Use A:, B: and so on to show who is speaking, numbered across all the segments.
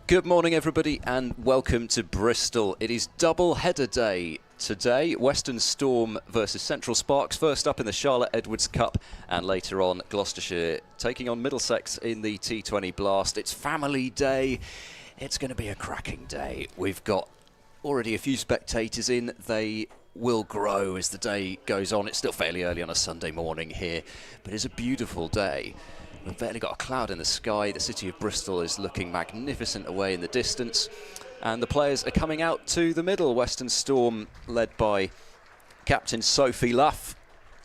A: Good morning, everybody, and welcome to Bristol. It is double header day today. Western Storm versus Central Sparks, first up in the Charlotte Edwards Cup, and later on Gloucestershire taking on Middlesex in the T20 Blast. It's family day. It's going to be a cracking day. We've got already a few spectators in. They will grow as the day goes on. It's still fairly early on a Sunday morning here, but it's a beautiful day. We've barely got a cloud in the sky. The city of Bristol is looking magnificent away in the distance. And the players are coming out to the middle. Western Storm, led by Captain Sophie Luff,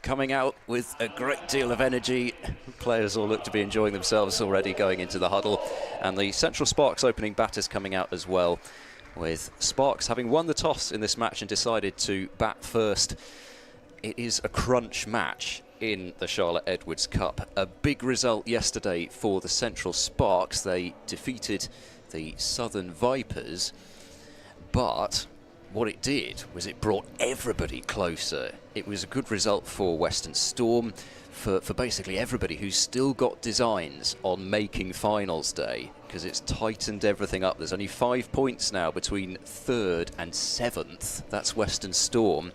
A: coming out with a great deal of energy. Players all look to be enjoying themselves already going into the huddle. And the Central Sparks opening batters coming out as well, with Sparks having won the toss in this match and decided to bat first. It is a crunch match in the Charlotte Edwards Cup. A big result yesterday for the Central Sparks. They defeated the Southern Vipers, but what it did was it brought everybody closer. It was a good result for Western Storm, for basically everybody who's still got designs on making finals day, because it's tightened everything up. There's only 5 points now between 3rd and 7th. That's Western Storm.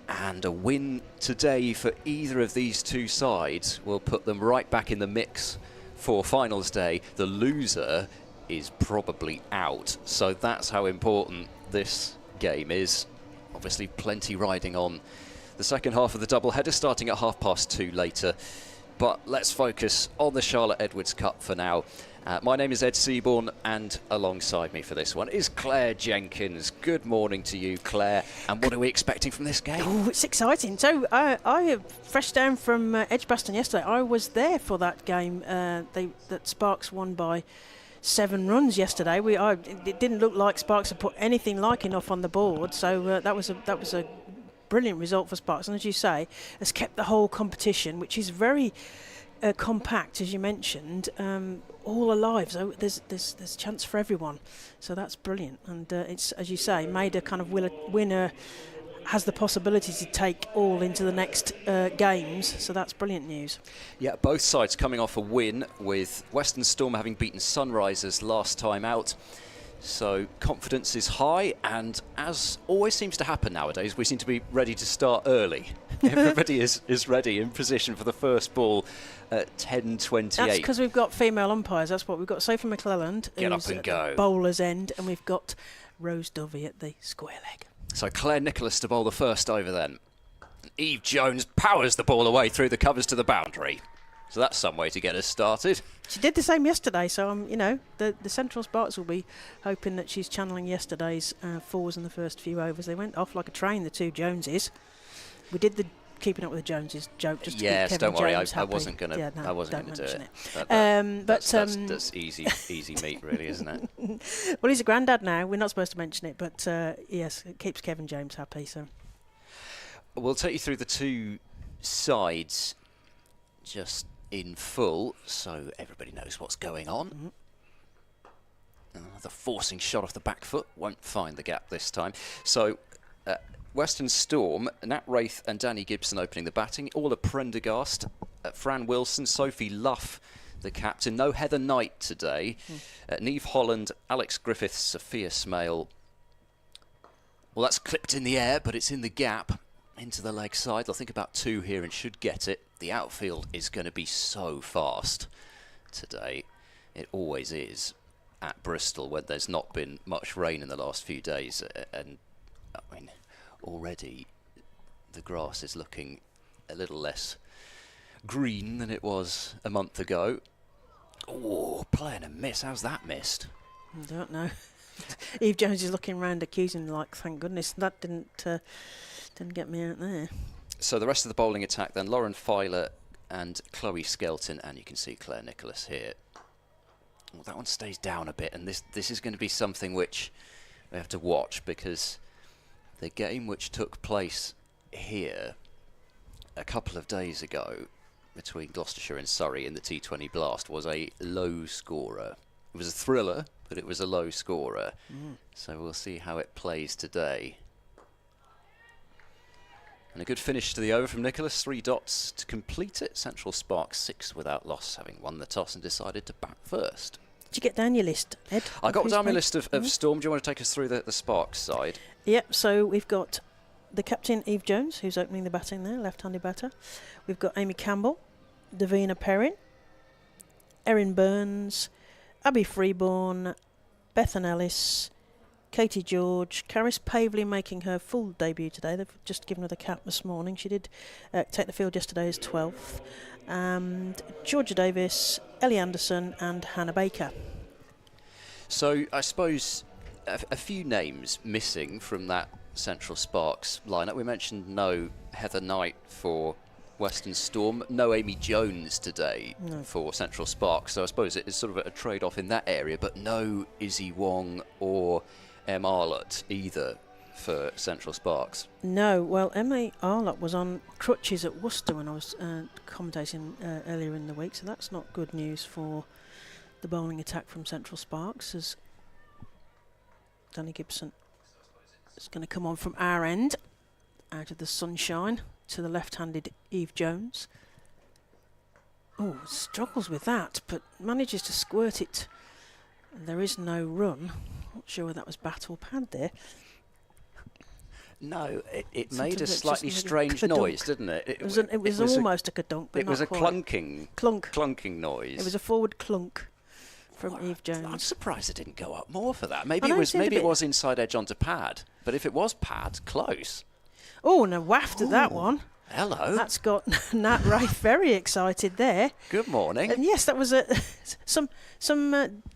A: And a win today for either of these two sides will put them right back in the mix for finals day. The loser is probably out. So that's how important this game is. Obviously plenty riding on the second half of the doubleheader, starting at 2:30 later. But let's focus on the Charlotte Edwards Cup for now. My name is Ed Seaborn, and alongside me for this one is Claire Jenkins. Good morning to you, Claire. And what are we expecting from this game?
B: Oh, it's exciting. So I fresh down from Edgbaston yesterday. I was there for that game that Sparks won by 7 runs yesterday. It didn't look like Sparks had put anything like enough on the board, so that was a brilliant result for Sparks. And as you say, has kept the whole competition, which is very compact, as you mentioned, all alive. So there's chance for everyone. So that's brilliant. And it's, as you say, made a kind of winner has the possibility to take all into the next games. So that's brilliant news.
A: Yeah, both sides coming off a win, with Western Storm having beaten Sunrisers last time out. So confidence is high, and as always seems to happen nowadays, we seem to be ready to start early. Everybody is ready, in position for the first ball at 10:28.
B: That's because we've got female umpires. That's what we've got. Sophie McClelland,
A: Get
B: who's
A: up and
B: at
A: go.
B: the bowler's end, and we've got Rose Dovey at the square leg.
A: So Claire Nicholas to bowl the first over then. Eve Jones powers the ball away through the covers to the boundary. So that's some way to get us started.
B: She did the same yesterday, so the Central Sparks will be hoping that she's channeling yesterday's fours in the first few overs. They went off like a train, the two Joneses. We did the Keeping Up with the Joneses joke just to keep Kevin
A: don't worry,
B: Jones happy.
A: I wasn't going to do it. That's easy meat, really, isn't it?
B: Well, he's a granddad now. We're not supposed to mention it, but yes, it keeps Kevin James happy. So
A: we'll take you through the two sides just in full, so everybody knows what's going on. The forcing shot off the back foot won't find the gap this time. So Western Storm, Nat Wraith and Danny Gibson opening the batting. Orla Prendergast, Fran Wilson, Sophie Luff, the captain. No Heather Knight today. Neve Holland, Alex Griffiths, Sophia Smale. Well, that's clipped in the air, but it's in the gap into the leg side. They'll think about 2 here and should get it. The outfield is going to be so fast today. It always is at Bristol when there's not been much rain in the last few days. And I mean, already the grass is looking a little less green than it was a month ago. Oh, playing a miss. How's that missed?
B: I don't know. Eve Jones is looking round accusing, like, thank goodness that didn't get me out there. So
A: the rest of the bowling attack then, Lauren Filer and Chloe Skelton, and you can see Claire Nicholas here. Well, that one stays down a bit, and this is going to be something which we have to watch, because the game which took place here a couple of days ago between Gloucestershire and Surrey in the T20 Blast was a low scorer. It was a thriller, but it was a low scorer. So we'll see how it plays today. And a good finish to the over from Nicholas. 3 dots to complete it. Central Sparks 6 without loss, having won the toss and decided to bat first.
B: Did you get down your list, Ed?
A: I got down my
B: played?
A: list of Storm. Do you want to take us through the Sparks side?
B: Yep, so we've got the captain, Eve Jones, who's opening the batting there, left-handed batter. We've got Amy Campbell, Davina Perrin, Erin Burns, Abby Freeborn, Bethan Ellis, Katie George, Caris Pavley making her full debut today. They've just given her the cap this morning. She did take the field yesterday as 12th. And Georgia Davis, Ellie Anderson and Hannah Baker.
A: So I suppose a few names missing from that Central Sparks lineup. We mentioned no Heather Knight for Western Storm, no Amy Jones today for Central Sparks. So I suppose it is sort of a trade-off in that area, but no Izzy Wong or Em Arlott either for Central Sparks.
B: No, well, Emma Arlott was on crutches at Worcester when I was commentating earlier in the week, so that's not good news for the bowling attack from Central Sparks, as Danny Gibson is going to come on from our end, out of the sunshine, to the left-handed Eve Jones. Oh, struggles with that, but manages to squirt it, and there is no run. Not sure whether that was bat or pad there.
A: No, it made a slightly strange noise, didn't it?
B: It was almost a kadunk, but
A: it was a clunking noise.
B: It was a forward clunk from Eve Jones.
A: I'm surprised it didn't go up more for that. Maybe it was inside edge onto pad, but if it was pad, close.
B: Oh, and a waft at that one.
A: Hello.
B: That's got Nat Ray very excited there.
A: Good morning.
B: And yes, that was some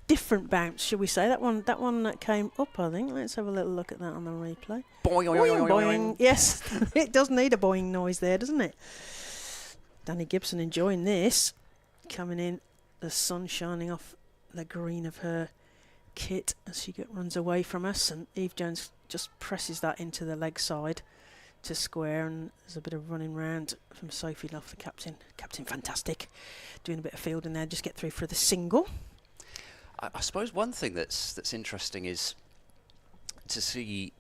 B: different bounce, shall we say? That one came up, I think. Let's have a little look at that on the replay.
A: Boing,
B: boing, boing. Yes, it does need a boing noise there, doesn't it? Danny Gibson enjoying this. Coming in, the sun shining off the green of her kit as she runs away from us, and Eve Jones just presses that into the leg side to square, and there's a bit of running round from Sophie Love, the captain. Captain fantastic, doing a bit of fielding there, just get through for the single.
A: I suppose one thing that's interesting is to see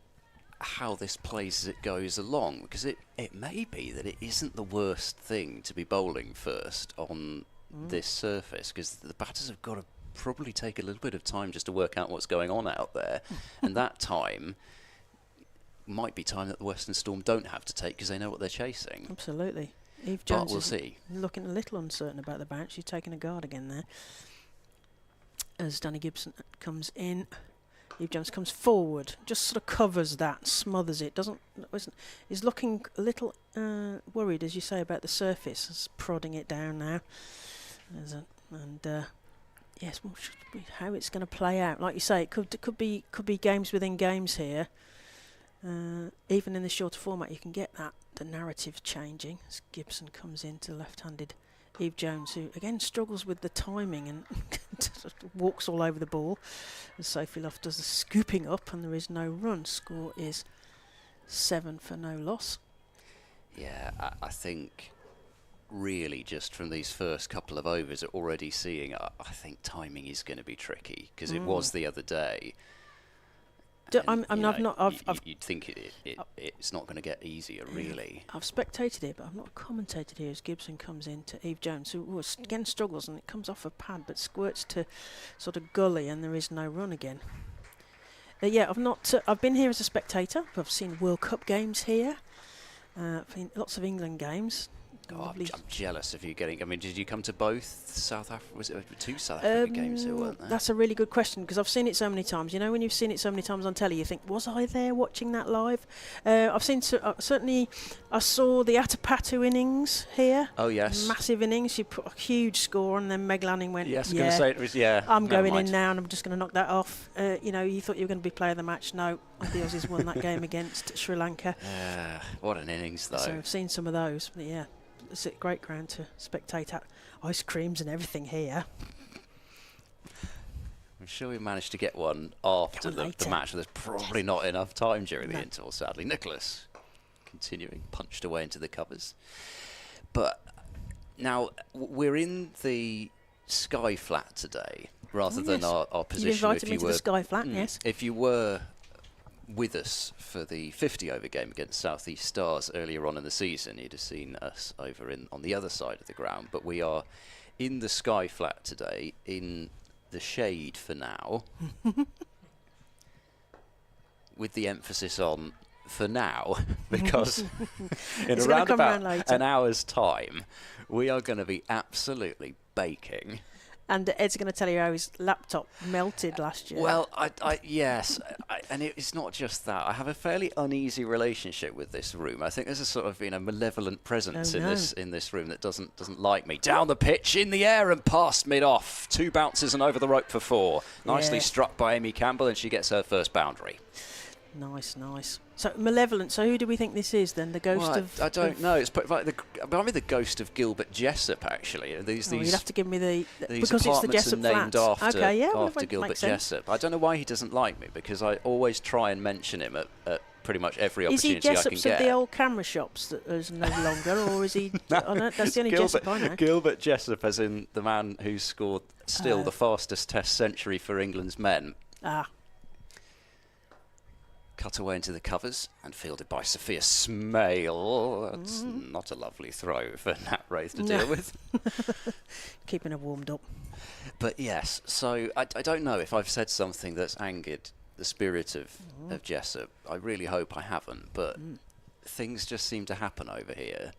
A: how this plays as it goes along, because it may be that it isn't the worst thing to be bowling first on this surface, because the batters have got to probably take a little bit of time just to work out what's going on out there, and that time might be time that the Western Storm don't have to take because they know what they're chasing.
B: Absolutely. Eve Jones
A: we'll see.
B: Looking a little uncertain about the bounce. She's taking a guard again there. As Danny Gibson comes in, Eve Jones comes forward, just sort of covers that, smothers it. Is looking a little worried, as you say, about the surface. Is prodding it down now. Yes, how it's going to play out. Like you say, it could be games within games here. Even in the shorter format, you can get the narrative changing as Gibson comes into left-handed Eve Jones, who again struggles with the timing and walks all over the ball. As Sophie Love does the scooping up, and there is no run. Score is 7 for no loss.
A: Yeah, I think really just from these first couple of overs, already seeing I think timing is going to be tricky, because it was the other day. You'd think it's not going to get easier, really.
B: I've spectated it, but I've not commentated here as Gibson comes in to Eve Jones, who again struggles, and it comes off a pad, but squirts to sort of gully, and there is no run again. I've been here as a spectator. I've seen World Cup games here. I've seen lots of England games.
A: God, I'm jealous of you getting. I mean, did you come to both South Africa? Was it 2 South Africa games? Weren't there?
B: That's a really good question, because I've seen it so many times. You know, when you've seen it so many times on telly, you think, was I there watching that live? I've seen certainly. I saw the Atapatu innings here.
A: Oh yes,
B: massive innings. She put a huge score, and then Meg Lanning went.
A: Yes, going to say it was. Yeah,
B: I'm going in now, and I'm just going to knock that off. You thought you were going to be player of the match. No, the Aussies won that game against Sri Lanka.
A: What an innings, though.
B: So I've seen some of those. But yeah. It's a great ground to spectate at. Ice creams and everything here.
A: I'm sure we managed to get one after the match. There's probably not enough time during the interval, sadly. Nicholas continuing, punched away into the covers. But now we're in the Sky Flat today, rather than our position.
B: You invited me to the Sky Flat, yes.
A: If you were with us for the 50-over game against South East Stars earlier on in the season, you'd have seen us over on the other side of the ground. But we are in the Sky Flat today in the the shade for now, with the emphasis on for now, because in around about an hour's time, we are going to be absolutely baking.
B: And Ed's going to tell you how his laptop melted last year.
A: Well, yes, and it's not just that. I have a fairly uneasy relationship with this room. I think there's a sort of malevolent presence in this room that doesn't like me. Down the pitch, in the air and past mid-off. 2 bounces and over the rope for 4. Nicely struck by Amy Campbell, and she gets her first boundary.
B: Nice. So malevolent. So who do we think this is then? The ghost of?
A: I don't know. It's like the ghost of Gilbert Jessup. Actually,
B: you'd have to give me the
A: because it's the Jessup
B: named
A: after Gilbert Jessup. I don't know why he doesn't like me, because I always try and mention him at pretty much every opportunity I can get.
B: Is he Jessup's of the old camera shops that is no longer, or is he? No, that's the only Jessup I know.
A: Gilbert Jessup, as in the man who scored still the fastest Test century for England's men. Cut away into the covers and fielded by Sophia Smale. That's not a lovely throw for Nat Wraith to deal with.
B: Keeping her warmed up.
A: But yes, so I don't know if I've said something that's angered the spirit of Jessup. I really hope I haven't, but things just seem to happen over here.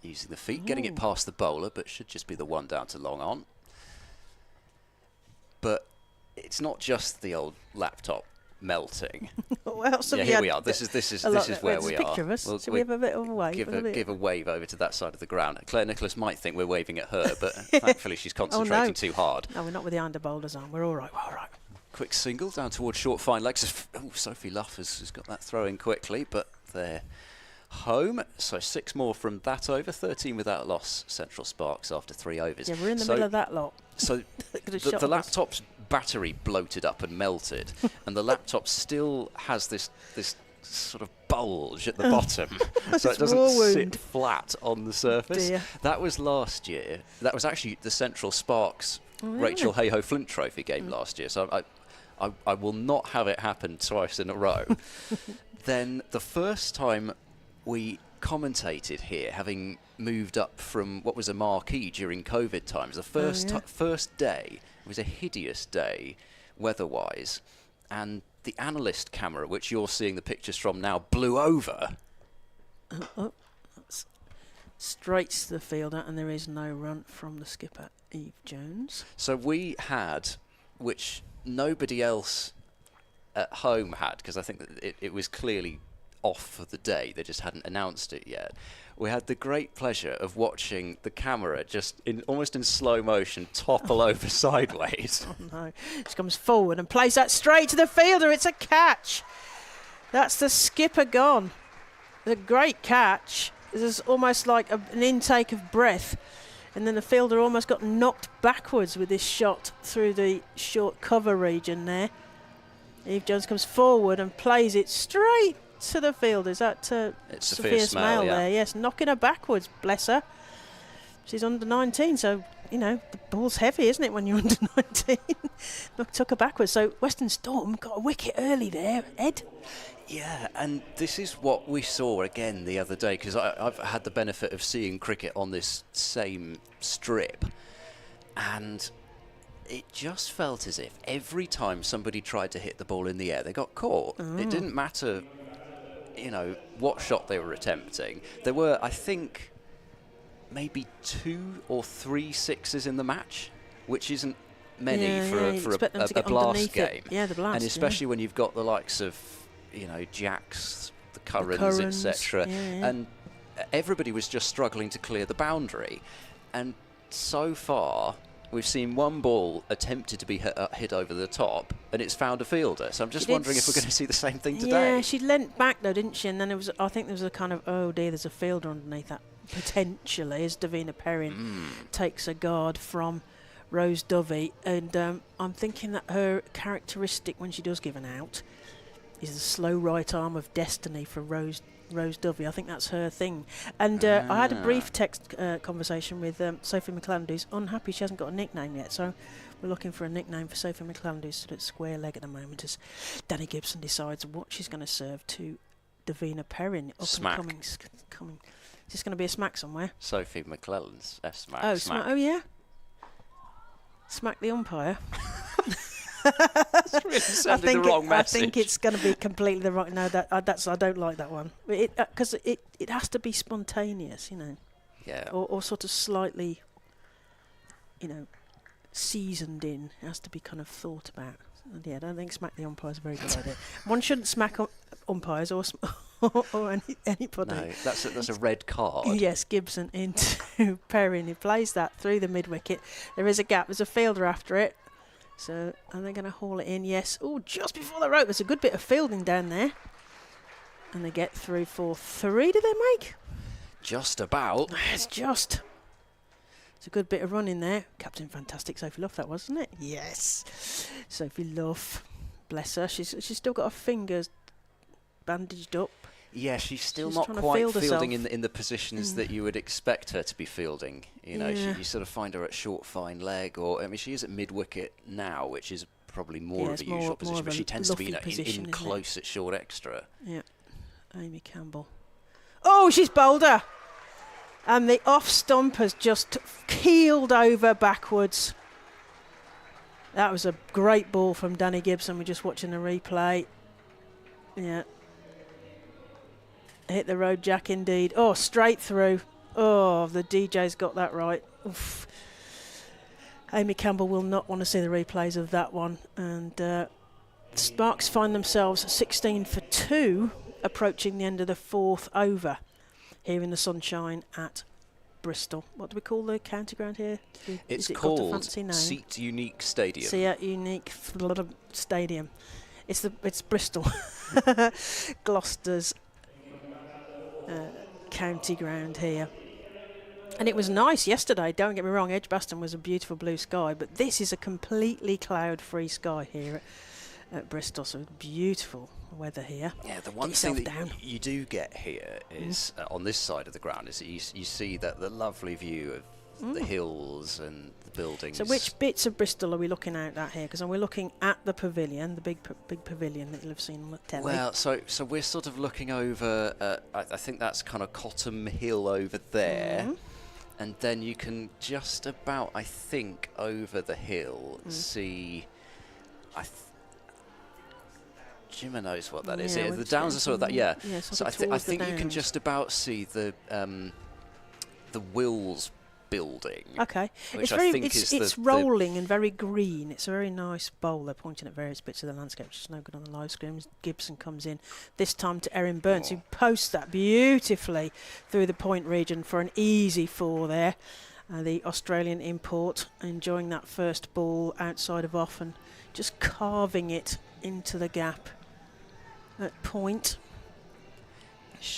A: Using the feet, getting it past the bowler, but should just be the one down to long on. But it's not just the old laptop melting.
B: Well,
A: here we are. This is where we are.
B: Picture of us. So we have a bit of a wave.
A: Give a wave over to that side of the ground. Claire Nicholas might think we're waving at her, but thankfully she's concentrating too hard.
B: No, we're not with the under boulders on. We're all right.
A: Quick single down towards short fine legs. Sophie Luff has got that throw in quickly, but they're home. So 6 more from that over. 13 without loss. Central Sparks after 3 overs.
B: Yeah, we're in the middle of that lot.
A: So the laptop's battery bloated up and melted, and the laptop still has this sort of bulge at the bottom, so it doesn't sit flat on the surface. That was last year. That was actually the Central Sparks Rachel Hayhoe Flint Trophy game last year. So I will not have it happen twice in a row. Then the first time we commentated here, having moved up from what was a marquee during COVID times, the first day was a hideous day weather-wise, and the analyst camera, which you're seeing the pictures from now, blew over.
B: Straight to the fielder, and there is no run from the skipper, Eve Jones.
A: So we had, which nobody else at home had, because I think that it was clearly off for the day, they just hadn't announced it yet. We had the great pleasure of watching the camera just almost in slow motion topple over sideways.
B: Oh no, she comes forward and plays that straight to the fielder. It's a catch. That's the skipper gone. A great catch. It's almost like an intake of breath, and then the fielder almost got knocked backwards with this shot through the short cover region there. Eve Jones comes forward and plays it straight to the field. Is that
A: it's
B: Sophia Smale there? Yes, knocking her backwards, bless her. She's under 19, so the ball's heavy, isn't it, when you're under 19? Took her backwards. So Western Storm got a wicket early there, Ed.
A: Yeah, and this is what we saw again the other day, because I've had the benefit of seeing cricket on this same strip, and it just felt as if every time somebody tried to hit the ball in the air, they got caught. It didn't matter what shot they were attempting. There were, I think, maybe 2 or 3 sixes in the match, which isn't many for a blast game.
B: Yeah, the blast.
A: And especially when you've got the likes of, Jacks, the Currans, etc. And everybody was just struggling to clear the boundary. And so far, we've seen one ball attempted to be hit over the top, and it's found a fielder. So I'm just wondering if we're going to see the same thing today.
B: Yeah, she leant back though, didn't she? And then I think there was a kind of, oh dear, there's a fielder underneath that, potentially, as Davina Perrin takes a guard from Rose Dovey. And I'm thinking that her characteristic when she does give an out is the slow right arm of destiny for Rose Dovey. I think that's her thing. And I had a brief text conversation with Sophie McClelland, who's unhappy she hasn't got a nickname yet. So we're looking for a nickname for Sophie McClelland, who's stood at square leg at the moment, as Danny Gibson decides what she's going to serve to Davina Perrin.
A: Smack.
B: Coming. Is this going to be a smack somewhere?
A: Sophie McClelland's smack.
B: Oh, smack. Oh, yeah. Smack the umpire.
A: That's really sounding the wrong message.
B: I think it's going to be completely the wrong. No, I don't like that one. Because it has to be spontaneous, you know.
A: Yeah.
B: Or sort of slightly, you know, seasoned in. It has to be kind of thought about. And yeah, I don't think smack the umpire is a very good idea. One shouldn't smack umpires or anybody.
A: No, that's a red card.
B: Yes, Gibson into Perrin. He plays that through the mid-wicket. There is a gap. There's a fielder after it. So are they going to haul it in? Yes. Oh, just before the rope. There's a good bit of fielding down there. And they get through for 3, do they make?
A: Just about.
B: It's just. It's a good bit of running there. Captain Fantastic Sophie Luff, that was, wasn't it? Yes. Sophie Luff. Bless her. She's still got her fingers bandaged up.
A: Yeah, she's still not quite fielding in the positions that you would expect her to be fielding. You know, you sort of find her at short, fine leg, or I mean, she is at mid-wicket now, which is probably more of a usual position, but she tends to be in close at short extra. Yeah,
B: Amy Campbell. Oh, she's bowled her, and the off stump has just keeled over backwards. That was a great ball from Danny Gibson. We're just watching the replay. Yeah. Hit the road jack indeed. Oh, straight through. Oh, the DJ's got that right. Oof. Amy Campbell will not want to see the replays of that one. And Sparks find themselves 16 for 2, approaching the end of the 4th over here in the sunshine at Bristol. What do we call the county ground here?
A: It's called Seat Unique Stadium.
B: Seat Unique Stadium. It's Bristol. Gloucester's county ground here. And it was nice yesterday, don't get me wrong. Edgbaston was a beautiful blue sky, but this is a completely cloud-free sky here at Bristol, so beautiful weather here.
A: Yeah, the one thing that you do get here is on this side of the ground is that you see that the lovely view of the hills and the buildings.
B: So which bits of Bristol are we looking out at here? Because we're looking at the pavilion, the big pavilion that you'll have seen on the telly.
A: Well, so we're sort of looking over, I think that's kind of Cottam Hill over there. And then you can just about, I think, over the hill see... Jimma knows what that is. Yeah, the downs are sort of that, yeah. So I think you can just about see the Wills building.
B: Okay.
A: Which
B: it's rolling and very green. It's a very nice bowl. They're pointing at various bits of the landscape, which is no good on the live screen. Gibson comes in, this time to Erin Burns, who posts that beautifully through the point region for an easy 4 there. The Australian import enjoying that first ball outside of off and just carving it into the gap at point.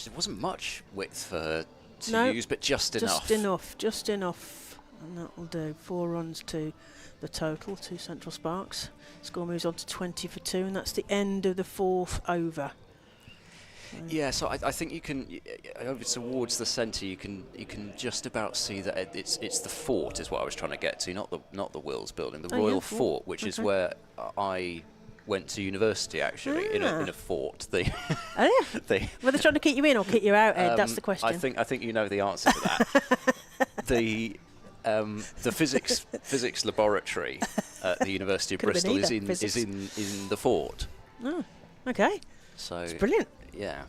A: There wasn't much width for her to use, but just enough.
B: Just enough. And that will do. 4 runs to the total, to Central Sparks. Score moves on to 20 for 2, and that's the end of the 4th over.
A: Yeah, so I think you can, over towards the centre, you can just about see that it's the fort is what I was trying to get to, not the Wills building, the Royal Fort, which is where I went to university actually in a fort. Were they
B: trying to keep you in or keep you out, Ed? That's the question.
A: I think you know the answer to that. The physics laboratory at the University of Bristol is in the fort.
B: Oh, okay.
A: So
B: it's brilliant.
A: Yeah.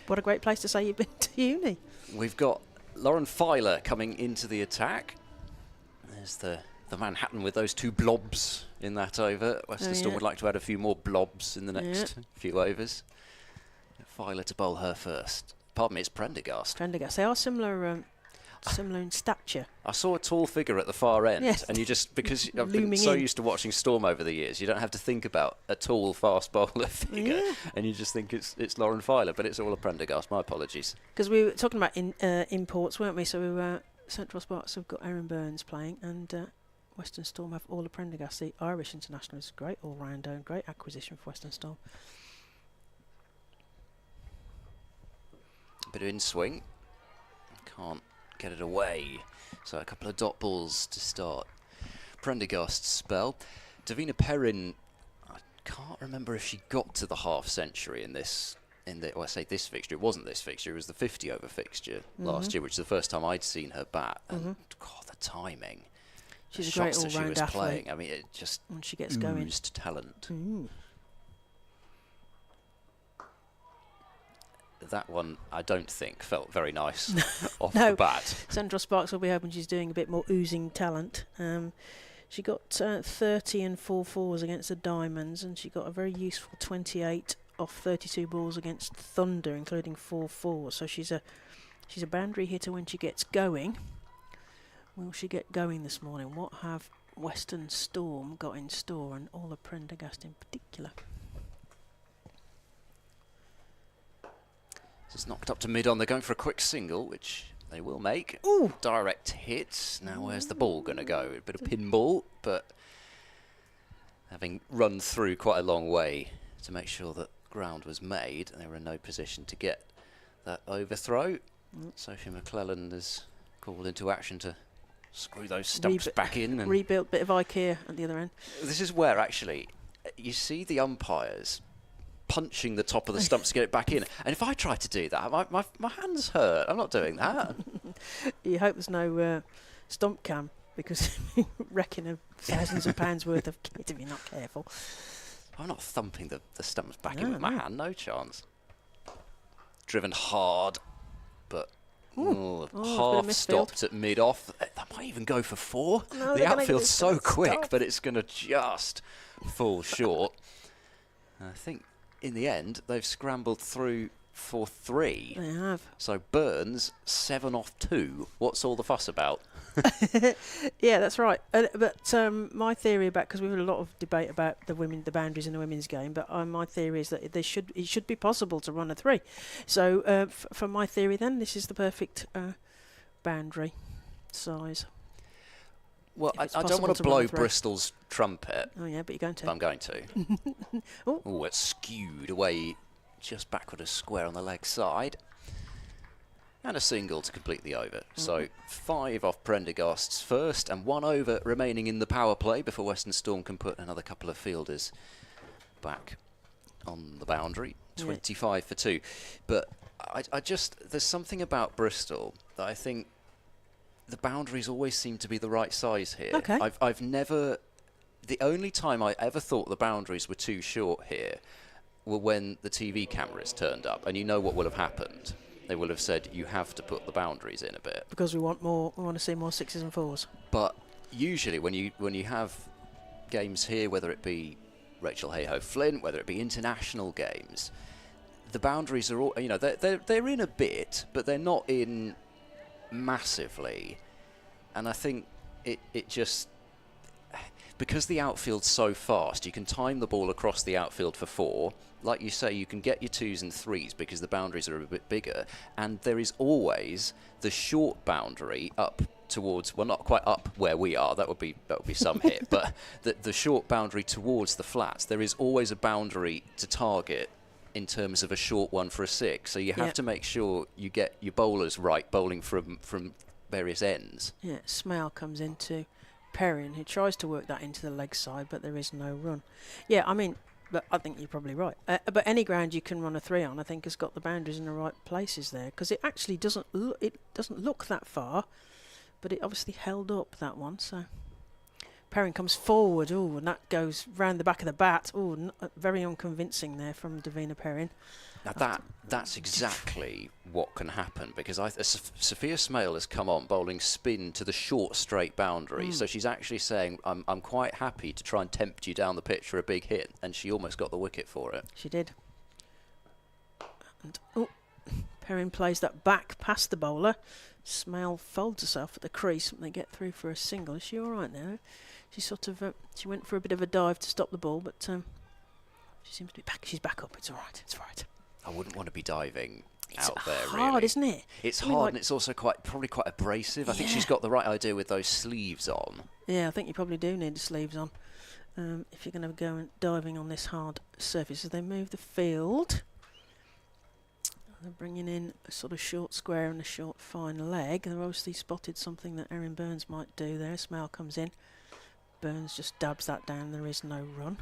B: What a great place to say you've been to uni.
A: We've got Lauren Filer coming into the attack. There's the Manhattan with those 2 blobs in that over. Western Storm would like to add a few more blobs in the next few overs. Filer to bowl her first. Pardon me, it's Prendergast.
B: They are similar in stature.
A: I saw a tall figure at the far end, and you just, because I've been so used to watching Storm over the years, you don't have to think about a tall, fast bowler figure, and you just think it's Lauren Filer, but it's all a Prendergast. My apologies.
B: Because we were talking about imports, weren't we? So Central Sparks have got Erin Burns playing, and Western Storm have Orla Prendergast. The Irish international is great all-rounder and great acquisition for Western Storm.
A: A bit of in-swing. Can't get it away. So a couple of dot balls to start Prendergast's spell. Davina Perrin, I can't remember if she got to the half century in this. I say this fixture. It wasn't this fixture. It was the 50-over fixture last year, which is the first time I'd seen her bat. And God, the timing.
B: She's a
A: shots
B: great
A: that she
B: all-round
A: was
B: athlete.
A: playing, I mean, it just
B: When she gets going.
A: oozed talent. That one, I don't think, felt very nice off the bat.
B: Central Sparks will be hoping she's doing a bit more oozing talent. She got 30 and 4 fours against the Diamonds, and she got a very useful 28 off 32 balls against Thunder, including 4 fours. So she's a boundary hitter when she gets going. Will she get going this morning? What have Western Storm got in store, and Orla Prendergast in particular?
A: It's knocked up to mid on. They're going for a quick single, which they will make.
B: Ooh.
A: Direct hit. Now where's the ball going to go? A bit of pinball, but having run through quite a long way to make sure that ground was made, they were in no position to get that overthrow. Sophie McClellan is called into action to screw those stumps back in. And
B: rebuilt bit of IKEA at the other end.
A: this is where actually you see the umpires punching the top of the stumps to get it back in. And if I try to do that, my hands hurt. I'm not doing that.
B: You hope there's no stump cam, because you're wrecking thousands of pounds worth of kit if you're not careful.
A: I'm not thumping the stumps back in with my hand. No chance. Driven hard, but half stopped at mid-off. That might even go for 4.
B: No,
A: the outfield's so quick,
B: stop.
A: but it's going to just fall short. I think in the end, they've scrambled through for 3.
B: They have.
A: So Burns, 7 off 2. What's all the fuss about?
B: Yeah, that's right. But my theory about, because we've had a lot of debate about the boundaries in the women's game, but my theory is that it should be possible to run a 3. So for my theory, then this is the perfect boundary size.
A: Well, I don't want to blow Bristol's trumpet.
B: Oh yeah, but you're going to.
A: But I'm going to.
B: Oh,
A: Oh, it's skewed away just backward a square on the leg side. And a single to complete the over. So 5 off Prendergast's first, and 1 over remaining in the power play before Western Storm can put another couple of fielders back on the boundary. 25 for 2. But I just, there's something about Bristol that I think the boundaries always seem to be the right size here.
B: Okay.
A: I've never, the only time I ever thought the boundaries were too short here were when the TV cameras turned up, and you know what will have happened. They will have said, you have to put the boundaries in a bit.
B: because we want to see more 6s and 4s.
A: But usually when you have games here, whether it be Rachel Hayhoe Flint, whether it be international games, the boundaries are all, you know, they're in a bit, but they're not in massively. And I think it just, because the outfield's so fast, you can time the ball across the outfield for 4. Like you say, you can get your 2s and 3s because the boundaries are a bit bigger, and there is always the short boundary up towards, well, not quite up where we are, that would be some hit, but the short boundary towards the flats, there is always a boundary to target in terms of a short one for a 6. So you have to make sure you get your bowlers right, bowling from various ends. Yeah,
B: Smale comes into Perrin, who tries to work that into the leg side, but there is no run. Yeah, I mean, but I think you're probably right. But any ground you can run a 3 on, I think, has got the boundaries in the right places there, because it actually doesn't look that far, but it obviously held up that one. So Perrin comes forward, and that goes round the back of the bat. Very unconvincing there from Davina Perrin.
A: Now that's exactly what can happen, because Sophia Smale has come on bowling spin to the short straight boundary, so she's actually saying, I'm quite happy to try and tempt you down the pitch for a big hit, and she almost got the wicket for it.
B: She did. And Perrin plays that back past the bowler. Smale folds herself at the crease and they get through for a single. Is she all right now? She sort of she went for a bit of a dive to stop the ball, but she seems to be back. She's back up. It's all right. It's all right.
A: I wouldn't want to be diving out there, really.
B: It's hard, isn't it?
A: It's hard, and it's also probably quite abrasive. I think she's got the right idea with those sleeves on. Yeah,
B: I think you probably do need the sleeves on if you're going to go diving on this hard surface. As they move the field, they're bringing in a sort of short square and a short fine leg. They've obviously spotted something that Erin Burns might do there. Smale comes in. Burns just dabs that down. There is no run.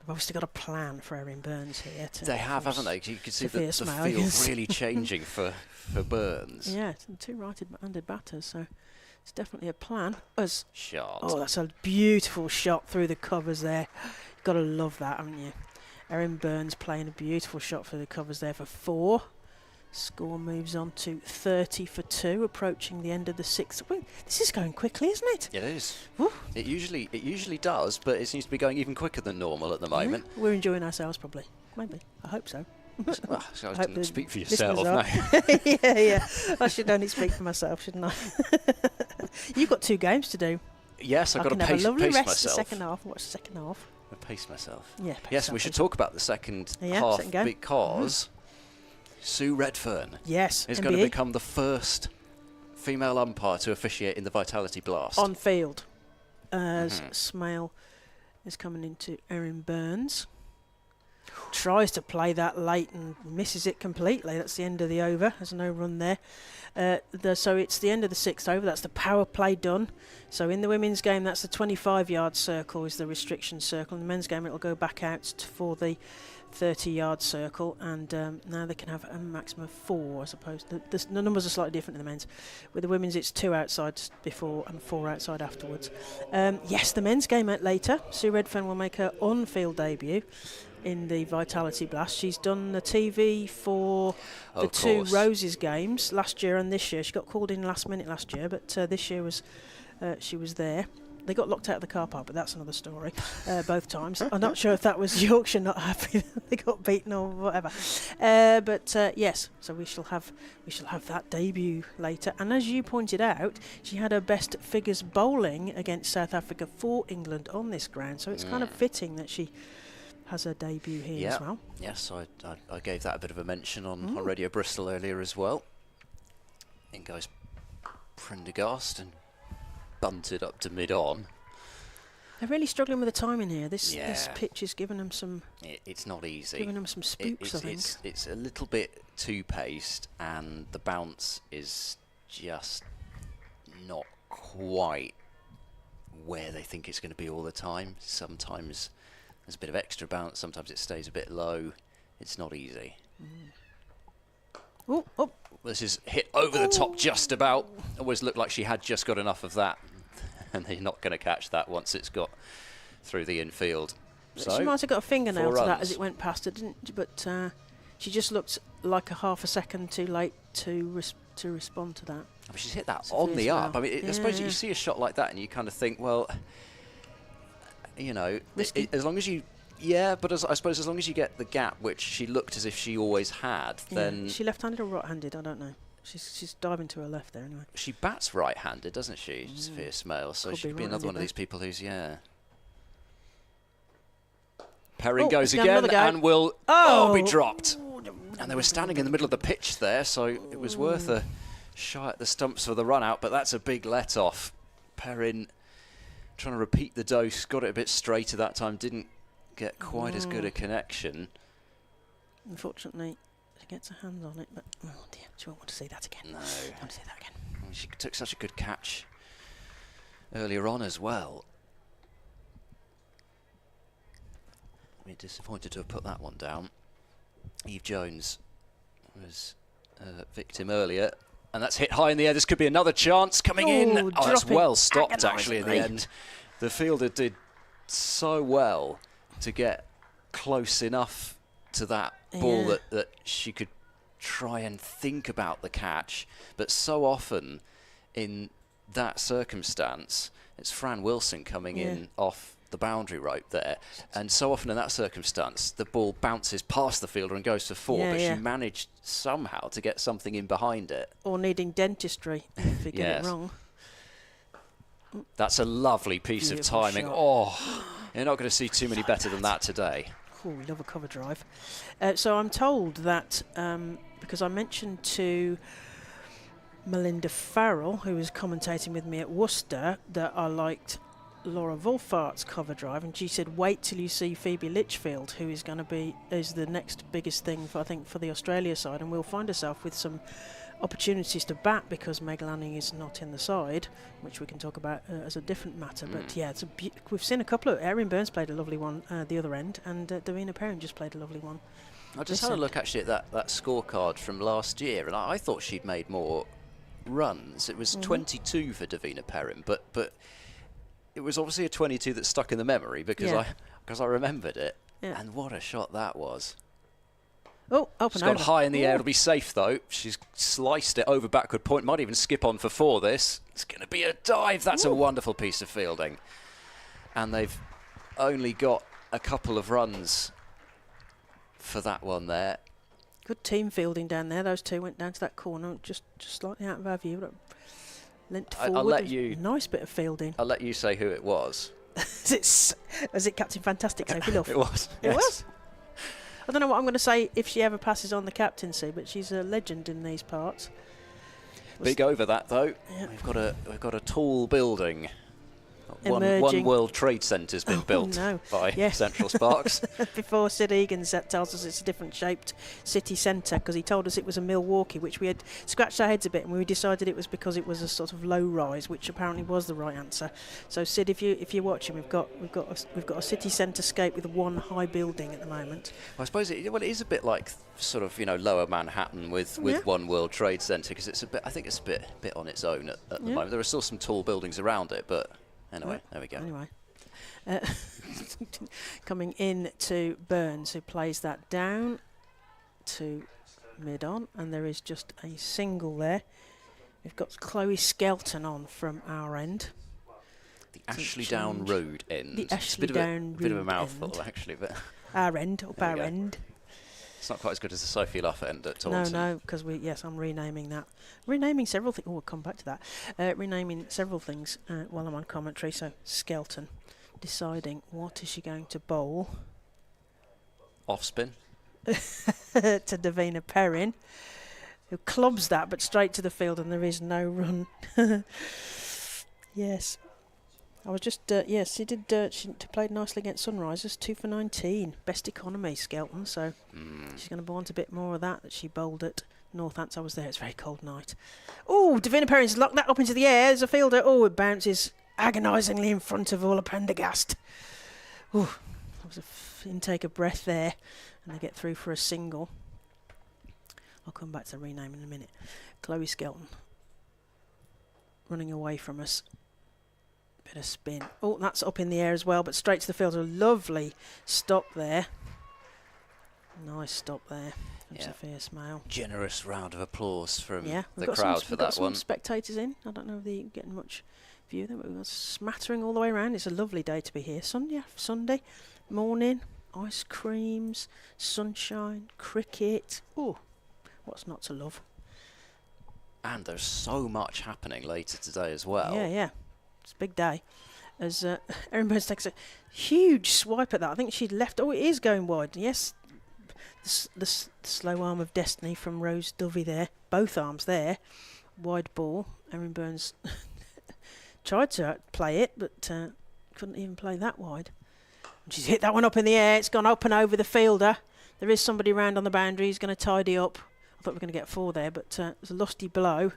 B: They've obviously got a plan for Erin Burns here.
A: They have, haven't they? You can see the field really changing for Burns.
B: Yeah, 2 right-handed batters, so It's definitely a plan.
A: Shot.
B: Oh, that's a beautiful shot through the covers there. You've got to love that, haven't you? Erin Burns playing a beautiful shot through the covers there for 4. Score moves on to 30 for 2, approaching the end of the 6th. Well, this is going quickly, isn't it?
A: It is.
B: Woo.
A: It usually does, but it seems to be going even quicker than normal at the moment.
B: Yeah, we're enjoying ourselves, probably. Maybe. I hope so.
A: Well, so I didn't speak for yourself,
B: no. yeah. I should only speak for myself, shouldn't I? You've got 2 games to do.
A: Yes, I've got to
B: pace myself.
A: have a lovely rest
B: the second half. Watch the second half.
A: I pace myself.
B: Yeah.
A: Yes, we should talk about the second half because Sue Redfern is
B: MBE.
A: going to become the first female umpire to officiate in the Vitality Blast.
B: On field, as Smale is coming into Erin Burns. Tries to play that late and misses it completely. That's the end of the over. There's no run there. So it's the end of the 6th over. That's the power play done. So in the women's game, that's the 25-yard circle is the restriction circle. In the men's game, it'll go back out for the 30-yard circle, and now they can have a maximum of 4, I suppose. The numbers are slightly different in the men's. With the women's, it's 2 outside before and 4 outside afterwards. Yes, the men's game out later. Sue Redfern will make her on-field debut in the Vitality Blast. She's done the TV for the 2 Roses games last year and this year. She got called in last minute last year, but this year she was there. They got locked out of the car park, but that's another story. Both times. I'm not sure if that was Yorkshire not happy they got beaten or whatever. Yes, so we shall have that debut later. And as you pointed out, she had her best figures bowling against South Africa for England on this ground. So it's kind of fitting that she has her debut here as well.
A: Yes, I gave that a bit of a mention on Radio Bristol earlier as well. In goes Prendergast and bunted up to mid-on.
B: They're really struggling with the timing here. This pitch is giving them some...
A: It's not easy.
B: Giving them some spooks, I think.
A: It's a little bit too paced, and the bounce is just not quite where they think it's going to be all the time. Sometimes there's a bit of extra bounce, sometimes it stays a bit low. It's not easy.
B: Oh.
A: This is hit over the top just about. Always looked like she had just got enough of that. And they're not going to catch that once it's got through the infield. So
B: she might have got a fingernail to that as it went past her, didn't she? But she just looked like a half a second too late to respond to that.
A: I mean, she's hit that on the up. I mean, I suppose you see a shot like that and you kind of think, well, you know, as long as you... Yeah, but I suppose as long as you get the gap, which she looked as if she always had, then...
B: Is she left-handed or right-handed? I don't know. She's diving to her left there anyway.
A: She bats right-handed, doesn't she, Sophia Smale? So she could be another one of these people who's, Perrin goes again and will be dropped. And they were standing in the middle of the pitch there, so it was worth a shot at the stumps for the run-out, but that's a big let-off. Perrin trying to repeat the dose, got it a bit straighter that time, didn't get quite as good a connection.
B: Unfortunately, she gets her hands on it, but oh dear, she won't want to see that again.
A: No.
B: She won't want to see that again.
A: She took such a good catch earlier on as well. I'm disappointed to have put that one down. Eve Jones was a victim earlier, and that's hit high in the air. This could be another chance coming in. Oh, that's well stopped actually in the end. The fielder did so well to get close enough to that ball that she could try and think about the catch, but so often in that circumstance it's Fran Wilson coming in off the boundary rope there, and so often in that circumstance the ball bounces past the fielder and goes for 4, but she managed somehow to get something in behind it.
B: Or needing dentistry if you get it wrong.
A: That's a lovely piece of timing. Shot. Oh, you're not going to see too many better than that today.
B: Oh, we love a cover drive. So I'm told that, because I mentioned to Melinda Farrell, who was commentating with me at Worcester, that I liked Laura Wolfart's cover drive, and she said, wait till you see Phoebe Litchfield, who is going to be the next biggest thing, for the Australia side, and we'll find herself with some opportunities to bat because Meg Lanning is not in the side, which we can talk about as a different matter. But yeah, we've seen a couple of... Erin Burns played a lovely one the other end, and Davina Perrin just played a lovely one.
A: I just had a look actually at that scorecard from last year, and I thought she'd made more runs. It was 22 for Davina Perrin, but it was obviously a 22 that stuck in the memory because I remembered it. Yeah. And what a shot that was.
B: Oh, up and
A: over.
B: It's
A: gone high in the air. It'll be safe, though. She's sliced it over backward point. Might even skip on for 4 this. It's going to be a dive. That's a wonderful piece of fielding. And they've only got a couple of runs for that one there.
B: Good team fielding down there. Those two went down to that corner, just slightly out of our view. But lent forward.
A: I'll let you.
B: Nice bit of fielding.
A: I'll let you say who it was.
B: Was it Captain Fantastic, Sophie Luff?
A: It was.
B: It was? I don't know what I'm going to say if she ever passes on the captaincy, but she's a legend in these parts.
A: Big over that, though.
B: Yeah.
A: We've got a tall building.
B: Emerging.
A: One World Trade Centre's been built by Central Sparks.
B: Before Sid Egan's tells us it's a different shaped city centre, because he told us it was a Milwaukee, which we had scratched our heads a bit, and we decided it was because it was a sort of low rise, which apparently was the right answer. So Sid, if you're watching, we've got a city centre scape with one high building at the moment.
A: I suppose it is a bit like sort of Lower Manhattan with One World Trade Centre, because it's a bit. I think it's a bit on its own at the moment. There are still some tall buildings around it, but. Anyway, there we go.
B: Anyway, coming in to Burns, who plays that down to mid-on, and there is just a single there. We've got Chloe Skelton on from our end.
A: The Ashley Down Road end.
B: The Ashley Down Road.
A: Bit of a mouthful, actually, but
B: our end, up our end.
A: It's not quite as good as the Sophie Luff end at Taunton.
B: No, because I'm renaming that. Renaming several things. Oh, we'll come back to that. Renaming several things while I'm on commentary. So Skelton deciding what is she going to bowl.
A: Off spin.
B: To Davina Perrin, who clubs that, but straight to the field, and there is no run. Yes. I was just, she did. She played nicely against Sunrisers, 2 for 19, best economy, Skelton. So she's going to want a bit more of that she bowled at Northants. I was there. It's a very cold night. Oh, Davina Perrin's locked that up into the air. There's a fielder. Oh, it bounces agonisingly in front of Orla Pendergast. Oh, that was a intake of breath there, and they get through for a single. I'll come back to the rename in a minute. Chloe Skelton running away from us. Bit of spin. Oh, that's up in the air as well, but straight to the field. A lovely stop there. Nice stop there from Sophia Smale.
A: Generous round of applause from the crowd for that one.
B: We've got some spectators in. I don't know if they're getting much view there, but we've got smattering all the way around. It's a lovely day to be here. Sunday morning, ice creams, sunshine, cricket. Oh, what's not to love?
A: And there's so much happening later today as well.
B: Yeah. It's a big day. As Erin Burns takes a huge swipe at that. I think she'd left. Oh, it is going wide. Yes, the slow arm of destiny from Rose Dovey there. Both arms there. Wide ball. Erin Burns tried to play it, but couldn't even play that wide. And she's hit that one up in the air. It's gone up and over the fielder. There is somebody round on the boundary. He's going to tidy up. I thought we were going to get 4 there, but it was a lusty blow.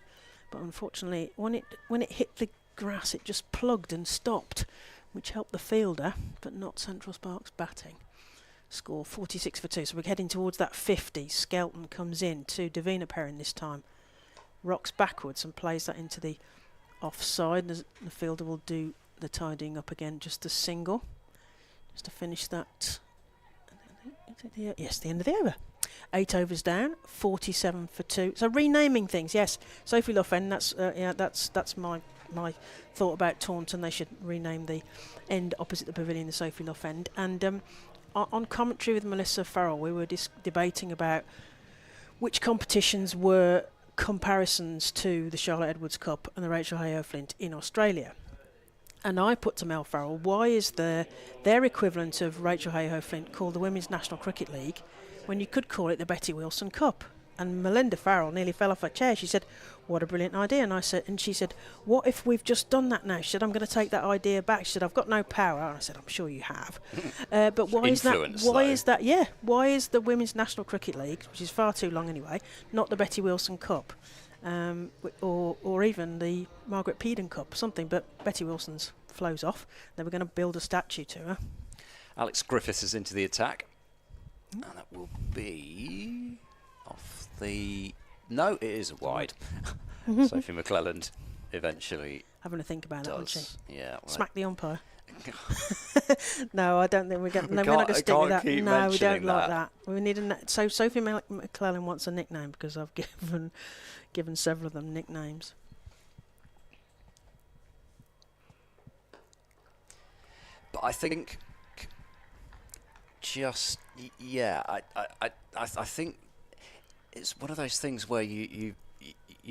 B: But unfortunately, when it hit the grass, it just plugged and stopped, which helped the fielder, but not Central Sparks batting. Score 46 for 2, so we're heading towards that 50. Skelton comes in to Davina Perrin this time, rocks backwards and plays that into the offside. The fielder will do the tidying up again, just a single, just to finish that. Yes, the end of the over. 8 overs down, 47 for 2. So renaming things, yes. Sophie Luff end. That's my thought about Taunton. They should rename the end opposite the pavilion the Sophie Luff end. And on commentary with Melissa Farrell, we were debating about which competitions were comparisons to the Charlotte Edwards Cup and the Rachel Heyhoe Flint in Australia. And I put to Mel Farrell, why is their equivalent of Rachel Heyhoe Flint called the Women's National Cricket League when you could call it the Betty Wilson Cup? And Melinda Farrell nearly fell off her chair. She said, what a brilliant idea. And she said, what if we've just done that now? She said, I'm going to take that idea back. She said, I've got no power. And I said, I'm sure you have. But why is that? Why is that? Yeah. Why is the Women's National Cricket League, which is far too long anyway, not the Betty Wilson Cup? Or even the Margaret Peden Cup, something, but Betty Wilson's flows off. They were going to build a statue to her.
A: Alex Griffiths is into the attack. And that will be off the... No, it is wide. Sophie McClelland eventually
B: Having to think about that, wasn't she?
A: Yeah. Well,
B: Smack the umpire. No, I don't think we're going. No,
A: We
B: we're not going to
A: can't-
B: stick with
A: I
B: that.
A: can't keep
B: No, we don't
A: mentioning
B: like
A: that.
B: that. We need so Sophie McClellan wants a nickname because I've given several of them nicknames.
A: But I think I think it's one of those things where you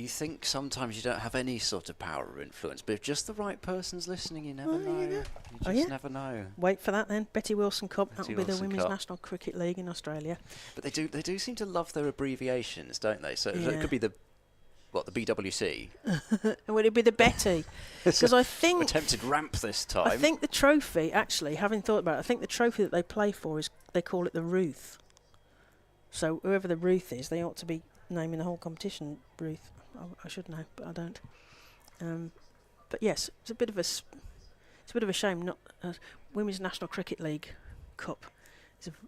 A: think sometimes you don't have any sort of power or influence, but if just the right person's listening, you never know. You just never know.
B: Wait for that then. Betty Wilson Cup. That
A: Betty
B: will be the
A: Wilson
B: Women's
A: Cup.
B: National Cricket League in Australia.
A: But they do seem to love their abbreviations, don't they? So
B: Yeah.
A: it could be the BWC.
B: And would it be the Betty? Because I think
A: Attempted ramp this time.
B: I think the trophy, actually, having thought about it, I think the trophy that they play for is, they call it the Ruth. So whoever the Ruth is, they ought to be naming the whole competition Ruth. I should know, but I don't. But yes, it's a bit of a shame. Not Women's National Cricket League Cup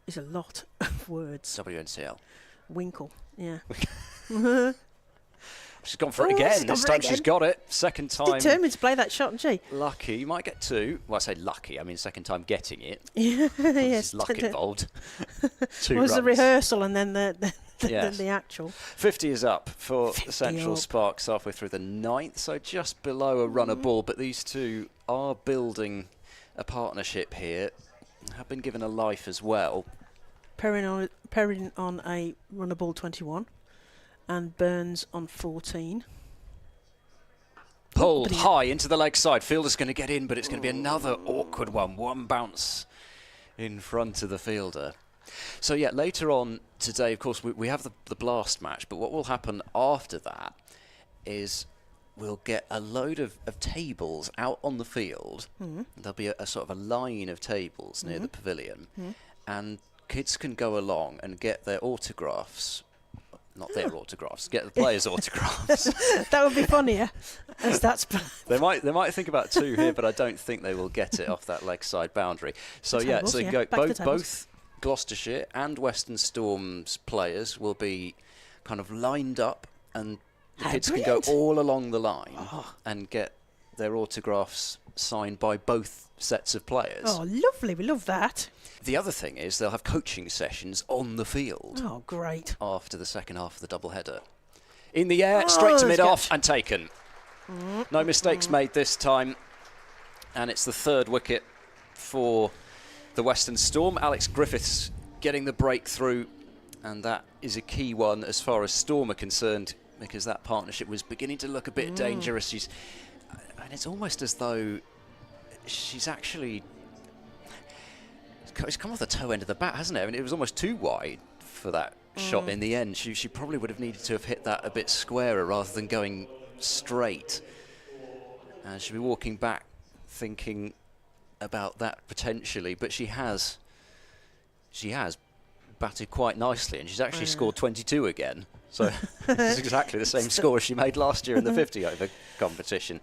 B: is a lot of words.
A: WNCL.
B: Winkle, yeah.
A: She's gone for it again. This time she's got it. Second time.
B: Determined to play that shot, isn't she?
A: Lucky. You might get two. Well, I say lucky. I mean, second time getting it.
B: Yeah,
A: There's luck involved. Two
B: was
A: runs.
B: the rehearsal and then the
A: Yes.
B: the actual.
A: 50 is up for
B: 50
A: Central
B: up.
A: Sparks halfway through the ninth, so just below a runner ball. But these two are building a partnership here. Have been given a life as well.
B: Perrin on a runner ball 21 and Burns on 14.
A: Pulled high into the leg side. Fielder's going to get in, but it's going to be another awkward one. One bounce in front of the fielder. So yeah, later on today, of course, we have the blast match, but what will happen after that is we'll get a load of tables out on the field. There'll be a sort of a line of tables near the pavilion, and kids can go along and get their autographs. Not their autographs, get the players' autographs.
B: That would be funnier, as that's.
A: They might think about two here, but I don't think they will get it off that leg side boundary. So
B: The
A: yeah,
B: tables,
A: so you
B: yeah.
A: can go
B: Back to the tables.
A: both Gloucestershire and Western Storm's players will be kind of lined up, and the kids can go all along the line and get their autographs signed by both sets of players.
B: Oh, lovely! We love that.
A: The other thing is they'll have coaching sessions on the field
B: Oh, great!
A: after the second half of the double header. In the air, straight to
B: let's
A: mid-off
B: catch.
A: and taken. No mistakes made this time, and it's the third wicket for the Western Storm. Alex Griffiths getting the breakthrough, and that is a key one as far as Storm are concerned, because that partnership was beginning to look a bit dangerous. And it's almost as though she's actually... It's come off the toe end of the bat, hasn't it? I mean, it was almost too wide for that shot in the end. She probably would have needed to have hit that a bit squarer rather than going straight. And she'll be walking back thinking about that potentially, but she has batted quite nicely, and she's actually scored 22 again. So it's exactly the same score as she made last year in the 50 over competition.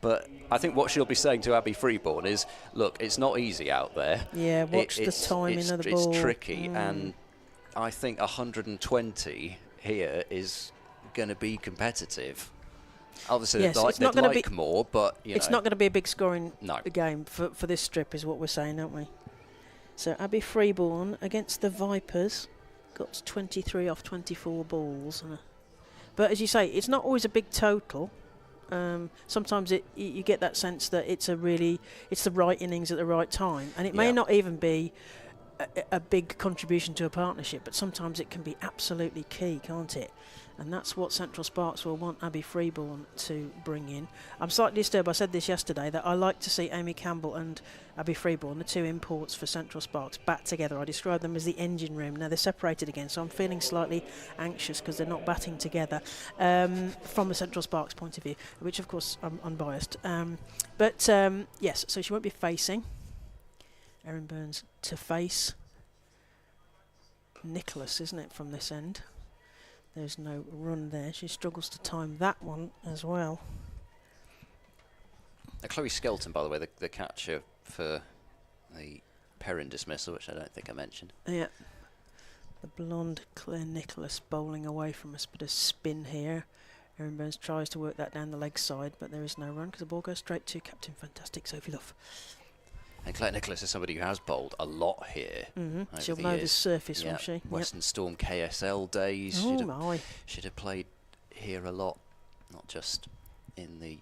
A: But I think what she'll be saying to Abby Freeborn is, look, it's not easy out there.
B: Yeah, watch the timing of the ball.
A: It's tricky, and I think 120 here is going to be competitive. Obviously,
B: Yes,
A: they'd
B: it's not
A: like
B: gonna be-
A: more, but
B: It's not going to be a big scoring
A: No.
B: game for this strip, is what we're saying, aren't we? So Abby Freeborn against the Vipers got 23 off 24 balls. But as you say, it's not always a big total. Sometimes you get that sense that it's the right innings at the right time, and it may not even be a big contribution to a partnership, but sometimes it can be absolutely key, can't it? And that's what Central Sparks will want Abby Freeborn to bring in. I'm slightly disturbed, I said this yesterday, that I like to see Amy Campbell and Abby Freeborn, the two imports for Central Sparks, bat together. I describe them as the engine room. Now they're separated again, so I'm feeling slightly anxious because they're not batting together from the Central Sparks point of view, which of course I'm unbiased. Yes, so she won't be facing. Erin Burns to face Nicholas, isn't it, from this end? There's no run there. She struggles to time that one as well.
A: Chloe Skelton, by the way, the catcher for the Perrin dismissal, which I don't think I mentioned.
B: Yeah. The blonde Claire Nicholas bowling away from us. Bit of spin here. Erin Burns tries to work that down the leg side, but there is no run because the ball goes straight to Captain Fantastic Sophie Love.
A: And Claire Nicholas is somebody who has bowled a lot here.
B: She'll know the surface, won't she?
A: Western Storm KSL days. She'd have played here a lot, not just in the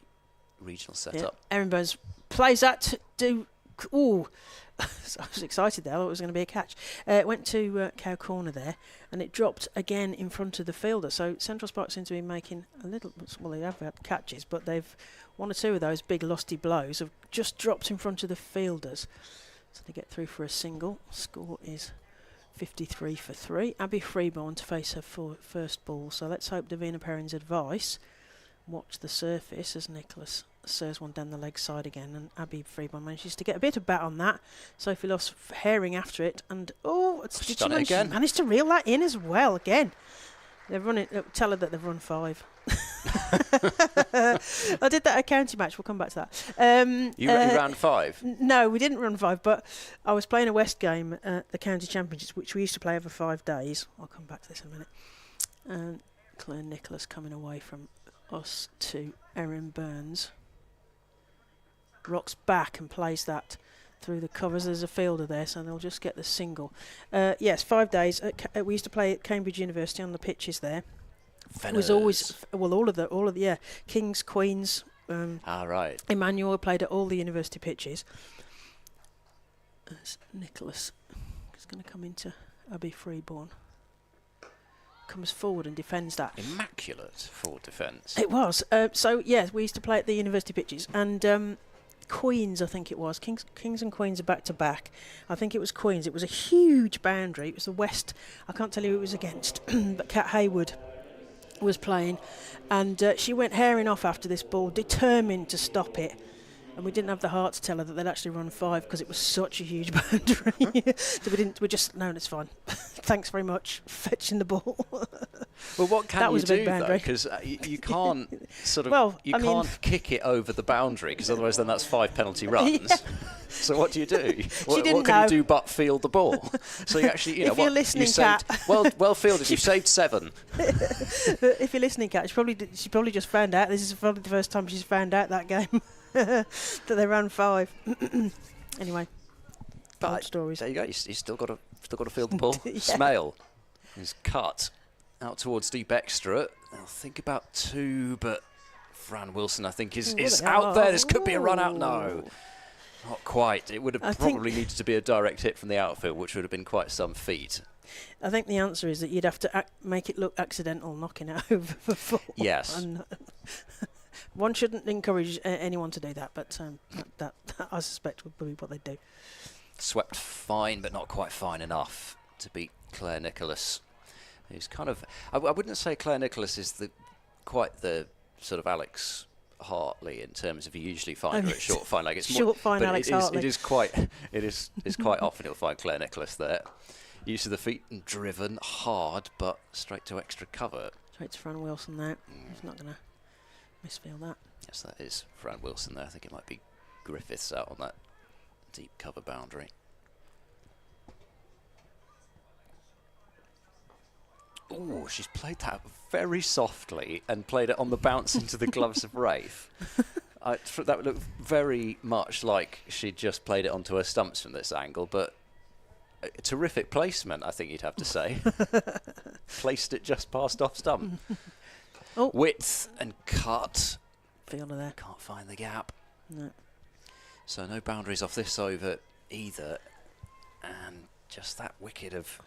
A: regional setup.
B: Erin Burns plays that to do. Ooh, I was excited there. I thought it was going to be a catch. It went to cow corner there, and it dropped again in front of the fielder. So Central Sparks seem to be making a little. Well, they have had catches, but they've one or two of those big lofty blows have just dropped in front of the fielders. So they get through for a single. Score is 53 for 3. Abby Freeborn to face her first ball. So let's hope Davina Perrin's advice. Watch the surface as Nicholas serves one down the leg side again, and Abby Freeborn manages to get a bit of bat on that. Sophie Love's herring after it, and
A: she's done it again.
B: She managed to reel that in as well again. They've run it. Tell her that they've run 5. I did that at county match. We'll come back to that.
A: You ran 5?
B: No, we didn't run 5, but I was playing a West game at the county championships, which we used to play over 5 days. I'll come back to this in a minute. And Claire Nicholas coming away from us to Erin Burns. Rocks back and plays that through the covers. There's a fielder there, so they'll just get the single. Yes, 5 days. We used to play at Cambridge University on the pitches there.
A: Fenners.
B: It was always all of the Kings, Queens.
A: Right.
B: Emmanuel played at all the university pitches. Nicholas is going to come into Abby Freeborn. Comes forward and defends that.
A: Immaculate forward defence.
B: It was. So yes, we used to play at the university pitches, and Queens, I think it was. Kings and Queens are back to back. I think it was Queens. It was a huge boundary. It was the West. I can't tell you who it was against, but Kat Hayward was playing, and she went herring off after this ball, determined to stop it. And we didn't have the heart to tell her that they'd actually run 5 because it was such a huge boundary. So no, it's fine. Thanks very much for fetching the ball.
A: Well, what can you do, though? Because you can't can't kick it over the boundary, because otherwise then that's 5 penalty runs. Yeah. So what do you do? What can you do but field the ball? So you actually,
B: if you're listening, Kat.
A: Well fielded. You've saved 7.
B: If you're listening, Kat, she probably just found out. This is probably the first time she's found out that game. That they ran 5. Anyway, but stories.
A: There you go. You still got to field the ball. Yeah. Smale is cut out towards deep extra. I'll think about 2, but Fran Wilson, I think, is out there. This could be a run out. No, not quite. It would have probably needed to be a direct hit from the outfield, which would have been quite some feat.
B: I think the answer is that you'd have to make it look accidental, knocking it over for 4.
A: Yes.
B: And one shouldn't encourage anyone to do that, but that I suspect would be what they'd do.
A: Swept fine, but not quite fine enough to beat Claire Nicholas, who's kind of... I wouldn't say Claire Nicholas is quite the sort of Alex Hartley in terms of you usually find her at short fine leg. It's
B: short fine Alex Hartley.
A: It is quite often you'll find Claire Nicholas there. Use of the feet and driven hard, but straight to extra cover.
B: Straight to Fran Wilson there. He's not going to misfield that.
A: Yes, that is Fran Wilson there. I think it might be Griffiths out on that deep cover boundary. Oh, she's played that very softly and played it on the bounce into the gloves of Rafe. That would look very much like she'd just played it onto her stumps from this angle, but a terrific placement, I think you'd have to say. Placed it just past off stump. Width and cut.
B: Fielder there.
A: Can't find the gap.
B: No.
A: So no boundaries off this over either. And just that wicket of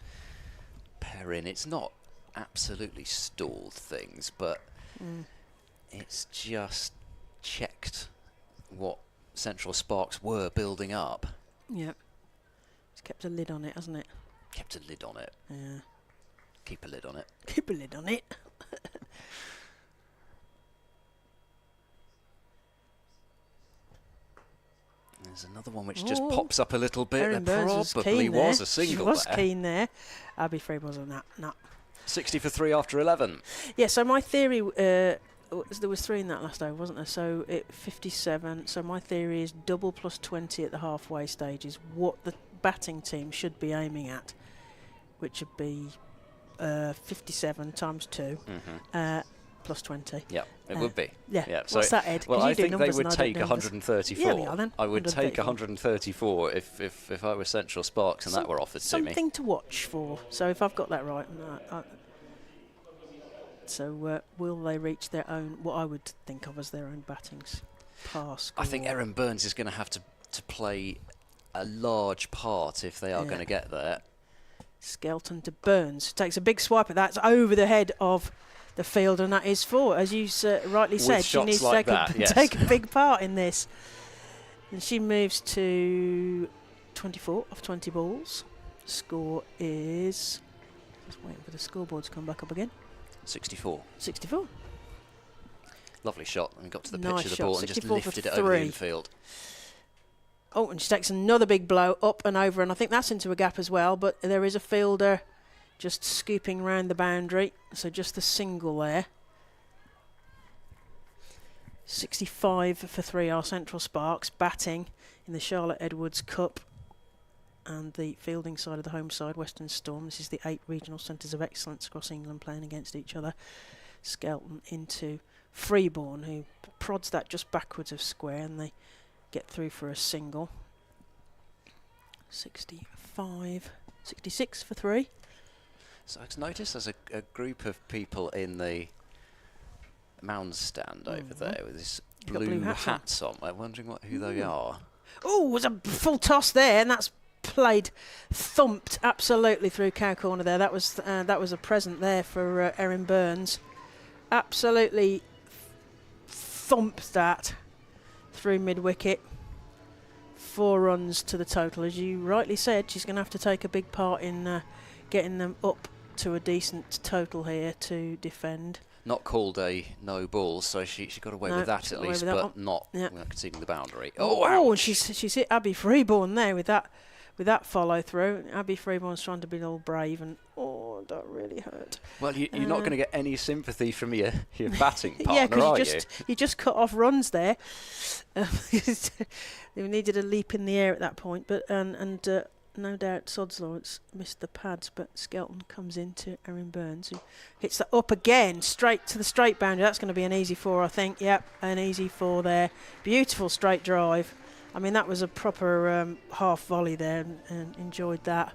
A: Perrin. It's not absolutely stalled things, but it's just checked what Central Sparks were building up.
B: Yep. It's kept a lid on it, hasn't it?
A: Kept a lid on it.
B: Yeah.
A: Keep a lid on it.
B: Keep a lid on it.
A: There's another one which just pops up a little bit.
B: Erin
A: There
B: Burns
A: probably was a single there.
B: She was keen there. Abby Free was on that. No.
A: 60 for 3 after 11.
B: Yeah, so my theory, there was 3 in that last over, wasn't there? So 57. So my theory is double plus 20 at the halfway stage is what the batting team should be aiming at, which would be 57 times 2. plus 20.
A: Yeah, it would be.
B: Yeah.
A: So
B: what's that, Ed?
A: Well, I think they would take
B: numbers.
A: 134.
B: Yeah, we are then.
A: I would take
B: 134.
A: 134 if I was Central Sparks and that were offered to me.
B: Something to watch for. So if I've got that right, will they reach their own, what I would think of as their own batting pass?
A: I think Erin Burns is going to have to play a large part if they are going to get there.
B: Skelton to Burns. Takes a big swipe at that. It's over the head of the field, and that is 4. As you rightly said, she needs to take a big part in this. And she moves to 24 off 20 balls. Score is... Just waiting for the scoreboard to come back up again.
A: 64.
B: 64.
A: Lovely shot, and got to the
B: Nice
A: pitch of the
B: shot.
A: ball and just lifted it over the infield.
B: Oh, and she takes another big blow up and over, and I think that's into a gap as well, but there is a fielder just scooping round the boundary, so just a single there. 65 for 3 are Central Sparks, batting in the Charlotte Edwards Cup, and the fielding side of the home side, Western Storm. This is the 8 regional centres of excellence across England playing against each other. Skelton into Freeborn, who prods that just backwards of square, and they get through for a single. 65, 66 for 3.
A: So I noticed there's a group of people in the mound stand over there with this blue hats on. I'm wondering who they are.
B: Oh, it was a full toss there, and that's thumped absolutely through cow corner there. That was a present there for Erin Burns. Absolutely thumped that through mid-wicket. 4 runs to the total. As you rightly said, she's going to have to take a big part in getting them up to a decent total here to defend. Not
A: called a no ball, so she got away with that at least, but not conceding the boundary.
B: Oh, and she's hit Abby Freeborn there with that follow through. Abby Freeborn's trying to be all brave, and that really hurt.
A: Well, you're not going to get any sympathy from your batting partner,
B: are you? You just cut off runs there. They needed a leap in the air at that point, but no doubt Sod's Lawrence missed the pads, but Skelton comes into Erin Burns, who hits that up again, straight to the straight boundary. That's going to be an easy 4, I think. Yep, an easy 4 there. Beautiful straight drive. I mean, that was a proper half volley there, and enjoyed that.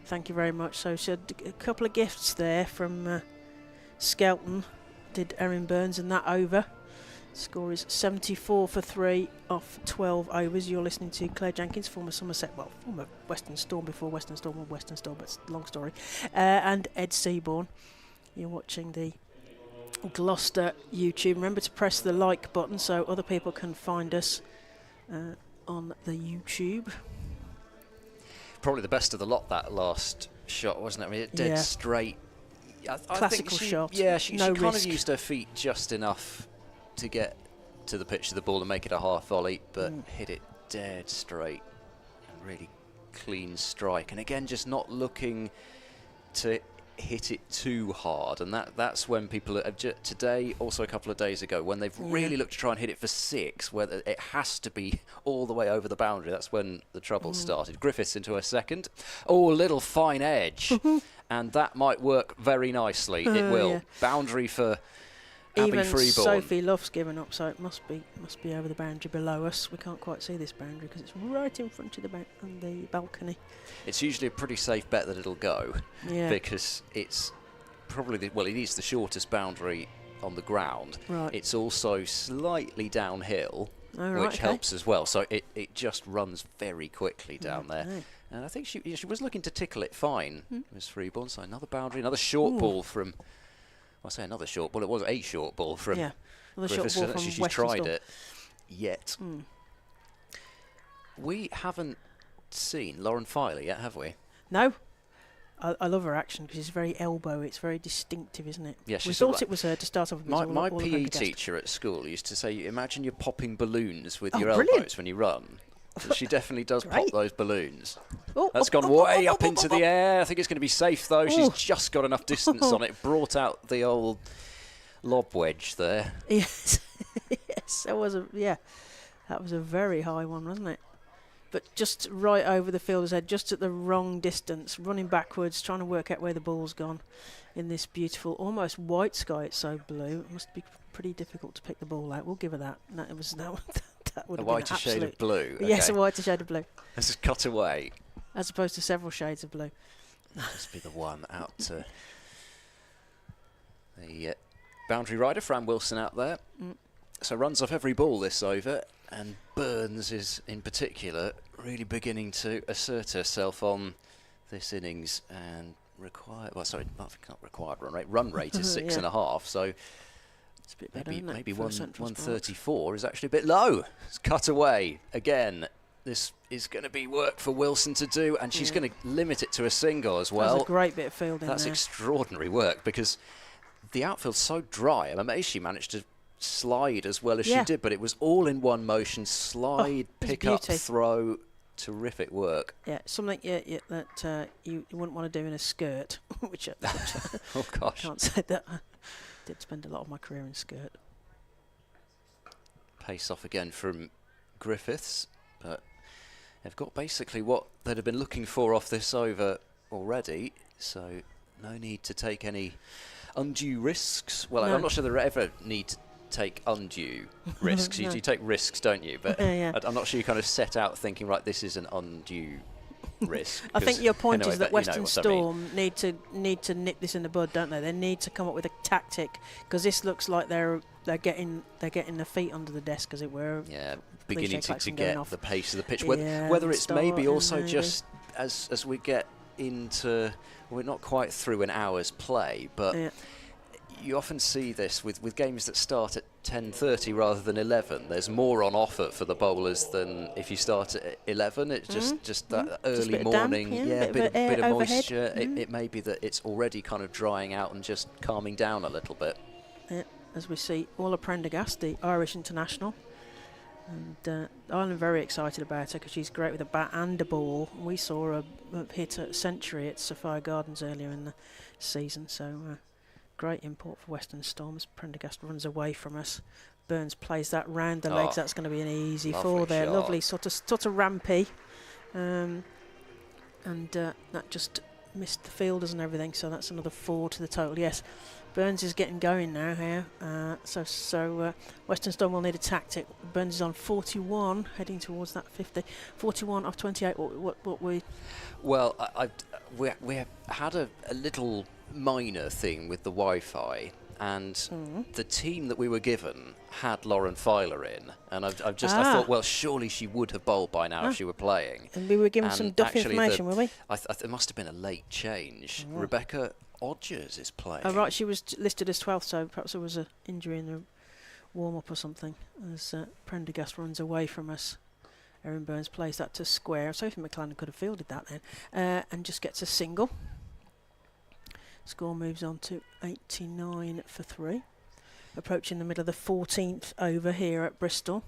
B: Thank you very much. So she had a couple of gifts there from Skelton, did Erin Burns, and that over. Score is 74 for 3 off 12 overs. You're listening to Claire Jenkins, former Western Storm before Western Storm, but it's a long story. And Ed Seaborn. You're watching the Gloucester YouTube. Remember to press the like button so other people can find us on the YouTube.
A: Probably the best of the lot, that last shot, wasn't it? I mean, dead straight.
B: Classical shot.
A: Yeah, she kind
B: risk.
A: of used her feet just enough to get to the pitch of the ball and make it a half volley, but hit it dead straight. And really clean strike. And again, just not looking to hit it too hard, and that's when people today, also a couple of days ago, when they've really looked to try and hit it for 6, where it has to be all the way over the boundary. That's when the trouble started. Griffiths into a second. Oh, a little fine edge, and that might work very nicely. It will. Yeah. Boundary for
B: even
A: Abby Freeborn.
B: Sophie Luff's given up, so it must be over the boundary below us. We can't quite see this boundary because it's right in front of the balcony.
A: It's usually a pretty safe bet that it'll go, because it's probably it is the shortest boundary on the ground. Right. It's also slightly downhill, which helps as well. So it just runs very quickly down there. Okay. And I think she was looking to tickle it fine, Miss Freeborn. So another boundary, another short ball from. I say another short ball. It was a short ball from.
B: Yeah, another short ball from
A: she's
B: Western
A: tried
B: Storm.
A: it yet. We haven't seen Lauren Filey yet, have we?
B: No. I love her action because it's very elbow. It's very distinctive, isn't it?
A: Yeah,
B: we thought it was her to start off with.
A: My PE teacher at school used to say, imagine you're popping balloons with your elbows when you run. So she definitely does pop those balloons. That's gone way up into the air. I think it's going to be safe, though. She's just got enough distance on it. Brought out the old lob wedge there.
B: Yes. Yes, that was a very high one, wasn't it? but just right over the fielder's head, just at the wrong distance, running backwards, trying to work out where the ball's gone in this beautiful, almost white sky. It's so blue. It must be pretty difficult to pick the ball out. We'll give her that. No, it was no. That would
A: A
B: have been
A: whiter shade of blue. Okay.
B: Yes, a whiter shade of blue.
A: This is cut away.
B: As opposed to several shades of blue.
A: Must be the one out to the boundary rider, Fran Wilson, out there. So runs off every ball this over, and Burns is in particular really beginning to assert herself on this innings and run rate is 6.5. So
B: it's a bit better,
A: maybe 134 is actually a bit low. It's cut away again. This is going to be work for Wilson to do, and she's going to limit it to a single as well.
B: That's a great bit of fielding.
A: That's extraordinary work, because the outfield's so dry. I'm amazed she managed to slide as well as she did, but it was all in one motion. Slide, pick up, throw. Terrific work. Yeah,
B: something that you wouldn't want to do in a skirt, which
A: oh gosh,
B: I can't say that. I did spend a lot of my career in skirt.
A: Pace off again from Griffiths, but they've got basically what they'd have been looking for off this over already, so no need to take any undue risks. Well, no. I'm not sure there ever need to take undue risks. No. You take risks, don't you? But I'm not sure you kind of set out thinking, right, this is an undue risk.
B: I think your point is that Western Storm need to nip this in the bud, don't they? They need to come up with a tactic, because this looks like they're getting their feet under the desk, as it were.
A: Yeah, beginning to get the pace of the pitch. Whether it's maybe also just as we get into, we're not quite through an hour's play, but you often see this with games that start at 10:30 rather than 11. There's more on offer for the bowlers than if you start at 11. It's just that early morning, bit of moisture. It may be that it's already kind of drying out and just calming down a little bit.
B: Yeah, as we see, Orla Prendergast, the Irish international, and I'm very excited about her because she's great with a bat and a ball. We saw her hit a century at Sophia Gardens earlier in the season, so. Great import for Western Storm as Prendergast runs away from us. Burns plays that round the legs. That's going to be an easy four there. Shot. Lovely sort of rampy. And that just missed the fielders and everything, so that's another 4 to the total. Yes, Burns is getting going now here. So Western Storm will need a tactic. Burns is on 41, heading towards that 50. 41 off 28. What we?
A: Well, we had a little minor thing with the Wi-Fi, and the team that we were given had Lauren Filer in, and I thought, well, surely she would have bowled by now if she were playing.
B: And we were given some duff information, were we?
A: It must have been a late change. Rebecca Odgers is playing.
B: Oh right, she was listed as 12th, so perhaps there was an injury in the warm-up or something. As Prendergast runs away from us, Erin Burns plays that to square. Sophie McLennan could have fielded that then, and just gets a single. Score moves on to 89 for 3. Approaching the middle of the 14th over here at Bristol.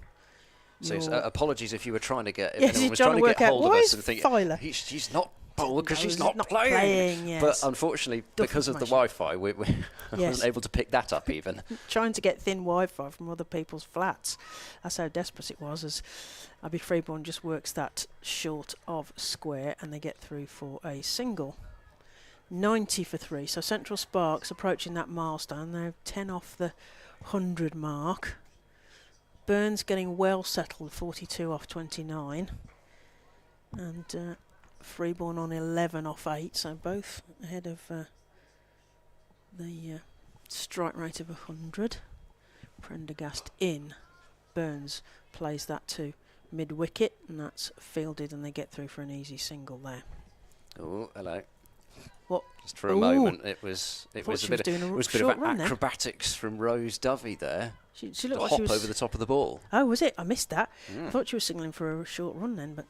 A: So apologies if you were trying to get,
B: if anyone was trying to get hold of us and think
A: she's not bowled because she's not playing.
B: Yes.
A: But unfortunately, because of the Wi-Fi, we wasn't able to pick that up even.
B: Trying to get thin Wi-Fi from other people's flats. That's how desperate it was, as Abby Freeborn just works that short of square and they get through for a single. 90 for 3, so Central Sparks approaching that milestone. They're 10 off the 100 mark. Burns getting well settled, 42 off 29. And Freeborn on 11 off 8, so both ahead of the strike rate of 100. Prendergast in. Burns plays that to mid-wicket, and that's fielded, and they get through for an easy single there.
A: Oh, hello.
B: What?
A: Just for a moment, it was a bit of acrobatics from Rose Dovey there.
B: She looked
A: like
B: she was
A: over the top of the ball.
B: Oh, was it? I missed that. I thought she was signalling for a short run then, but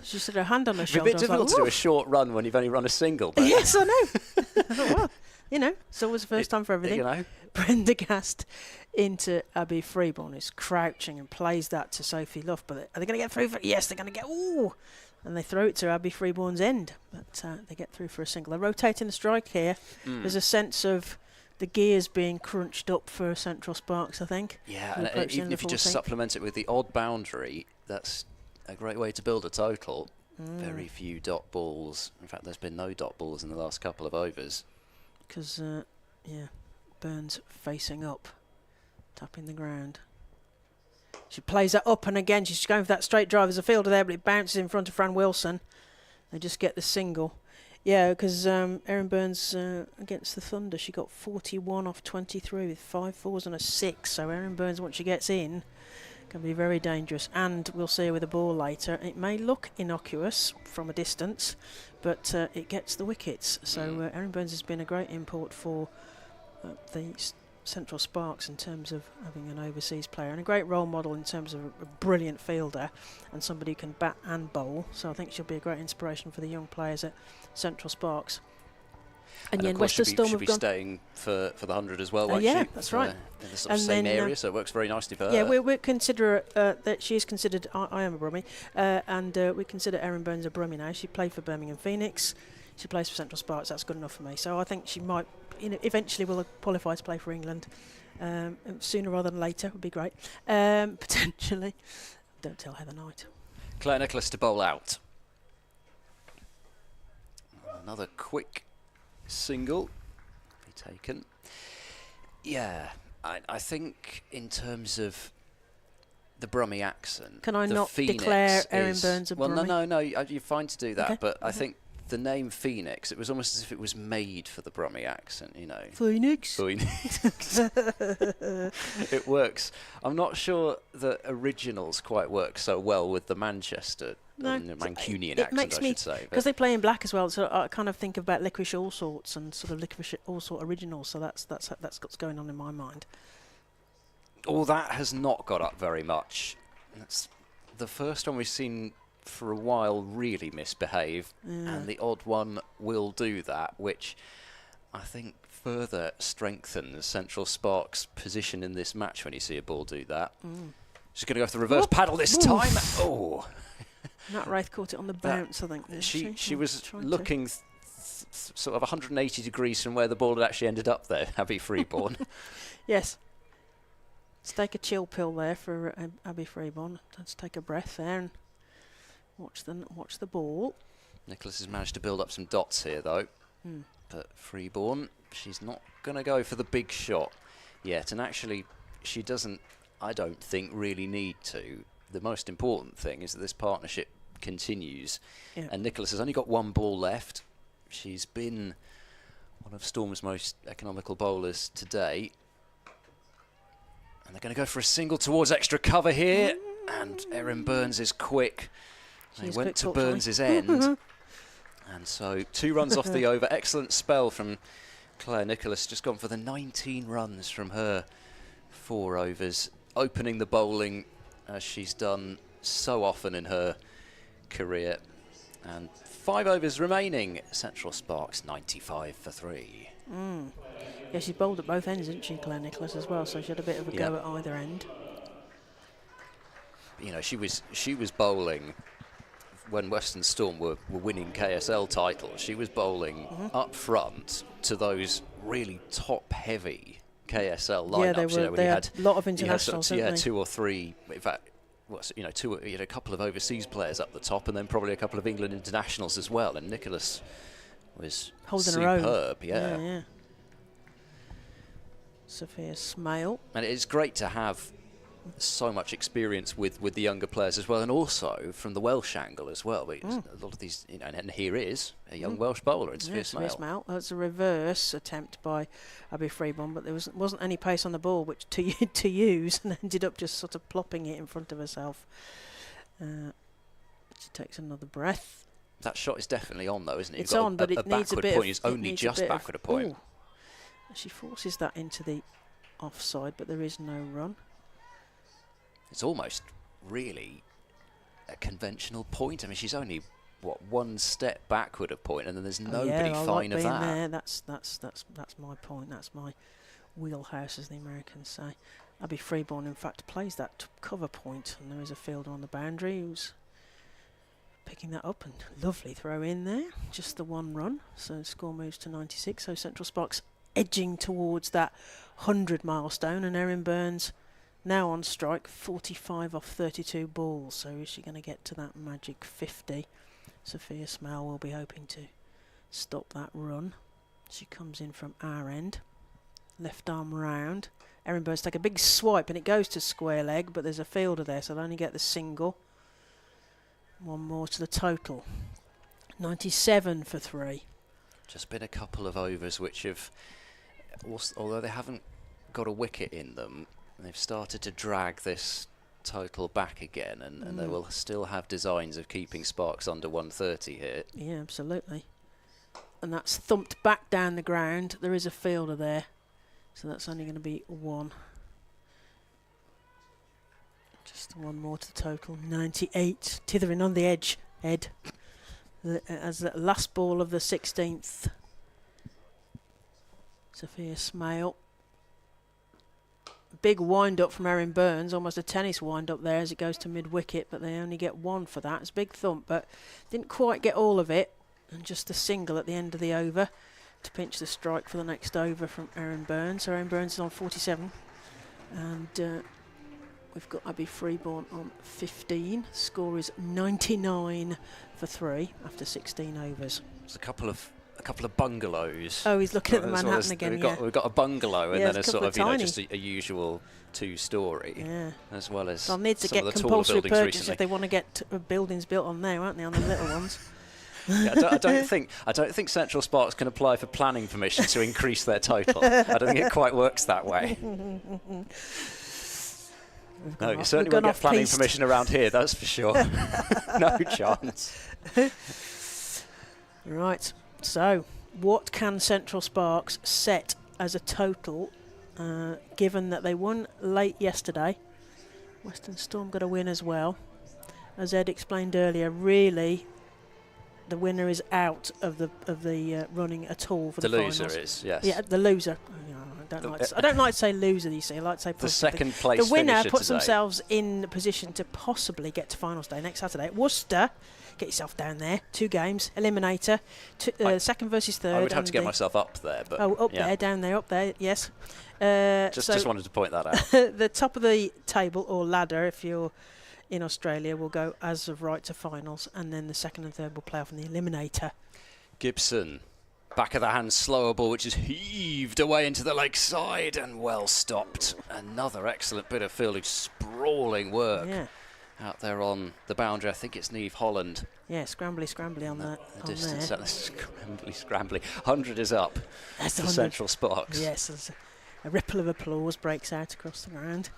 B: she said her hand on her shoulder.
A: It's a bit difficult to do a short run when you've only run a single. But
B: yes, I know. I thought, well, it's always the first time for everything. Prendergast into Abby Freeborn, who's crouching and plays that to Sophie Luff. But are they going to get through? Yes, they're going to get. Ooh. And they throw it to Abby Freeborn's end, but they get through for a single. They're rotating the strike here. There's a sense of the gears being crunched up for Central Sparks, I think.
A: Yeah, and even if you just supplement it with the odd boundary, that's a great way to build a total. Very few dot balls. In fact, there's been no dot balls in the last couple of overs.
B: Because, yeah, Burns facing up, tapping the ground. She plays that up, and again she's going for that straight drive. There's a fielder there, but it bounces in front of Fran Wilson. They just get the single. Yeah, because Erin Burns against the Thunder, she got 41 off 23 with 5 fours and a 6. So Erin Burns, once she gets in, can be very dangerous. And we'll see her with a ball later. It may look innocuous from a distance, but it gets the wickets. So Erin Burns has been a great import for the Central Sparks in terms of having an overseas player, and a great role model in terms of a brilliant fielder and somebody who can bat and bowl. So I think she'll be a great inspiration for the young players at Central Sparks. And yeah, Western Storm
A: she'll be staying for the 100 as well, won't
B: yeah,
A: she?
B: That's right.
A: In the sort of same area, so it works very nicely for her.
B: Yeah, we consider that she is considered. I am a Brummie, and we consider Erin Burns a Brummie now. She played for Birmingham Phoenix. She plays for Central Sparks. That's good enough for me. So I think she might, eventually will qualify to play for England. Sooner rather than later would be great. Potentially. Don't tell Heather Knight.
A: Claire Nicholas to bowl out. Another quick single be taken. Yeah, I think in terms of the Brummie accent,
B: can I not
A: Phoenix
B: declare Erin Burns a
A: Brummie?
B: Well,
A: no, you're fine to do that,
B: okay.
A: But I think the name Phoenix, it was almost as if it was made for the Brummie accent,
B: Phoenix.
A: It works. I'm not sure the originals quite work so well with the Manchester, Mancunian accent, I should say.
B: Because they play in black as well, so I kind of think about Licorice All Sorts and sort of Licorice All Sort originals, so that's what's going on in my mind.
A: All that has not got up very much. That's the first one we've seen for a while really misbehave, and the odd one will do that, which I think further strengthens Central Sparks' position in this match when you see a ball do that. She's going to go for the reverse paddle this time. Oh,
B: Nat Wraith caught it on the bounce, I think.
A: She was looking sort of 180 degrees from where the ball had actually ended up there, Abby Freeborn.
B: Yes. Let's take a chill pill there for Abby Freeborn. Let's take a breath there and watch the ball. Nicholas
A: has managed to build up some dots here, though. But Freeborn, she's not going to go for the big shot yet. And actually, she doesn't, I don't think, really need to. The most important thing is that this partnership continues. Yeah. And Nicholas has only got one ball left. She's been one of Storm's most economical bowlers today. And they're going to go for a single towards extra cover here. And Erin Burns is quick. They went to Burns' end. And so 2 runs off the over. Excellent spell from Claire Nicholas. Just gone for the 19 runs from her 4 overs. Opening the bowling as she's done so often in her career. And 5 overs remaining. Central Sparks 95 for 3.
B: Yeah, she's bowled at both ends, isn't she, Claire Nicholas, as well? So she had a bit of a go at either end. She was bowling when Western Storm were winning KSL titles. She was bowling up front to those really top-heavy KSL lineups. They had a lot of internationals,
A: didn't they? 2 or 3. In fact, you had a couple of overseas players up the top, and then probably a couple of England internationals as well. And Nicholas was
B: holding
A: superb.
B: her own.
A: Yeah.
B: Sophia Smale.
A: And it is great to have so much experience with the younger players as well, and also from the Welsh angle as well. A lot of these, and here is a young Welsh bowler, it's Sophia Smale.
B: That's a reverse attempt by Abby Freeborn, but there wasn't any pace on the ball which to use, and ended up just sort of plopping it in front of herself. She takes another breath.
A: That shot is definitely on, though, isn't it?
B: It's on, but it needs a bit.
A: Point is only just backward a point.
B: Ooh. She forces that into the offside, but there is no run.
A: It's almost really a conventional point. I mean, she's only one step backward a point, and then there's nobody fine of that.
B: There. That's my point. That's my wheelhouse, as the Americans say. Abby Freeborn, in fact, plays that cover point, and there is a fielder on the boundary who's picking that up, and lovely throw in there. Just the 1 run, so score moves to 96. So Central Sparks edging towards that 100 milestone, and Erin Burns now on strike, 45 off 32 balls. So is she going to get to that magic 50? Sophia Smale will be hoping to stop that run. She comes in from our end. Left arm round. Erin Burns take a big swipe and it goes to square leg, but there's a fielder there, so they'll only get the single. One more to the total. 97 for 3.
A: Just been a couple of overs which have, although they haven't got a wicket in them, they've started to drag this total back again, and they will still have designs of keeping Sparks under 130 here.
B: Yeah, absolutely. And that's thumped back down the ground. There is a fielder there, so that's only going to be 1. Just one more to the total. 98. Tithering on the edge, Ed. As the last ball of the 16th. Sophia Smale. Big wind-up from Erin Burns, almost a tennis wind-up there as it goes to mid-wicket, but they only get 1 for that. It's a big thump, but didn't quite get all of it. And just a single at the end of the over to pinch the strike for the next over from Erin Burns. So Erin Burns is on 47. And we've got Abby Freeborn on 15. Score is 99 for 3 after 16 overs.
A: There's a couple of bungalows.
B: Oh, he's looking at the Manhattan again.
A: We've got a bungalow and then a sort of
B: tiny.
A: Just a usual 2-story, as well as
B: they'll need to
A: some
B: get
A: of the
B: compulsory
A: taller buildings
B: purchase
A: recently.
B: if they want to get buildings built on there, aren't they, on the little ones?
A: Yeah, I don't think Central Sparks can apply for planning permission to increase their total. I don't think it quite works that way. No, you certainly won't get planning permission around here, that's for sure. No chance.
B: Right, so what can Central Sparks set as a total, given that they won late yesterday? Western Storm got a win as well. As Ed explained earlier, really the winner is out of the running at all for the finals.
A: The loser is, yes.
B: Yeah, the loser. I don't like to say loser, you see. I like to say
A: the second place
B: the winner
A: finisher
B: puts
A: today.
B: themselves in the position to possibly get to finals day next Saturday at Worcester. Get yourself down there. 2 games, eliminator, second versus third.
A: I would have to get myself up there, but
B: there, down there, up there. Yes.
A: Just wanted to point that out.
B: The top of the table or ladder, if you're in Australia, will go as of right to finals, and then the second and third will play off in the eliminator.
A: Gibson, back of the hand slower ball, which is heaved away into the leg side and well stopped. Another excellent bit of fielding, sprawling work out there on the boundary. I think it's Niamh Holland.
B: Yeah, scrambly on the
A: distance. Scrambly. 100 is up for Central Sparks.
B: Yes, there's a ripple of applause breaks out across the ground.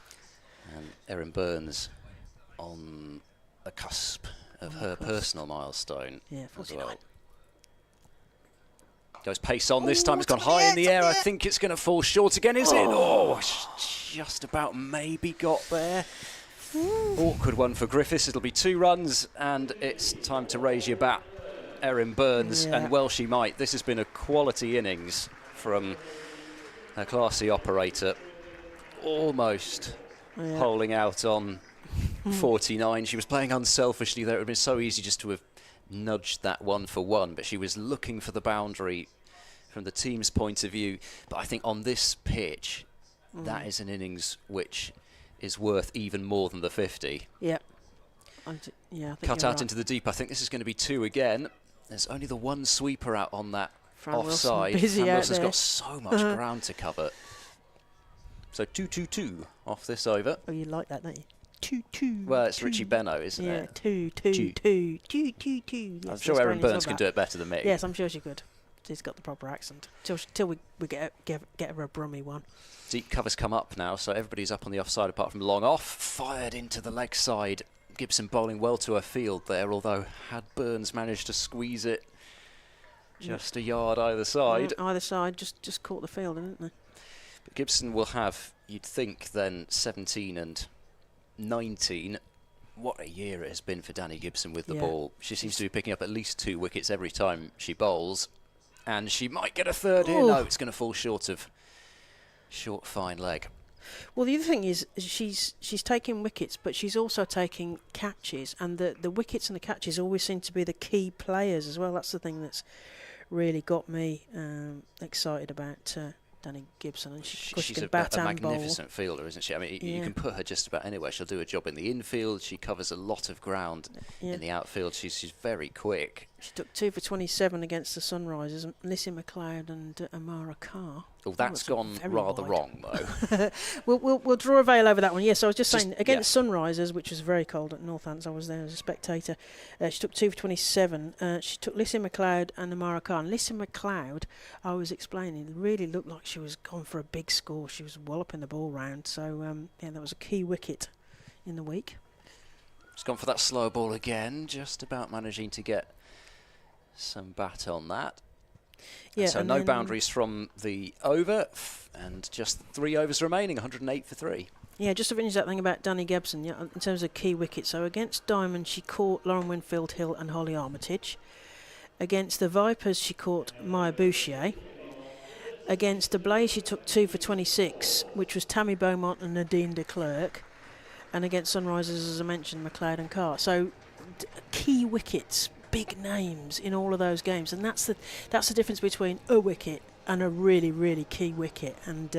A: And Erin Burns on the cusp of her personal milestone as well. Goes pace on this time. It's gone high in the air. I think it's going to fall short again. Is it? Oh, just about maybe got there. Awkward one for Griffiths. It'll be 2 runs, and it's time to raise your bat, Erin Burns, and well she might. This has been a quality innings from a classy operator. Almost holing out on 49. She was playing unselfishly there. It would have been so easy just to have nudged that 1 for 1, but she was looking for the boundary from the team's point of view. But I think on this pitch, that is an innings which is worth even more than the 50.
B: Yeah. I think
A: cut out into the deep. I think this is going to be 2 again. There's only the 1 sweeper out on that offside.
B: Fran
A: Wilson's got so much ground to cover. So 2-2-2 off this over.
B: Oh, you like that, don't you? 2-2.
A: Well, it's Richie Benno, isn't it?
B: 2-2-2.
A: I'm sure Erin Burns can do it better than me.
B: Yes, I'm sure she could. She's got the proper accent. Till we get her a Brummy one.
A: Deep cover's come up now, so everybody's up on the offside apart from long off. Fired into the leg side. Gibson bowling well to her field there, although had Burns managed to squeeze it just a yard either side.
B: Either side, just caught the field, didn't they?
A: But Gibson will have, you'd think, then 17 and 19. What a year it has been for Danny Gibson with the ball. She seems to be picking up at least 2 wickets every time she bowls. And she might get a third here. No, it's going to fall short of short, fine leg.
B: Well, the other thing is she's taking wickets, but she's also taking catches. And the wickets and the catches always seem to be the key players as well. That's the thing that's really got me excited about Danny Gibson, and she
A: She's
B: can
A: a
B: bat and
A: magnificent fielder, isn't she? I mean, you can put her just about anywhere. She'll do a job in the infield. She covers a lot of ground in the outfield. She's very quick.
B: She took 2 for 27 against the Sunrisers, Lissy McLeod and Amara Carr.
A: Oh, that's gone rather wrong, though.
B: we'll draw a veil over that one. Yes, I was just saying, against Sunrisers, which was very cold at Northants, I was there as a spectator. She took 2 for 27. She took Lissy McLeod and Amara Carr. And Lissy McLeod, I was explaining, really looked like she was gone for a big score. She was walloping the ball round. So, that was a key wicket in the week.
A: She's gone for that slow ball again, just about managing to get some bat on that. Yeah, so no boundaries from the over, and just 3 overs remaining, 108 for 3.
B: Yeah, just to finish that thing about Danny Gibson, in terms of key wickets. So against Diamond, she caught Lauren Winfield Hill and Holly Armitage. Against the Vipers, she caught Maya Bouchier. Against the Blaze, she took 2 for 26, which was Tammy Beaumont and Nadine de Klerk. And against Sunrisers, as I mentioned, McLeod and Carr. So key wickets, big names in all of those games, and that's the difference between a wicket and a really, really key wicket. And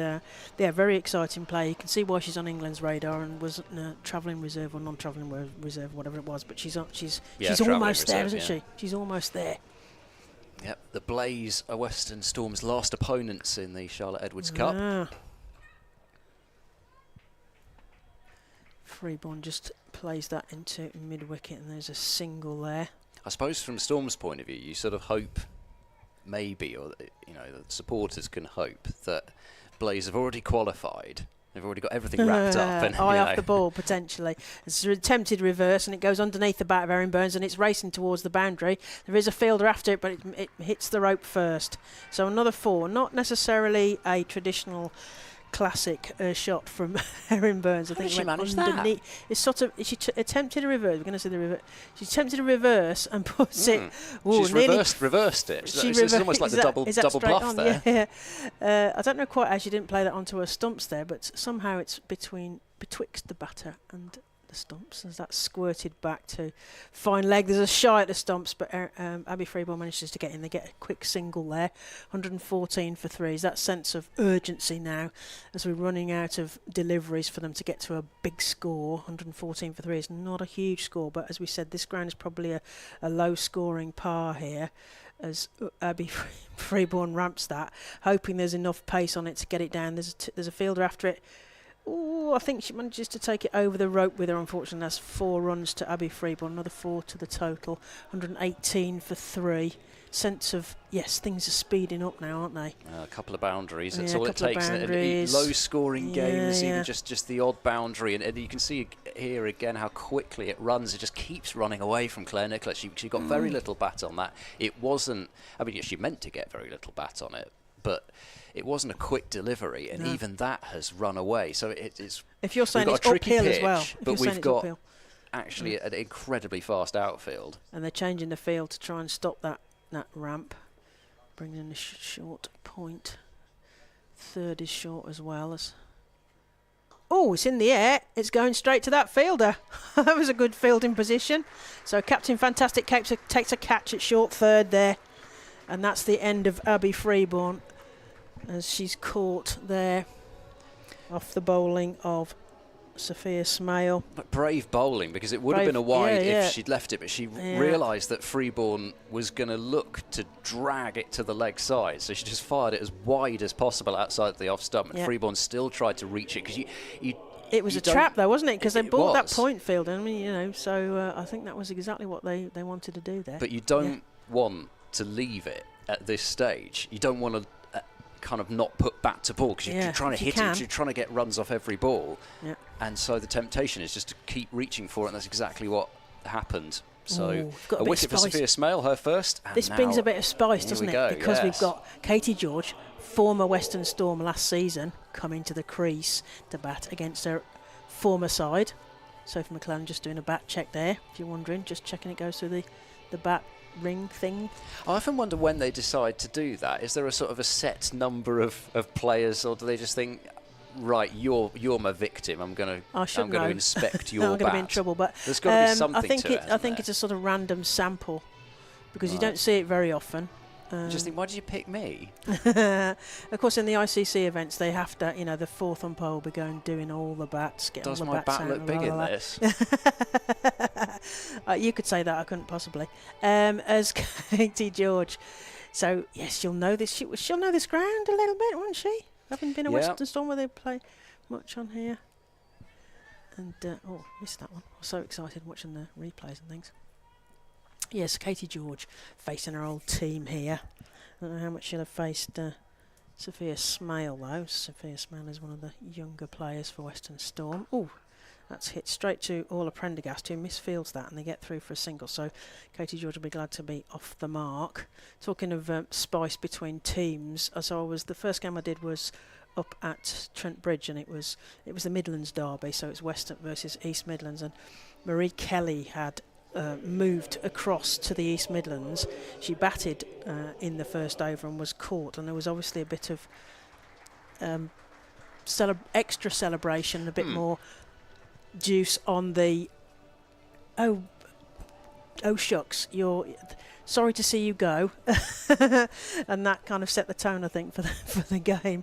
B: very exciting play. You can see why she's on England's radar and was travelling reserve or non-travelling reserve, whatever it was. But she's almost there, isn't she? She's almost there.
A: Yep, the Blaze are Western Storm's last opponents in the Charlotte Edwards Cup.
B: Freeborn just plays that into mid-wicket, and there's a single there.
A: I suppose from Storm's point of view, you sort of hope, maybe, or the supporters can hope that Blaze have already qualified. They've already got everything wrapped up. And
B: eye off the ball, potentially. It's an attempted reverse, and it goes underneath the bat of Erin Burns, and it's racing towards the boundary. There is a fielder after it, but it hits the rope first. So another 4. Not necessarily a traditional classic shot from Erin Burns. I think
A: she managed that.
B: It's sort of she attempted a reverse. We're going to see the reverse. She attempted a reverse and puts it. Ooh,
A: she's reversed it. It's almost like the double bluff there.
B: Yeah. I don't know quite how she didn't play that onto her stumps there, but somehow it's betwixt the batter and the stumps as that squirted back to fine leg. There's a shy at the stumps, but Abby Freeborn manages to get in. They get a quick single there. 114 for 3. Is that sense of urgency now as we're running out of deliveries for them to get to a big score. 114 for 3 is not a huge score, but as we said, this ground is probably a low scoring par here as Abby Freeborn ramps that, hoping there's enough pace on it to get it down. There's a fielder after it. Ooh, I think she manages to take it over the rope with her, unfortunately. That's 4 runs to Abby Freeborn, another 4 to the total. 118 for 3. Sense of, yes, things are speeding up now, aren't they?
A: A couple of boundaries, that's all it takes. Low-scoring games, even just the odd boundary. And you can see here again how quickly it runs. It just keeps running away from Claire Nicholas. She got very little bat on that. It wasn't, I mean, she meant to get very little bat on it, but it wasn't a quick delivery, and even that has run away. So it's.
B: If you're saying it's uphill
A: pitch,
B: as well,
A: but we've got actually an incredibly fast outfield.
B: And they're changing the field to try and stop that ramp, bringing in a short point. Third is short as well as. Oh, it's in the air. It's going straight to that fielder. That was a good fielding position. So Captain Fantastic takes a catch at short third there. And that's the end of Abby Freeborn as she's caught there off the bowling of Sophia Smale.
A: But brave bowling, because it would have been a wide if she'd left it, but she realised that Freeborn was going to look to drag it to the leg side, so she just fired it as wide as possible outside the off stump, and Freeborn still tried to reach it, because
B: it was a trap though, wasn't it? Because they bought that point field, I mean, so I think that was exactly what they wanted to do there.
A: But you don't want to leave it at this stage. You don't want to kind of not put bat to ball, because you're trying to hit it, you're trying to get runs off every ball, and so the temptation is just to keep reaching for it, and that's exactly what happened. So a wicket for Sophia Smale, her first. And
B: this brings a bit of spice, doesn't it? Because we've got Katie George, former Western Storm last season, coming to the crease to bat against her former side. Sophie McLellan just doing a bat check there, if you're wondering, just checking it goes through the bat ring thing.
A: I often wonder when they decide to do that. Is there a sort of a set number of players, or do they just think, right, you're my victim, I'm going to inspect your bat?
B: I'm going to be in trouble, but
A: there's got to be something
B: I think it's a sort of random sample, because you don't see it very often.
A: Just think, why did you pick me?
B: Of course, in the ICC events, they have to, the fourth umpire will be going doing all the bats.
A: Does my bat look big in this?
B: You could say that, I couldn't possibly. As Katie George. So, yes, she'll know this. She'll know this ground a little bit, won't she? Having been a Western Storm where they play much on here. And, missed that one. I was so excited watching the replays and things. Yes, Katie George facing her old team here. I don't know how much she'll have faced Sophia Smale, though. Sophia Smale is one of the younger players for Western Storm. Oh, that's hit straight to Orla Prendergast, who misfields that, and they get through for a single. So Katie George will be glad to be off the mark. Talking of spice between teams, the first game I did was up at Trent Bridge, and it was the Midlands derby, so it's Western versus East Midlands, and Marie Kelly had moved across to the East Midlands. She batted in the first over and was caught, and there was obviously a bit of extra celebration, a bit more juice on the oh shucks, you're sorry to see you go. And that kind of set the tone, I think, for the game,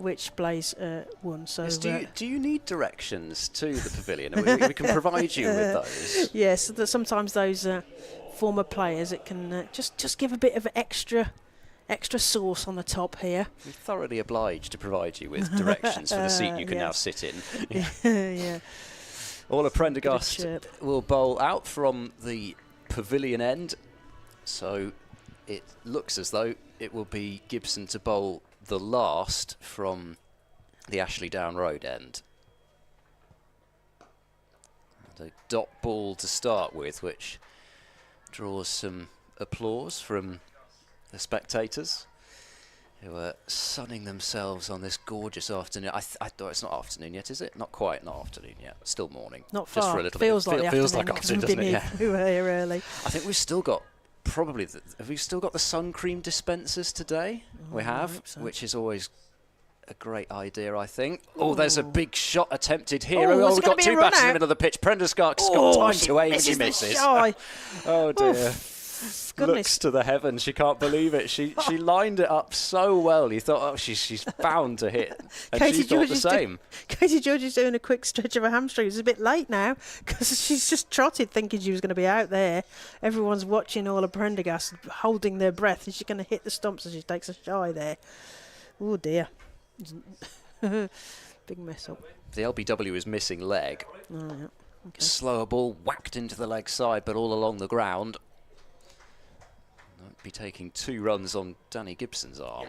B: which Blaze won. So
A: yes, do you need directions to the pavilion? we can provide you with those.
B: Yes, sometimes those former players, it can just give a bit of extra sauce on the top here.
A: We're thoroughly obliged to provide you with directions for the seat you can now sit in.
B: Yeah.
A: Orla Prendergast will bowl out from the pavilion end, so it looks as though it will be Gibson to bowl the last from the Ashley Down Road end. And a dot ball to start with, which draws some applause from the spectators, who are sunning themselves on this gorgeous afternoon. I thought it's not afternoon yet, is it? Not quite, not afternoon yet. Still morning.
B: Not far.
A: Just for a little
B: feels
A: bit.
B: Like
A: feels like afternoon, doesn't it? Yeah.
B: We were here early.
A: I think we've still got have we still got the sun cream dispensers today? We have, so. Which is always a great idea, I think. Oh, there's a big shot attempted here. We've got two bats in the middle of the pitch. Prendergast's got time to aim, she misses. Oh dear. Looks to the heavens. She can't believe it. She lined it up so well. You thought, oh, she's bound to hit. And Katie she thought the same.
B: Katie George is doing a quick stretch of her hamstring. It's a bit late now because she's just trotted thinking she was going to be out there. Everyone's watching Orla Prendergast holding their breath, and she's going to hit the stumps as she takes a shy there. Oh dear. Big mess up.
A: The LBW is missing leg.
B: Oh, yeah. Okay.
A: Slower ball whacked into the leg side, but all along the ground. Be taking 2 runs on Danny Gibson's arm.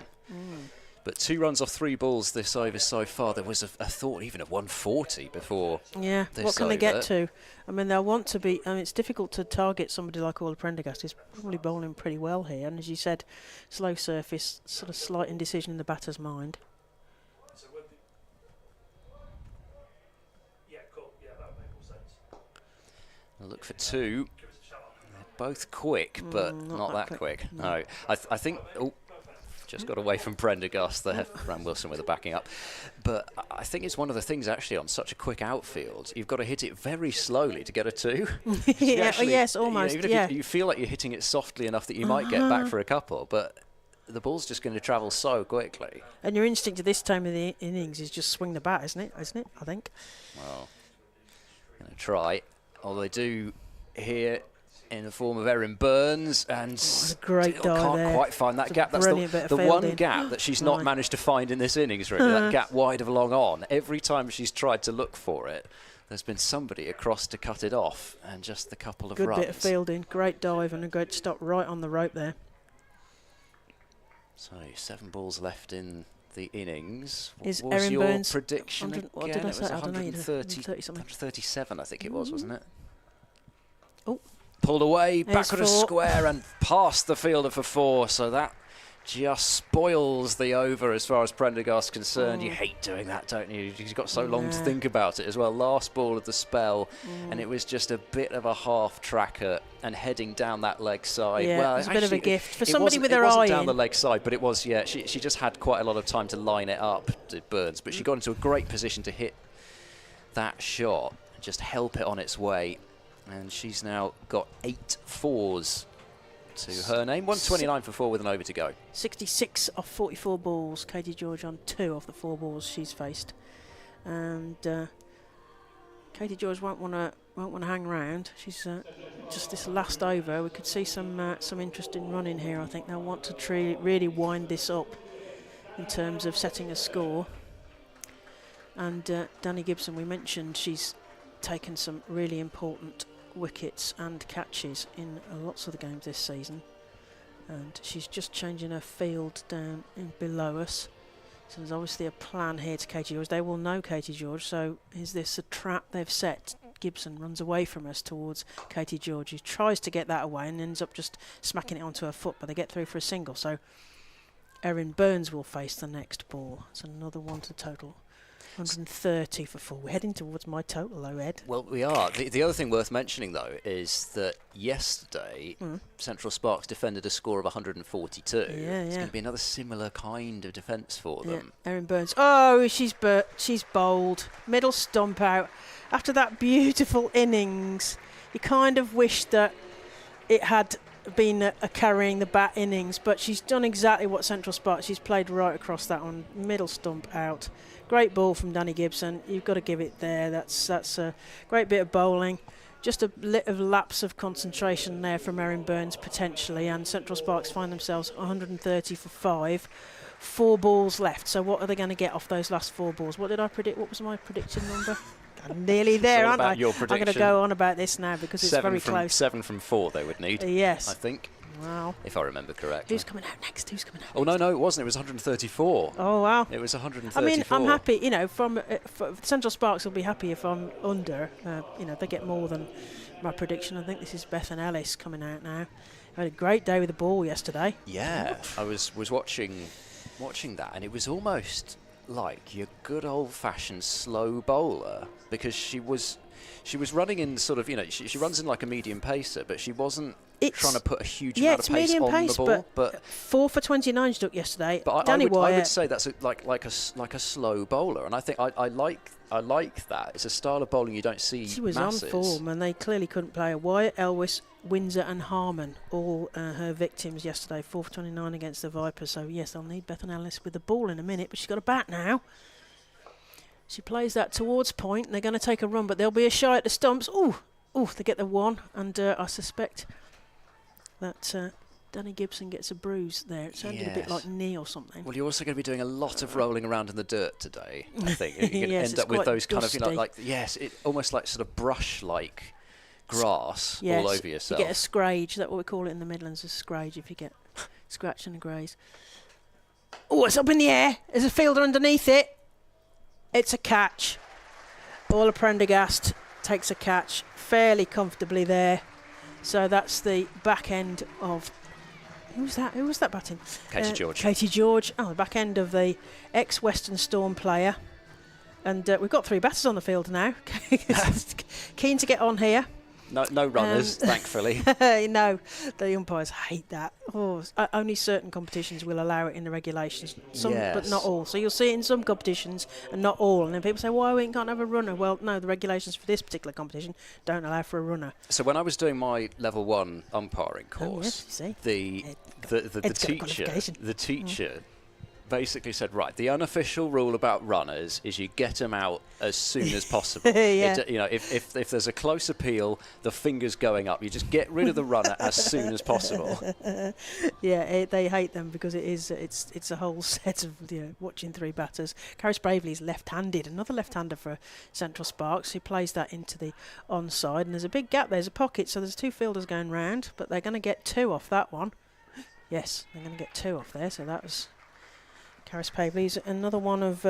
A: But 2 runs off 3 balls this over so far. There was a thought even of 140 before.
B: Yeah, what can they get to? I mean, they'll want to be. I mean, it's difficult to target somebody like Orla Prendergast. He's probably bowling pretty well here, and as you said, slow surface, sort of slight indecision in the batter's mind.
A: I'll look for 2. Both quick, but not that quick. No. I think... Oh, just got away from Prendergast there. Ram Wilson with the backing up. But I think it's one of the things, actually, on such a quick outfield, you've got to hit it very slowly to get a 2.
B: Yes, almost.
A: Even if you feel like you're hitting it softly enough that you might get back for a couple, but the ball's just going to travel so quickly.
B: And your instinct at this time of the innings is just swing the bat, isn't it? I think.
A: Well, I'm going to try. Although they do here... in the form of Erin Burns, and
B: great
A: can't quite find that gap. That's the one gap that she's not managed to find in this innings, really, that gap wide of long on. Every time she's tried to look for it, there's been somebody across to cut it off, and just the couple of runs.
B: Good bit of fielding, great dive, and a great stop right on the rope there.
A: So 7 balls left in the innings.
B: Is
A: what was
B: Erin
A: your
B: Burns
A: prediction again?
B: What did I say?
A: It was 137, I think it was, wasn't it?
B: Oh.
A: Pulled away, backward of square and past the fielder for 4, so that just spoils the over as far as Prendergast's concerned. You hate doing that, don't you? You've got so long to think about it as well. Last ball of the spell, and it was just a bit of a half tracker and heading down that leg side.
B: Yeah,
A: well,
B: it was a bit of a gift for somebody with her eye in.
A: It wasn't down the leg side, but it was, yeah, she just had quite a lot of time to line it up, did Burns, but she got into a great position to hit that shot and just help it on its way. And she's now got 8 fours to her name. 129 for 4 with an over to go.
B: 66 off 44 balls. Katie George on 2 off the 4 balls she's faced. And Katie George won't want to hang around. She's just this last over. We could see some interesting running here. I think they'll want to really wind this up in terms of setting a score. And Danny Gibson, we mentioned she's taken some really important wickets and catches in lots of the games this season. And she's just changing her field down in below us. So there's obviously a plan here to Katie George. They will know Katie George, so is this a trap they've set? Gibson runs away from us towards Katie George, who tries to get that away and ends up just smacking it onto her foot, but they get through for a single. So Erin Burns will face the next ball. It's another one to total. 130 for 4. We're heading towards my total, though, Ed.
A: Well, we are. The other thing worth mentioning, though, is that yesterday Central Sparks defended a score of 142.
B: Yeah,
A: It's going to be another similar kind of defence for them.
B: Erin Burns. Oh, she's bowled. Middle stump out. After that beautiful innings, you kind of wish that it had been a carrying the bat innings, but she's done exactly what Central Sparks. She's played right across that one. Middle stump out. Great ball from Danny Gibson. You've got to give it there. That's a great bit of bowling. Just a little lapse of concentration there from Erin Burns potentially, and Central Sparks find themselves 130 for 5. 4 balls left. So what are they going to get off those last 4 balls? What did I predict? What was my prediction number? I'm nearly there, aren't I?
A: Your
B: I'm going to go on about this now because it's very close.
A: 7 from 4 they would need.
B: Yes.
A: I think.
B: Wow.
A: If I remember correctly.
B: Who's coming out next?
A: Oh, no, it wasn't. It was 134.
B: Oh, wow.
A: It was 134.
B: I mean, I'm happy, from Central Sparks will be happy if I'm under. They get more than my prediction. I think this is Bethan Ellis coming out now. I had a great day with the ball yesterday.
A: Yeah, I was watching that, and it was almost like your good old-fashioned slow bowler, because she was running in sort of, she runs in like a medium pacer, but she wasn't trying to put a huge amount of pace on the ball. But
B: 4 for 29 she took yesterday.
A: But I would say that's like a slow bowler, and I think I like that. It's a style of bowling you don't see.
B: She was
A: masses.
B: on form, and they clearly couldn't play her. Wyatt, Elwes, Windsor and Harmon, all her victims yesterday. 4 for 29 against the Vipers. So yes, they'll need Bethan Ellis with the ball in a minute, but she's got a bat now. She plays that towards point, and they're going to take a run, but they'll be a shy at the stumps. Ooh, they get the 1, and I suspect that Danny Gibson gets a bruise there. It sounded a bit like knee or something.
A: Well, you're also going to be doing a lot of rolling around in the dirt today, I think. You're going to end up with those
B: dusty.
A: kind of, almost like sort of brush-like grass all over yourself.
B: You get a scrage. That's what we call it in the Midlands, a scrage, if you get scratched and a graze. Oh, it's up in the air. There's a fielder underneath it. It's a catch. Paula Prendergast takes a catch fairly comfortably there. So that's the back end of... Who was that batting?
A: Katie George.
B: Katie George. Oh, the back end of the ex-Western Storm player. And we've got 3 batters on the field now. Keen to get on here.
A: No runners, thankfully.
B: No, the umpires hate that. Only certain competitions will allow it in the regulations, but not all. So you'll see it in some competitions and not all. And then people say, why we can't have a runner? Well, no, the regulations for this particular competition don't allow for a runner.
A: So when I was doing my level 1 umpiring course, the teacher basically said, right, the unofficial rule about runners is you get them out as soon as possible. If there's a close appeal, the finger's going up, you just get rid of the runner as soon as possible.
B: They hate them because it's a whole set of watching 3 batters. Caris Bravely's left-handed, another left-hander for Central Sparks, who plays that into the onside, and there's a big gap, there's a pocket, so there's 2 fielders going round, but they're going to get 2 off that one. Yes, they're going to get 2 off there, so that was Caris Pavley's another one of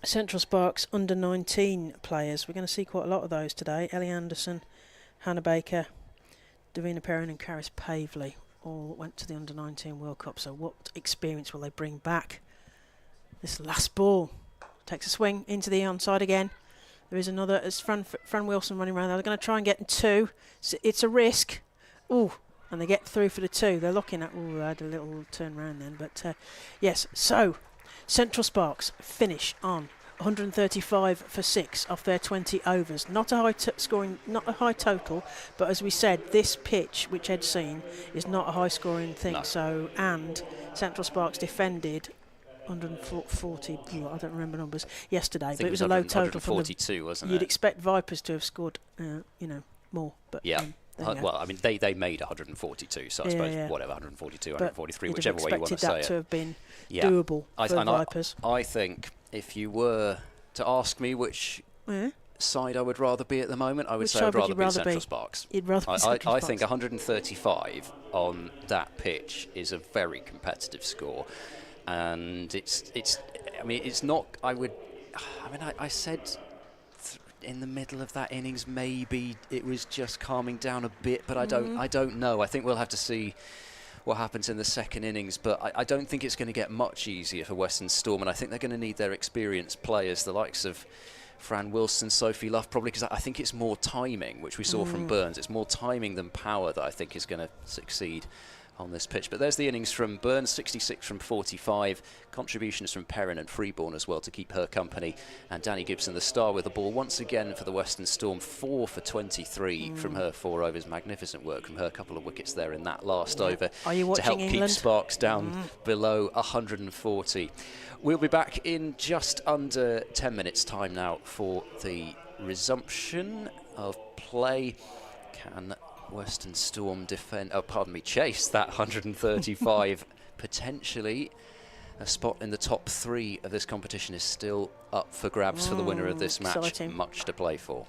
B: Central Sparks under-19 players. We're going to see quite a lot of those today. Ellie Anderson, Hannah Baker, Davina Perrin and Caris Pavley all went to the under-19 World Cup. So what experience will they bring back? This last ball takes a swing into the onside again. There is another, it's Fran Wilson running around there. They're going to try and get 2. It's a risk. Ooh. And they get through for the 2. They're looking at... I had a little turn round then. But, yes. So, Central Sparks finish on 135 for 6 off their 20 overs. Not a high scoring, not a high total, but as we said, this pitch, which Ed's seen, is not a high scoring thing.
A: No.
B: So, and Central Sparks defended 140, I don't remember numbers, yesterday, but it was a low total.
A: 142, wasn't it?
B: You'd expect Vipers to have scored, more. But
A: yeah. Well, I mean, they made 142, so I suppose whatever, 142, 143, whichever way you want to say it.
B: Expected that to have been doable for Vipers.
A: I think if you were to ask me which side I would rather be at the moment, I would say I'd rather be Central Sparks.
B: You'd rather be Central Sparks.
A: I think 135 on that pitch is a very competitive score, and it's not. I said in the middle of that innings, maybe it was just calming down a bit, but I don't know. I think we'll have to see what happens in the second innings, but I don't think it's going to get much easier for Western Storm, and I think they're going to need their experienced players, the likes of Fran Wilson, Sophie Luff, probably, because I think it's more timing, which we saw from Burns. It's more timing than power that I think is going to succeed on this pitch. But there's the innings from Burns, 66 from 45, contributions from Perrin and Freeborn as well to keep her company, and Danny Gibson the star with the ball once again for the Western Storm, 4 for 23 from her 4 overs. Magnificent work from her, a couple of wickets there in that last over to help keep Sparks down below 140. We'll be back in just under 10 minutes time now for the resumption of play. Can Western Storm chase that 135 potentially? A spot in the top 3 of this competition is still up for grabs for the winner of this match.
B: Exciting.
A: Much to play for.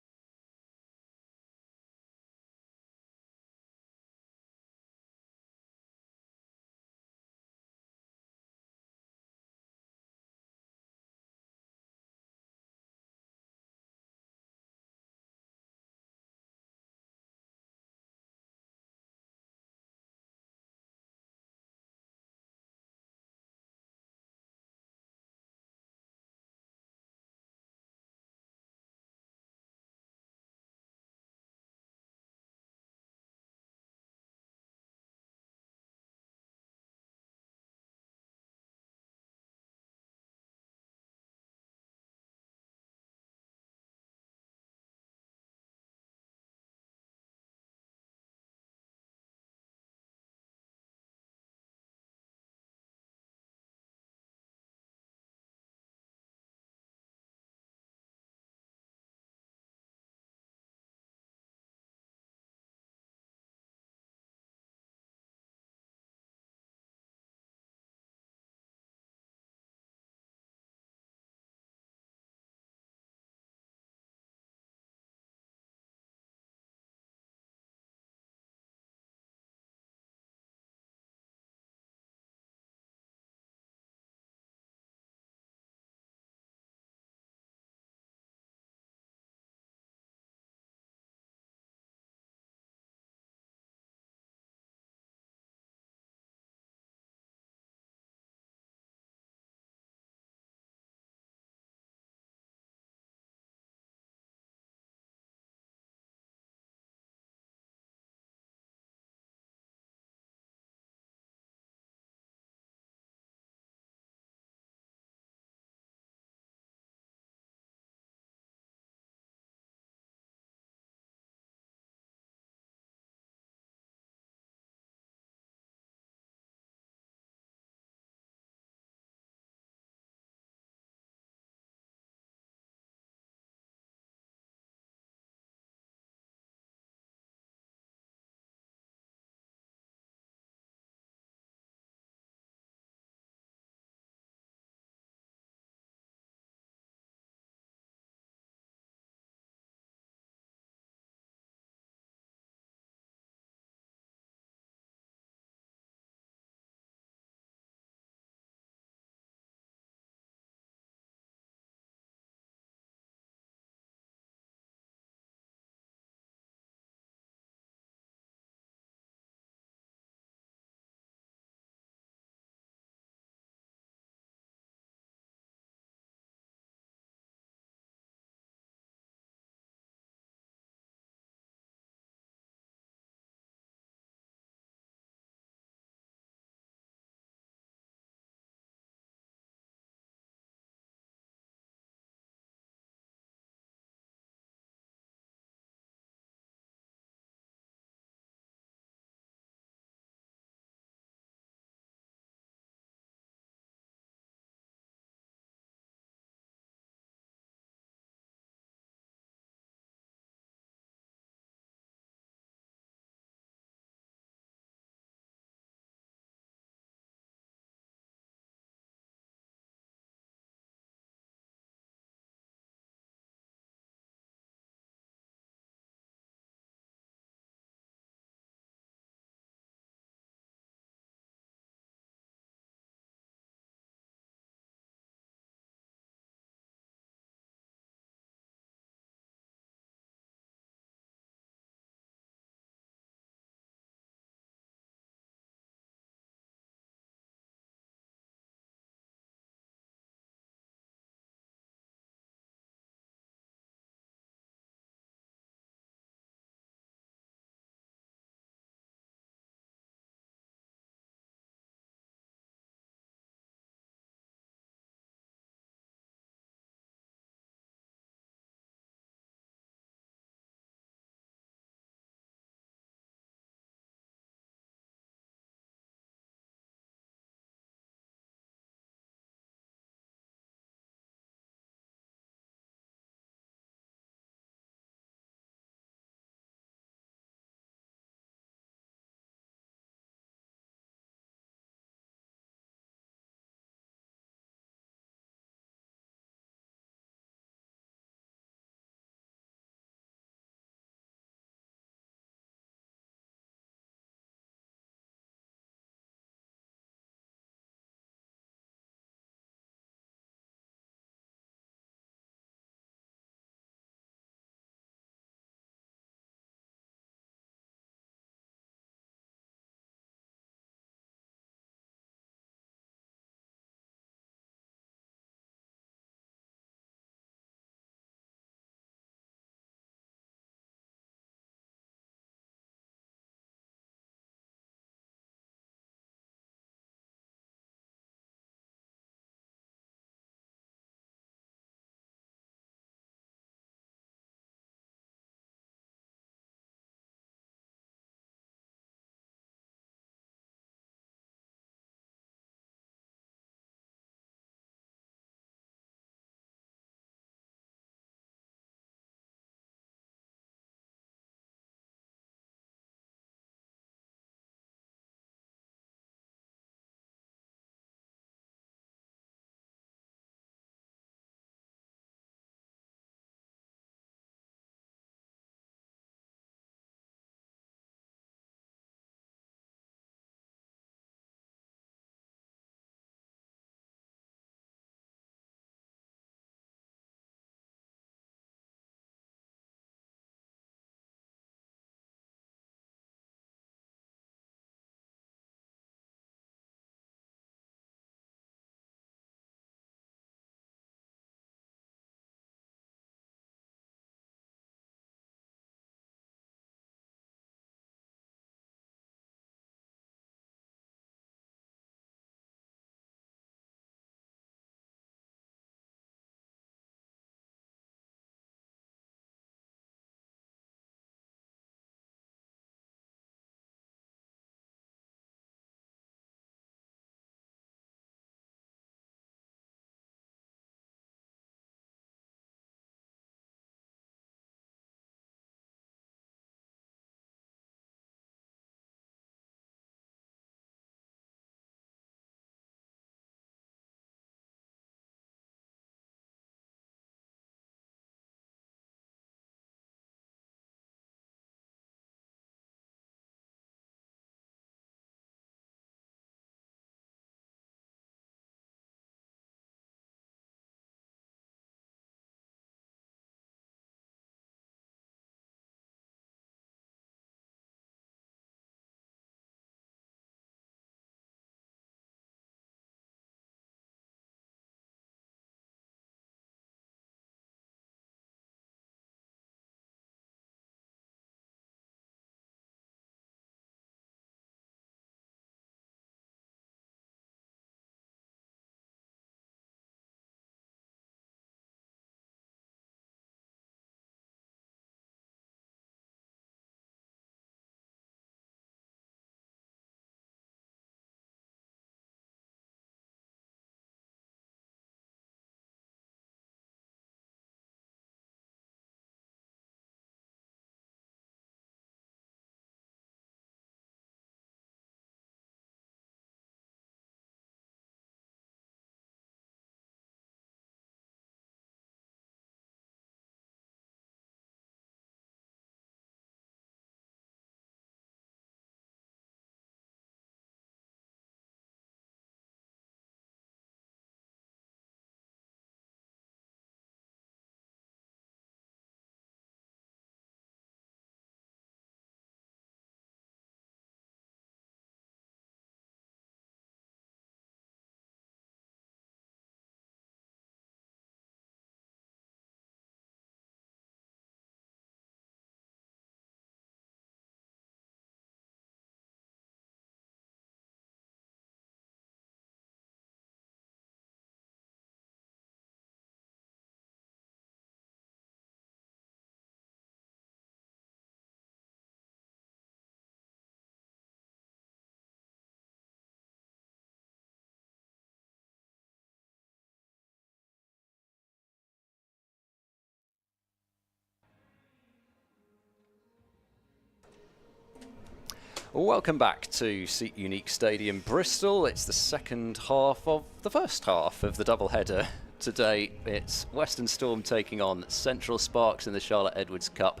A: Well, welcome back to Seat Unique Stadium, Bristol. It's the second half of the first half of the doubleheader. Today it's Western Storm taking on Central Sparks in the Charlotte Edwards Cup,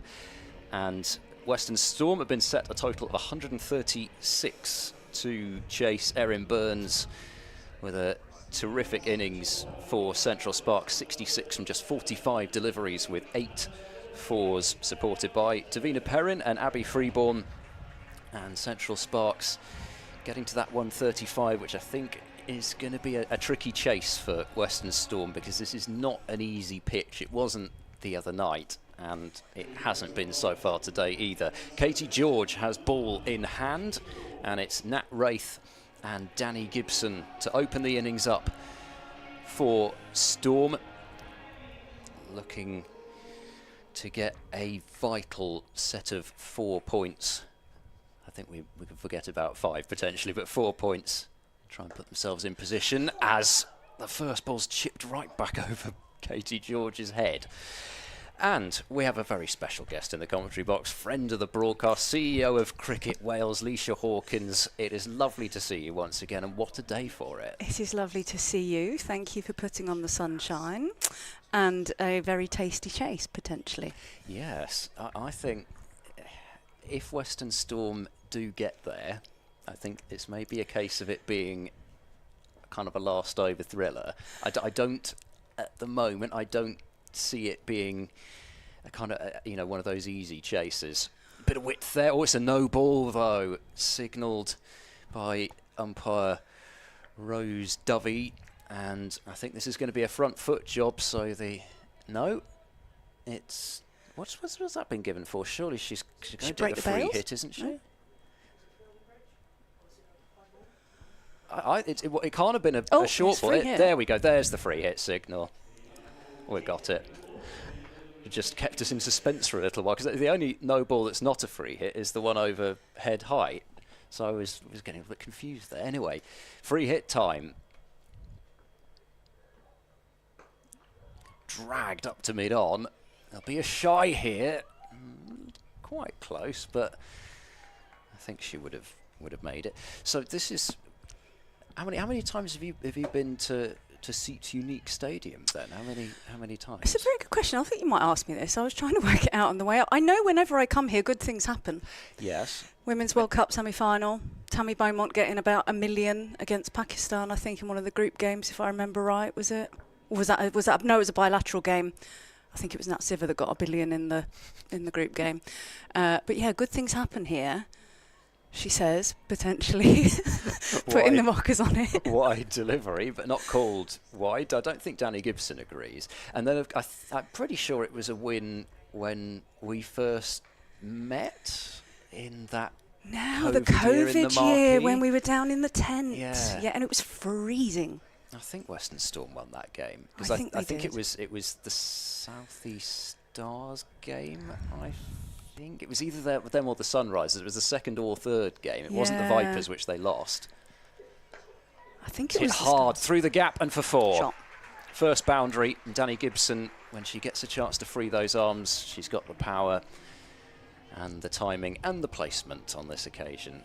A: and Western Storm have been set a total of 136 to chase Erin Burns with a terrific innings for Central Sparks, 66 from just 45 deliveries with 8 fours, supported by Davina Perrin and Abby Freeborn. And Central Sparks getting to that 135, which I think is going to be a tricky chase for Western Storm, because this is not an easy pitch. It wasn't the other night, and it hasn't been so far today either. Katie George has ball in hand, and it's Nat Wraith and Danny Gibson to open the innings up for Storm, looking to get a vital set of 4 points. I think we can forget about 5 potentially, but 4 points. Try and put themselves in position as the first ball's chipped right back over Katie George's head. And we have a very special guest in the commentary box, friend of the broadcast, CEO of Cricket Wales, Leisha Hawkins. It is lovely to see you once again, and what a day for it.
C: It is lovely to see you. Thank you for putting on the sunshine and a very tasty chase, potentially.
A: Yes, I think if Western Storm do get there, I think it's maybe a case of it being kind of a last over thriller. I don't, at the moment, I don't see it being a kind of, one of those easy chases. Bit of width there. Oh, it's a no ball, though, signalled by umpire Rose Dovey. And I think this is going to be a front foot job, so it's... What's that been given for? Surely she's going to take a free hit, isn't she? No. It can't have been a short ball. There we go. There's the free hit signal. We got it. It just kept us in suspense for a little while, because the only no ball that's not a free hit is the one over head height. So I was getting a bit confused there. Anyway, free hit time. Dragged up to mid-on. There'll be a shy here. Quite close, but I think she would have made it. So this is... How many times have you been to Seat Unique Stadium then? How many times?
C: It's a very good question. I think you might ask me this. I was trying to work it out on the way up. I know whenever I come here, good things happen.
A: Yes.
C: Women's World Cup semi-final. Tammy Beaumont getting about 1 million against Pakistan, I think, in one of the group games, if I remember right. Was it? Or was that? No, it was a bilateral game. I think it was Nat Siver that got 1 billion in the group game. But yeah, good things happen here. She says, potentially, putting the mockers on it.
A: Wide delivery, but not called wide. I don't think Danny Gibson agrees. And then I'm pretty sure it was a win when we first met in that
C: the COVID year when we were down in the tent. Yeah, and it was freezing.
A: I think Western Storm won that game.
C: I think
A: it was the South East Stars game, I think. It was either them or the Sunrisers. It was the second or third game. It wasn't the Vipers, which they lost.
C: I think it was
A: hard through the gap and for 4.
C: Shot.
A: First boundary. And Danny Gibson, when she gets a chance to free those arms, she's got the power and the timing and the placement on this occasion.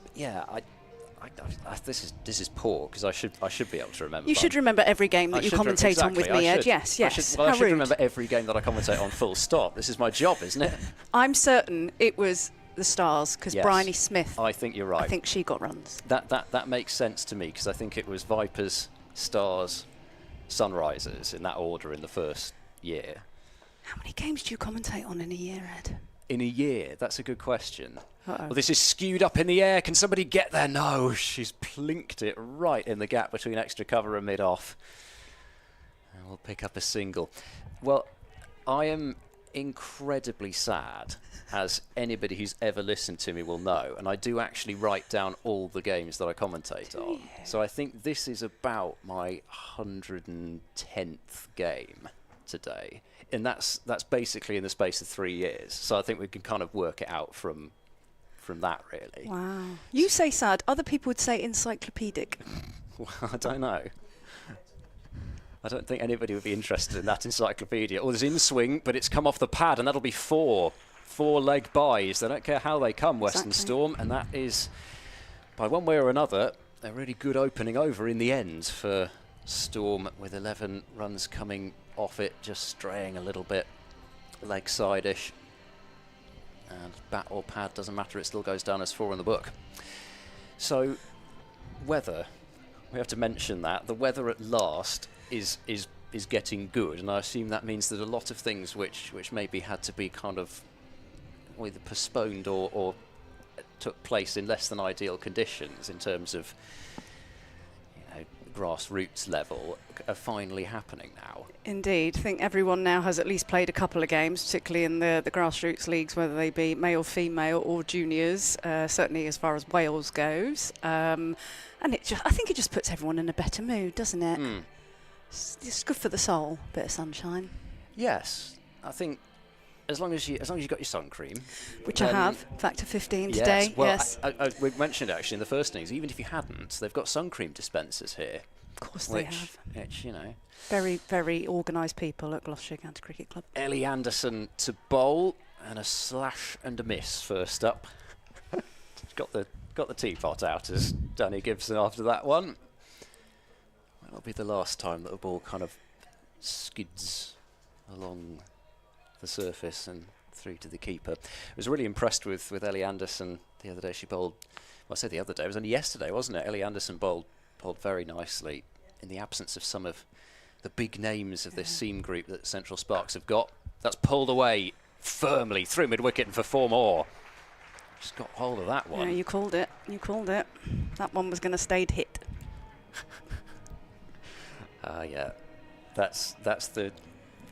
A: But yeah, this is poor, because I should be able to remember.
C: You should remember every game that you commentate on with me, Ed. Yes.
A: I should remember every game that I commentate on, full stop. This is my job, isn't it?
C: I'm certain it was the Stars, because Bryony Smith.
A: I think you're right.
C: I think she got runs.
A: That makes sense to me, because I think it was Vipers, Stars, Sunrisers in that order in the first year.
C: How many games do you commentate on in a year, Ed?
A: In a year? That's a good question.
C: Uh-oh.
A: Well, this is skewed up in the air. Can somebody get there? No, she's plinked it right in the gap between extra cover and mid-off. And we'll pick up a single. Well, I am incredibly sad, as anybody who's ever listened to me will know, and I do actually write down all the games that I commentate on. So I think this is about my 110th game today. And that's basically in the space of 3 years. So I think we can kind of work it out from that, really.
C: Wow. You say sad. Other people would say encyclopedic.
A: Well, I don't know. I don't think anybody would be interested in that encyclopedia. Or there's in swing, but it's come off the pad, and that'll be 4 4-leg buys. They don't care how they come, Western Storm, and that is, by one way or another, a really good opening over in the end for Storm, with 11 runs coming off it, just straying a little bit leg side-ish. And bat or pad, doesn't matter, it still goes down as 4 in the book. So, weather, we have to mention that. The weather at last is getting good, and I assume that means that a lot of things which maybe had to be kind of either postponed or took place in less than ideal conditions in terms of grassroots level are finally happening now.
C: Indeed. I think everyone now has at least played a couple of games, particularly in the grassroots leagues, whether they be male, female or juniors, certainly as far as Wales goes. And I think it just puts everyone in a better mood, doesn't it? It's good for the soul, bit of sunshine.
A: Yes. I think as long as you've got your sun cream,
C: which I have, factor 15 today.
A: Well,
C: yes.
A: We mentioned actually in the first innings, even if you hadn't, they've got sun cream dispensers here.
C: Of course they have.
A: Which,
C: very, very organised people at Gloucestershire County Cricket Club.
A: Ellie Anderson to bowl, and a slash and a miss first up. got the teapot out as Danny Gibson after that one. That'll be the last time that the ball kind of skids along the surface and through to the keeper. I was really impressed with Ellie Anderson the other day. She bowled, well, I say the other day, it was only yesterday, wasn't it? Ellie Anderson bowled very nicely in the absence of some of the big names of this seam group that Central Sparks have got. That's pulled away firmly through mid-wicket and for 4 more. Just got hold of that one.
C: Yeah, you called it. You called it. That one was going to stay hit.
A: Yeah. That's the...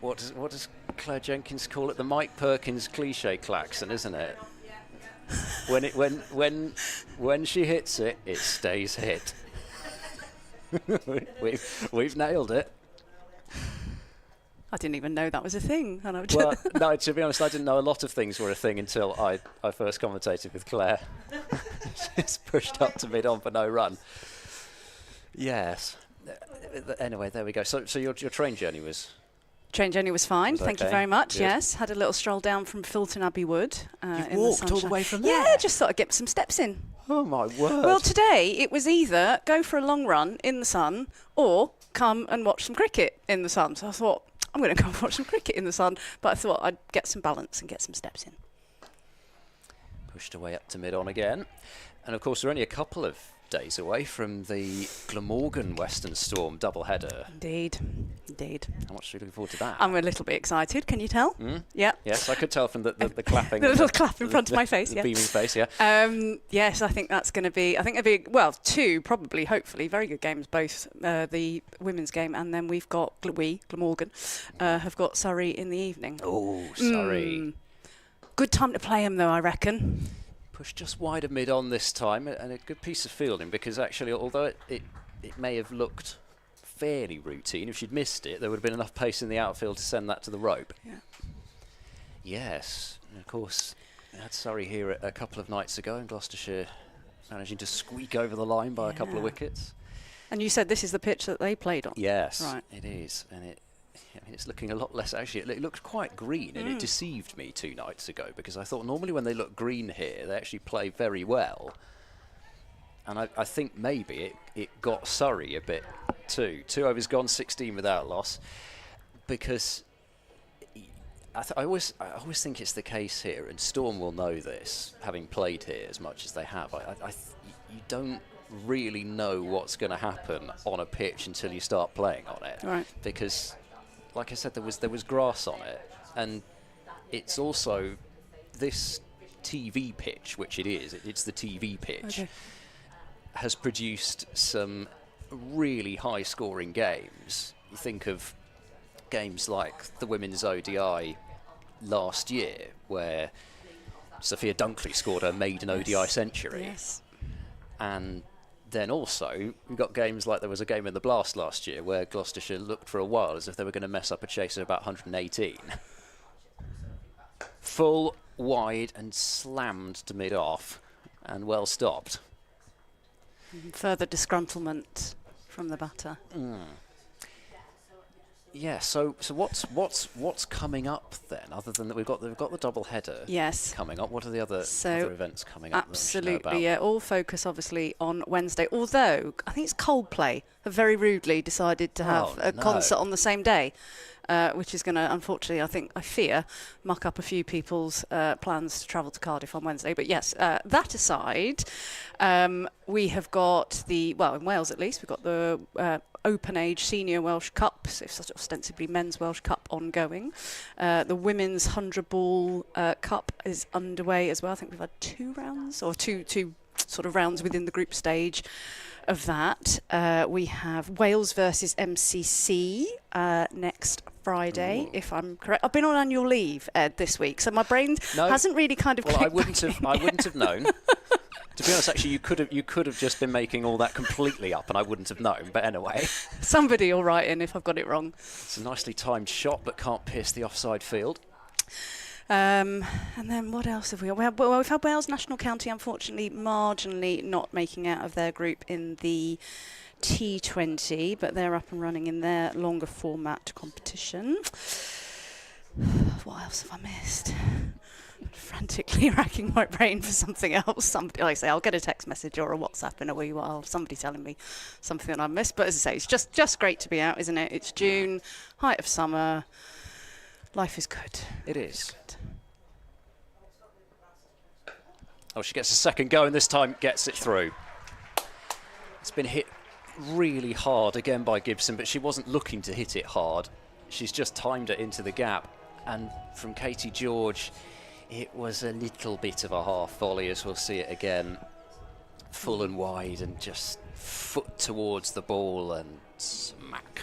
A: What does Claire Jenkins call it? The Mike Perkins cliche klaxon, isn't it? When she hits it, it stays hit. we've nailed it.
C: I didn't even know that was a thing.
A: Well, no, to be honest, I didn't know a lot of things were a thing until I first commentated with Claire. She's pushed up to mid-on for no run. Yes. Anyway, there we go. So your train journey was...
C: Train journey was fine. Thank you very much.
A: Good.
C: Yes, had a little stroll down from Filton Abbey Wood.
A: You walked all the way from there?
C: Yeah, just thought I'd get some steps in.
A: Oh my word.
C: Well, today it was either go for a long run in the sun or come and watch some cricket in the sun. So I thought, I'm going to go and watch some cricket in the sun, but I thought I'd get some balance and get some steps in.
A: Pushed away up to mid-on again. And of course, we're only a couple of days away from the Glamorgan Western Storm doubleheader.
C: Indeed.
A: How much are you looking forward to that?
C: I'm a little bit excited. Can you tell? Yeah.
A: Yes, I could tell from the clapping.
C: The little clap in front of my face,
A: the
C: yeah.
A: beaming face, yeah.
C: Yes, I think that's going to be, it'll be, well, 2 probably, hopefully, very good games, both the women's game and then we've got, Glamorgan, have got Surrey in the evening.
A: Oh, Surrey.
C: Good time to play them, though, I reckon.
A: Pushed just wide of mid-on this time, and a good piece of fielding, because actually, although it may have looked fairly routine, if she'd missed it, there would have been enough pace in the outfield to send that to the rope.
C: Yeah.
A: Yes, and of course, we had Surrey here a couple of nights ago, and Gloucestershire managing to squeak over the line by a couple of wickets.
C: And you said this is the pitch that they played on?
A: Yes,
C: right.
A: It is, and it's looking a lot less, actually. It looked quite green, and it deceived me 2 nights ago, because I thought normally when they look green here, they actually play very well. And I think maybe it got Surrey a bit too. 2 overs gone, 16 without loss, because I always think it's the case here, and Storm will know this, having played here as much as they have. You don't really know what's going to happen on a pitch until you start playing on it,
C: right?
A: Because, like I said, there was grass on it, and it's also this TV pitch, which it's the TV pitch, has produced some really high-scoring games. You think of games like the Women's ODI last year, where Sophia Dunkley scored her maiden ODI century.
C: Yes.
A: And then also, we've got games like there was a game in the Blast last year where Gloucestershire looked for a while as if they were going to mess up a chase of about 118. Full, wide, and slammed to mid-off, and well stopped.
C: Further disgruntlement from the batter.
A: Yeah. So what's coming up then? Other than that, we've got the double header.
C: Yes.
A: Coming up. What are the other events coming up?
C: Absolutely. Yeah. All focus obviously on Wednesday. Although I think it's Coldplay have very rudely decided to have a concert on the same day. Which is going to, unfortunately, I fear, muck up a few people's plans to travel to Cardiff on Wednesday. But yes, that aside, we have got in Wales at least, we've got the Open Age Senior Welsh Cup, so it's ostensibly Men's Welsh Cup ongoing. The Women's 100 Ball Cup is underway as well. I think we've had 2 rounds, or two sort of rounds within the group stage of that. We have Wales versus MCC next Friday, if I'm correct. I've been on annual leave, Ed, this week, so my brain hasn't really kind of.
A: Well, I wouldn't have known. To be honest, actually, you could have just been making all that completely up, and I wouldn't have known. But anyway,
C: somebody will write in if I've got it wrong.
A: It's a nicely timed shot, but can't pierce the offside field.
C: And then what else have we got? We've had Wales National County, unfortunately, marginally not making out of their group in the T20, but they're up and running in their longer format competition. What else have I missed? Frantically racking my brain for something else. Somebody, like I say, I'll get a text message or a WhatsApp in a wee while. Somebody telling me something that I missed. But as I say, it's just great to be out, isn't it? It's June, height of summer. Life is good.
A: It is. Oh, she gets a second go, and this time gets it through. It's been hit really hard again by Gibson, but she wasn't looking to hit it hard. She's just timed it into the gap. And from Katie George, it was a little bit of a half volley, as we'll see it again. Full and wide, and just foot towards the ball and smack.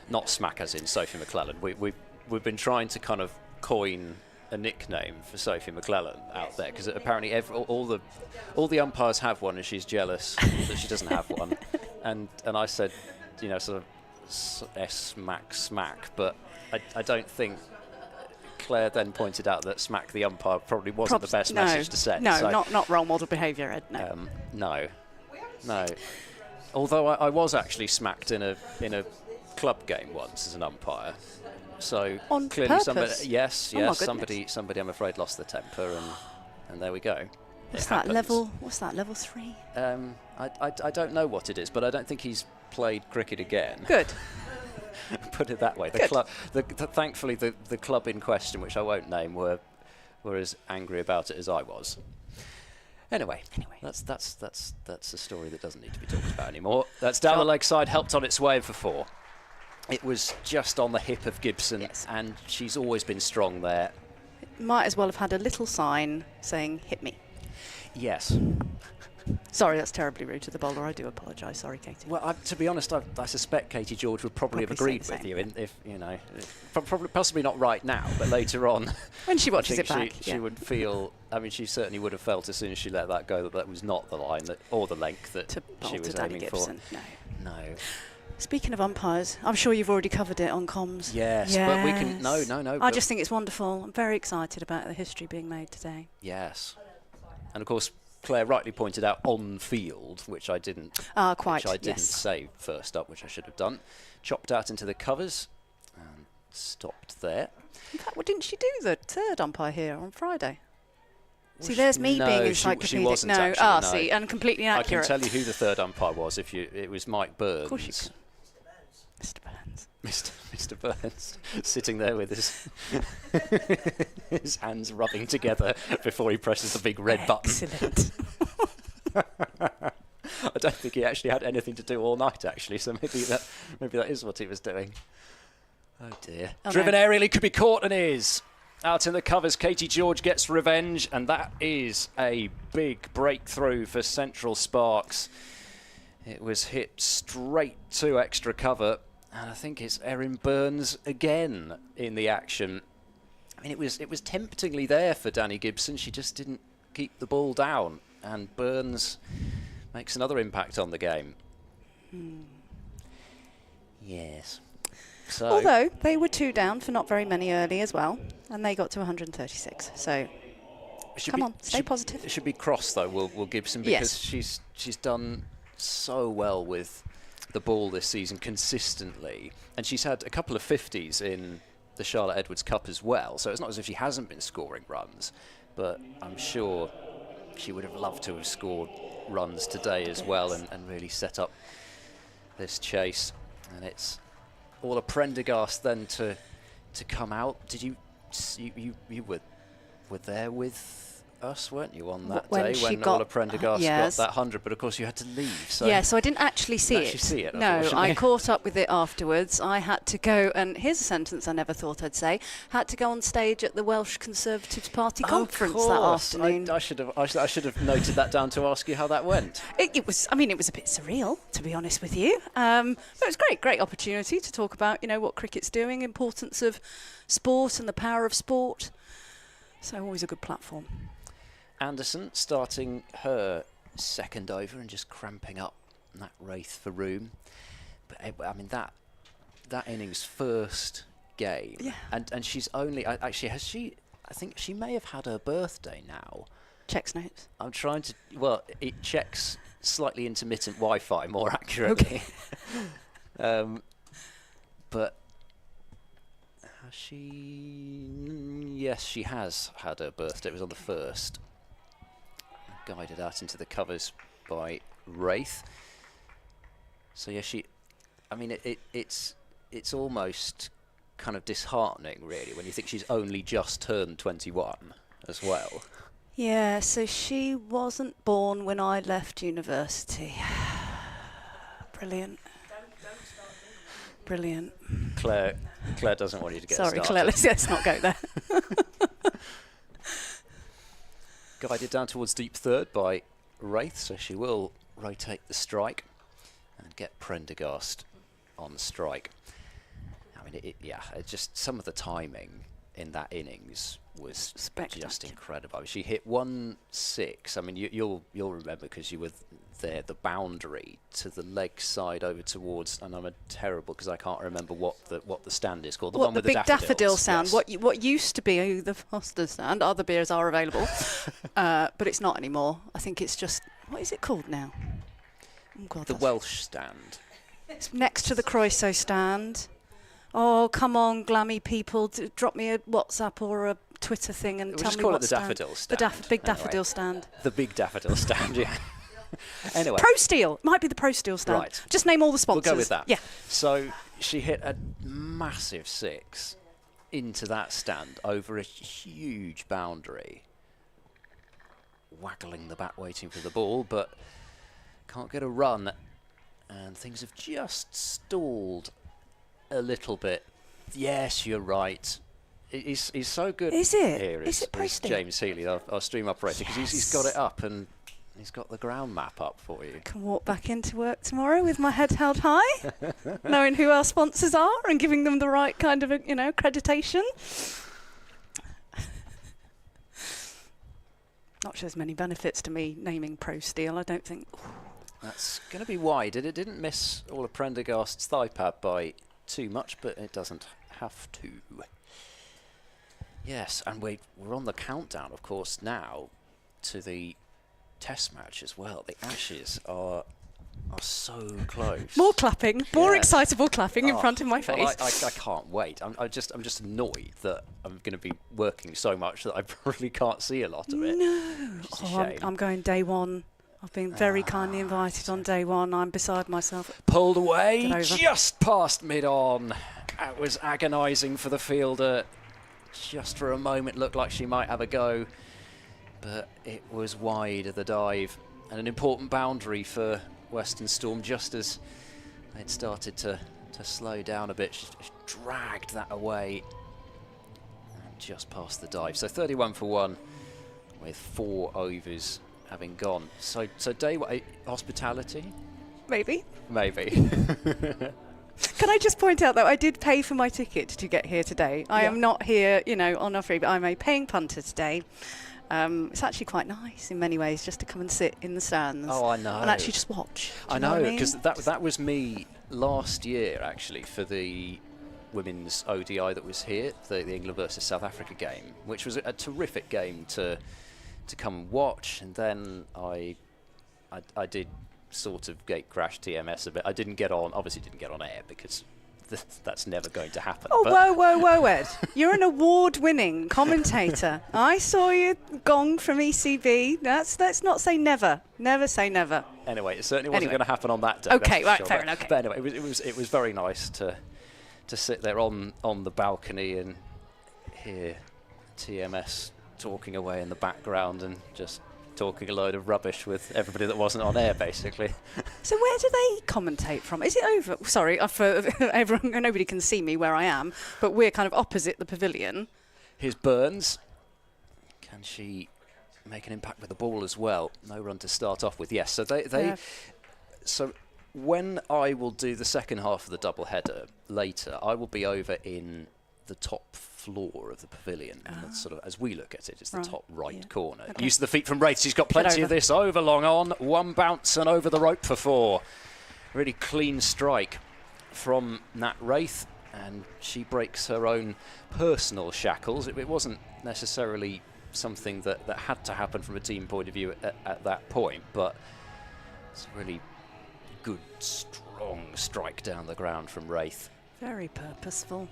A: Not smack as in Sophie McClellan. We've been trying to kind of coin a nickname for Sophie McClellan out there, because apparently all the umpires have one, and she's jealous that she doesn't have one. And I said, sort of smack, but I don't think. Claire then pointed out that smack the umpire probably wasn't the best message to send.
C: No, so not role model behaviour, Ed. No.
A: No. Although I was actually smacked in a club game once as an umpire. So
C: on
A: clearly
C: purpose?
A: Yes, somebody I'm afraid lost their temper, and there we go.
C: What's that level 3?
A: I don't know what it is, but I don't think he's played cricket again.
C: Good.
A: Put it that way. Thankfully, the club in question, which I won't name, were as angry about it as I was. Anyway, that's a story that doesn't need to be talked about anymore. That's down the leg side, helped on its way for 4. It was just on the hip of Gibson, and she's always been strong there.
C: Might as well have had a little sign saying, "Hit me."
A: Yes.
C: Sorry, that's terribly rude to the bowler. I do apologise. Sorry, Katie.
A: Well, to be honest, I suspect Katie George would probably have agreed with you, if probably possibly not right now, but later on.
C: When she watches it back,
A: she would feel. I mean, she certainly would have felt as soon as she let that go that was not the line or the length that she was aiming for. No.
C: Speaking of umpires, I'm sure you've already covered it on comms.
A: Yes, but we can. No.
C: I just think it's wonderful. I'm very excited about the history being made today.
A: Yes, and of course, Claire rightly pointed out on field, which I didn't.
C: Quite.
A: Which I didn't say first up, which I should have done. Chopped out into the covers and stopped there.
C: In fact, didn't she do the third umpire here on Friday? See, there's me being encyclopedic.
A: She wasn't actually,
C: see, and completely inaccurate.
A: I can tell you who the third umpire was. It was Mike Burns.
C: Of course you can. Mr. Burns.
A: Mr. Burns, sitting there with his hands rubbing together before he presses the big red button.
C: Excellent.
A: I don't think he actually had anything to do all night, actually. So maybe that is what he was doing. Oh dear. Driven aerially, could be caught, and is. Out in the covers, Katie George gets revenge, and that is a big breakthrough for Central Sparks. It was hit straight to extra cover, and I think it's Erin Burns again in the action. I mean, it was temptingly there for Danny Gibson. She just didn't keep the ball down, and Burns makes another impact on the game. Yes. So
C: although they were 2 down for not very many early as well, and they got to 136. So come on, stay positive.
A: It should be cross though, will Gibson, because she's done so well with the ball this season consistently, and she's had a couple of 50s in the Charlotte Edwards Cup as well, so it's not as if she hasn't been scoring runs, but I'm sure she would have loved to have scored runs today as well, and really set up this chase. And it's all a Prendergast then to come out. Did you were there with us, weren't you, on that day when Ola Prendergast got that 100? But of course you had to leave. So
C: yeah, so I didn't actually see it. No, I caught up with it afterwards. I had to go, and here's a sentence I never thought I'd say. Had to go on stage at the Welsh Conservative Party conference that afternoon.
A: I should have noted that down to ask you how that went.
C: It was a bit surreal, to be honest with you. But it was great opportunity to talk about what cricket's doing, importance of sport and the power of sport. So always a good platform.
A: Anderson starting her second over and just cramping up that Wraith for room. But I mean that innings first game, and she's only actually has she? I think she may have had her birthday now.
C: Checks notes.
A: I'm trying to. Well, it checks slightly intermittent Wi-Fi more accurately.
C: Okay.
A: But has she? Yes, she has had her birthday. It was on the 1st. Guided out into the covers by Wraith. So yeah, I mean, it's almost kind of disheartening, really, when you think she's only just turned 21 as well.
C: Yeah, so she wasn't born when I left university. Brilliant. Brilliant.
A: Claire doesn't want you to get started.
C: Sorry, Claire, let's not go there.
A: Guided down towards deep third by Wraith, so she will rotate the strike and get Prendergast on strike. I mean, it just some of the timing in that innings was just incredible. She hit 1-6. I mean, you'll remember because you were there. The boundary to the leg side over towards, and I'm terrible because I can't remember what the stand is called. The one with the
C: big daffodil stand.
A: Yes.
C: What used to be the Foster stand. Other beers are available, but it's not anymore. I think it's just, what is it called now? Oh God,
A: the Welsh stand.
C: It's next to the Croeso stand. Oh, come on, glammy people, drop me a WhatsApp or a Twitter thing and tell me what stand.
A: We'll just call it the daffodil stand.
C: The big daffodil stand.
A: The big daffodil stand, yeah. Anyway.
C: Pro Steel. Might be the Pro Steel stand.
A: Right.
C: Just name all the sponsors.
A: We'll go with that.
C: Yeah.
A: So she hit a massive 6 into that stand over a huge boundary. Waggling the bat waiting for the ball, but can't get a run. And things have just stalled a little bit. Yes, you're right. He's so good.
C: Is it?
A: Here
C: is it Pro Steel?
A: James Healy, our stream operator, because he's got it up and he's got the ground map up for you.
C: Can walk back into work tomorrow with my head held high, knowing who our sponsors are and giving them the right kind of accreditation. Not sure there's many benefits to me naming Pro Steel, I don't think.
A: That's going to be wide. It didn't miss all of Prendergast's thigh pad by too much, but it doesn't have to. Yes, and we're on the countdown, of course, now to the Test match as well. The Ashes are so close.
C: More clapping, more excitable clapping in front of my face.
A: Well, I can't wait. I'm just annoyed that I'm going to be working so much that I probably can't see a lot of it.
C: No, I'm going day one. I've been very kindly invited on day one. I'm beside myself.
A: Pulled away just past mid-on. That was agonising for the fielder. Just for a moment looked like she might have a go, but it was wide of the dive, and an important boundary for Western Storm just as they'd started to slow down a bit. She dragged that away and just past the dive. So 31 for 1 with 4 overs having gone. So day hospitality?
C: Maybe.
A: Can
C: I just point out, though, I did pay for my ticket to get here today. I am not here, on a free, but I'm a paying punter today. It's actually quite nice in many ways just to come and sit in the stands.
A: Oh, I know.
C: And actually just watch.
A: I know, because that was me last year, actually, for the women's ODI that was here, the England versus South Africa game, which was a terrific game to come and watch. And then I did sort of gate crashed TMS a bit. I obviously didn't get on air because that's never going to happen.
C: Oh, whoa, Ed. You're an award-winning commentator. I saw you gong from ECB. Let's not say never. Never say never.
A: Anyway, it certainly wasn't going to happen on that day.
C: Okay, right, fair enough. Okay.
A: But anyway, it was very nice to sit there on the balcony and hear TMS talking away in the background and just talking a load of rubbish with everybody that wasn't on air, basically.
C: So where do they commentate from? Is it over? Sorry, for everyone, nobody can see me where I am, but we're kind of opposite the pavilion.
A: Here's Burns. Can she make an impact with the ball as well? No run to start off with. Yes, so so when I will do the second half of the double header later, I will be over in the top floor of the pavilion. And that's sort of, as we look at it, it's the top right corner.
C: Okay.
A: Use of the feet from Wraith. She's got plenty of this. Over long on. One bounce and over the rope for 4. Really clean strike from Nat Wraith. And she breaks her own personal shackles. It wasn't necessarily something that had to happen from a team point of view at that point, but it's a really good, strong strike down the ground from Wraith.
C: Very purposeful.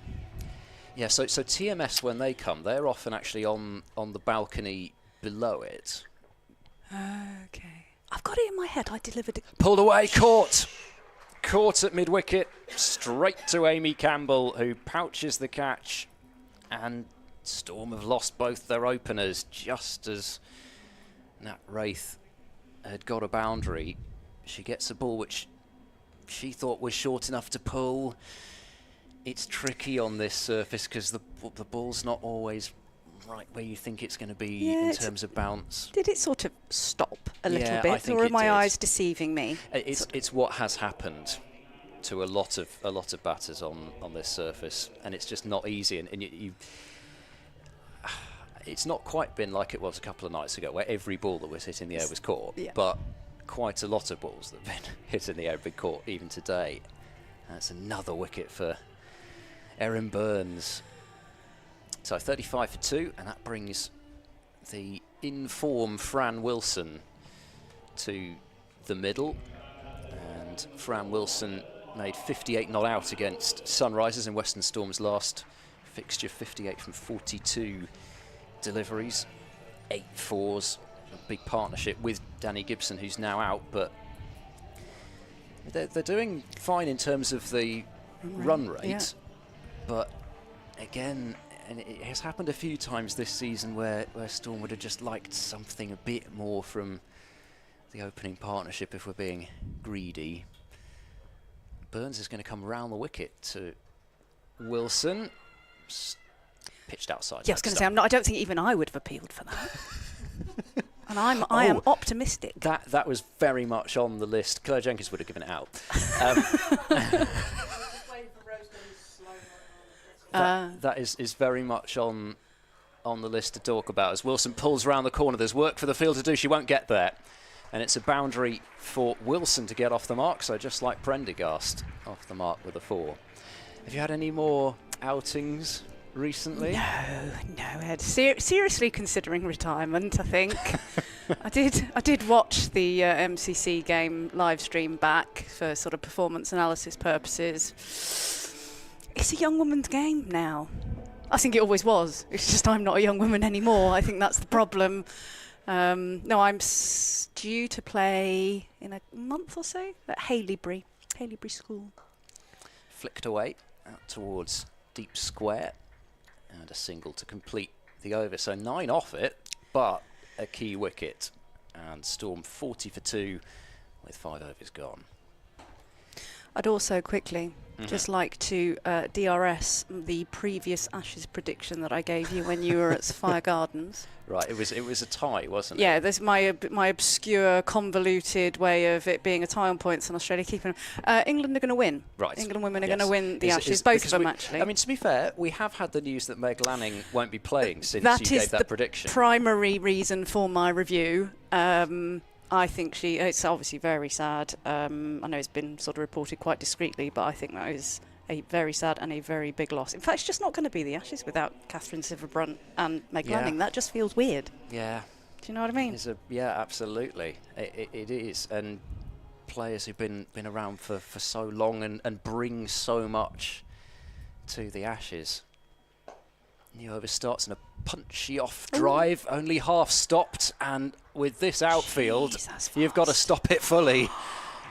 A: Yeah, so TMS, when they come, they're often actually on the balcony below it.
C: Okay. I've got it in my head. I delivered it.
A: Pulled away, caught at mid-wicket, straight to Amy Campbell, who pouches the catch, and Storm have lost both their openers just as Nat Wraith had got a boundary. She gets a ball which she thought was short enough to pull. It's tricky on this surface because the ball's not always right where you think it's going to be in terms of bounce.
C: Did it sort of stop a little bit, or are my eyes deceiving me?
A: It's what has happened to a lot of batters on this surface, and it's just not easy. And you it's not quite been like it was a couple of nights ago, where every ball that was hit in the air was caught. Yeah. But quite a lot of balls that have been hit in the air have been caught even today. That's another wicket for Erin Burns. So 35 for 2, and that brings the in-form Fran Wilson to the middle. And Fran Wilson made 58 not out against Sunrisers in Western Storm's last fixture, 58 from 42 deliveries, 8 fours, a big partnership with Danny Gibson, who's now out, but they're doing fine in terms of the run rate. Yeah. But again, and it has happened a few times this season where Storm would have just liked something a bit more from the opening partnership if we're being greedy. Burns is going to come round the wicket to Wilson. Pitched outside.
C: Yeah, I was going to say, I don't think even I would have appealed for that. And I am optimistic.
A: That was very much on the list. Claire Jenkins would have given it out. That is very much on the list to talk about. As Wilson pulls round the corner, there's work for the field to do. She won't get there. And it's a boundary for Wilson to get off the mark. So just like Prendergast, off the mark with a 4. Have you had any more outings recently?
C: No, Ed. Seriously considering retirement, I think. I did watch the MCC game live stream back for sort of performance analysis purposes. It's a young woman's game now. I think it always was. It's just I'm not a young woman anymore. I think that's the problem. No, I'm due to play in a month or so at Haileybury School.
A: Flicked away out towards deep square, and a single to complete the over. So 9 off it, but a key wicket, and Storm 40 for 2 with 5 overs gone.
C: I'd also quickly just like to DRS the previous Ashes prediction that I gave you when you were at Sophia Gardens.
A: Right, it was a tie, wasn't it?
C: Yeah, there's my obscure, convoluted way of it being a tie on points and Australia keeping them. England are going to win.
A: Right.
C: England women are going to win the Ashes, both of them actually.
A: I mean, to be fair, we have had the news that Meg Lanning won't be playing since you gave that prediction.
C: That is the primary reason for my review. I think it's obviously very sad. I know it's been sort of reported quite discreetly, but I think that is a very sad and a very big loss. In fact, it's just not going to be the Ashes without Catherine Sciver-Brunt and Meg Lanning. That just feels weird.
A: Yeah.
C: Do you know what I mean?
A: Yeah, absolutely. It is. And players who've been around for so long and bring so much to the Ashes. New over starts in a punchy off drive, only half stopped, and with this outfield, you've got to stop it fully.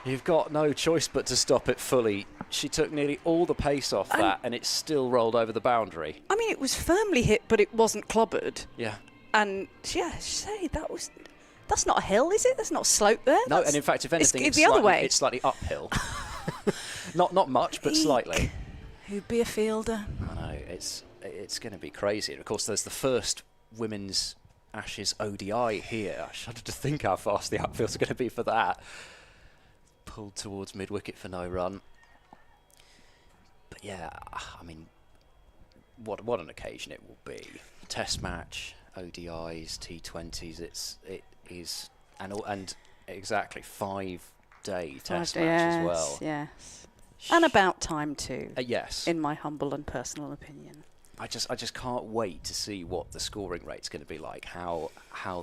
A: You've got no choice but to stop it fully. She took nearly all the pace off that, and it still rolled over the boundary.
C: I mean, it was firmly hit, but it wasn't clobbered.
A: Yeah.
C: And that's not a hill, is it? There's not a slope there.
A: No, and in fact, if anything,
C: it's the other way.
A: It's slightly uphill. not much, but slightly.
C: Who'd be a fielder?
A: I know, it's going to be crazy. And of course, there's the first women's Ashes ODI here. I shudder to think how fast the outfields are going to be for that. Pulled towards mid-wicket for no run. But yeah, I mean, what an occasion it will be. Test match, ODIs, T20s. It is, and exactly 5-day test match as well.
C: Yes, and about time too.
A: Yes,
C: in my humble and personal opinion.
A: I just can't wait to see what the scoring rate's going to be like. How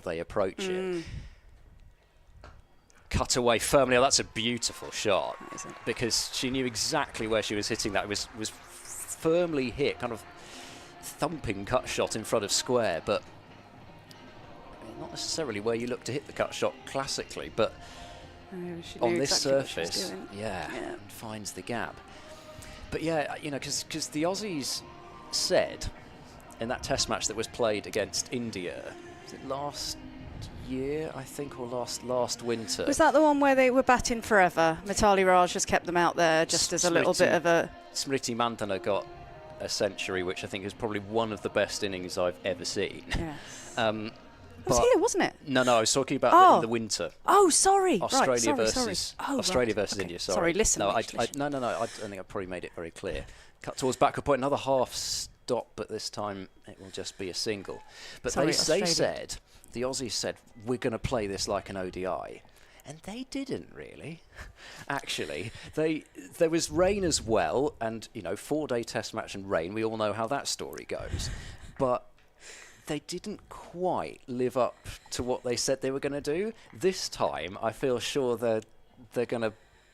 A: they approach it. Cut away firmly. Oh, that's a beautiful shot, because she knew exactly where she was hitting that. It was firmly hit, kind of thumping cut shot in front of square, but not necessarily where you look to hit the cut shot classically, but on this surface, and finds the gap. But yeah, you know, because the Aussies said in that test match that was played against India, was it last year, I think, or last winter?
C: Was that the one where they were batting forever? Mitali Raj just kept them out there just as a little bit of a...
A: Smriti Mandhana got a century, which I think is probably one of the best innings I've ever seen.
C: Yes. It was here, wasn't it?
A: No, I was talking about the winter.
C: Oh, sorry.
A: Australia
C: versus
A: India. Sorry.
C: Sorry, listen.
A: No, I think I probably made it very clear. Cut towards backward point, another half stop, but this time it will just be a single. But they said, the Aussies said, we're going to play this like an ODI. And they didn't really. Actually, there was rain as well, and 4-day test match and rain. We all know how that story goes, but they didn't quite live up to what they said they were going to do. This time, I feel sure they're going to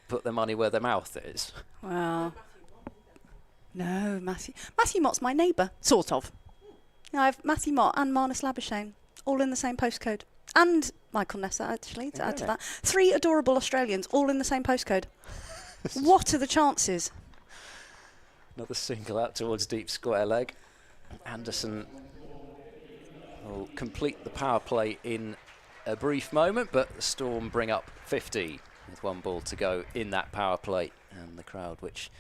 A: put their money where their mouth is.
C: Well, no, Matthew Mott's my neighbour, sort of. I have Matthew Mott and Marnus Labuschagne all in the same postcode. And Michael Nessa, actually, to add to that. 3 adorable Australians, all in the same postcode. What are the chances?
A: Another single out towards deep square leg. Anderson will complete the power play in a brief moment, but the Storm bring up 50 with 1 ball to go in that power play. And the crowd, which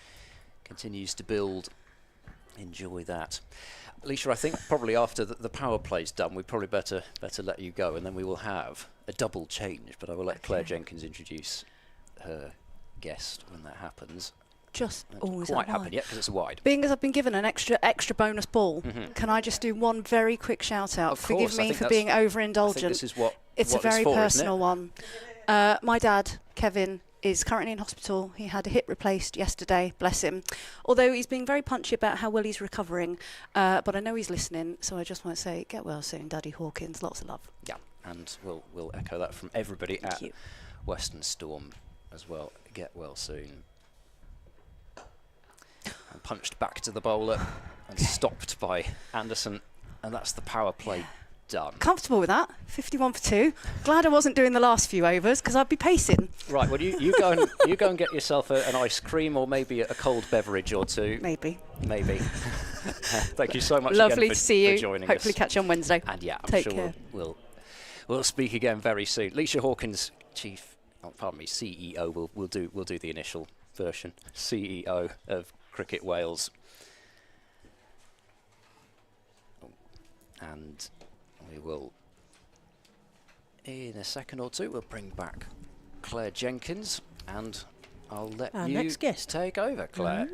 A: continues to build, enjoy that. Alicia, I think probably after the power play's done, we probably better let you go, and then we will have a double change. But I will let Claire Jenkins introduce her guest when that happens.
C: Just always
A: quite happen yet, because it's wide.
C: Being as I've been given an extra bonus ball, can I just do one very quick shout out? Forgive me for being overindulgent.
A: I think this is what
C: it's
A: what
C: a very
A: it's for,
C: personal one. My dad, Kevin, is currently in hospital. He had a hip replaced yesterday, bless him. Although he's being very punchy about how well he's recovering. But I know he's listening, so I just want to say, get well soon, Daddy Hawkins. Lots of love.
A: Yeah, and we'll echo that from everybody at Western Storm as well. Get well soon. And punched back to the bowler and stopped by Anderson. And that's the power play done.
C: Comfortable with that. 51 for 2. Glad I wasn't doing the last few overs, because I'd be pacing.
A: Right, well, you go and get yourself an ice cream or maybe a cold beverage or two.
C: Maybe.
A: Thank you so much
C: Lovely
A: again
C: to see you.
A: For joining
C: Hopefully
A: us.
C: catch you on Wednesday.
A: And yeah, I'm
C: Take
A: sure
C: care.
A: we'll speak again very soon. Alicia Hawkins, CEO, will do the initial version. CEO of Cricket Wales. And we will, in a second or two, we'll bring back Claire Jenkins, and I'll let
B: our
A: you
B: next guest
A: take over, Claire.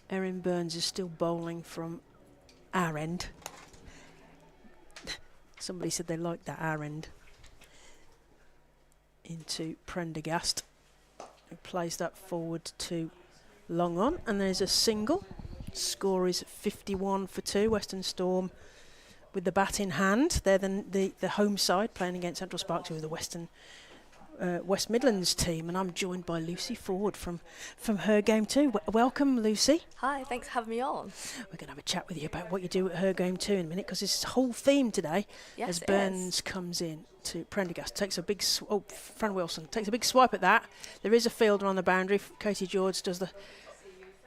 B: Erin Burns is still bowling from our end. Somebody said they liked that our end. Into Prendergast, who plays that forward to long on, and there's a single. Score is 51 for 2. Western Storm with the bat in hand. They're the home side playing against Central Sparks, who are the Western West Midlands team, and I'm joined by Lucy Ford from Her Game 2. Welcome, Lucy.
D: Hi, thanks for having me on.
B: We're going to have a chat with you about what you do at Her Game 2 in a minute, because it's the whole theme today.
D: Yes,
B: as
D: it
B: Burns
D: is.
B: comes in to Prendergast, takes a big Fran Wilson takes a big swipe at that. There is a fielder on the boundary. Katie George does the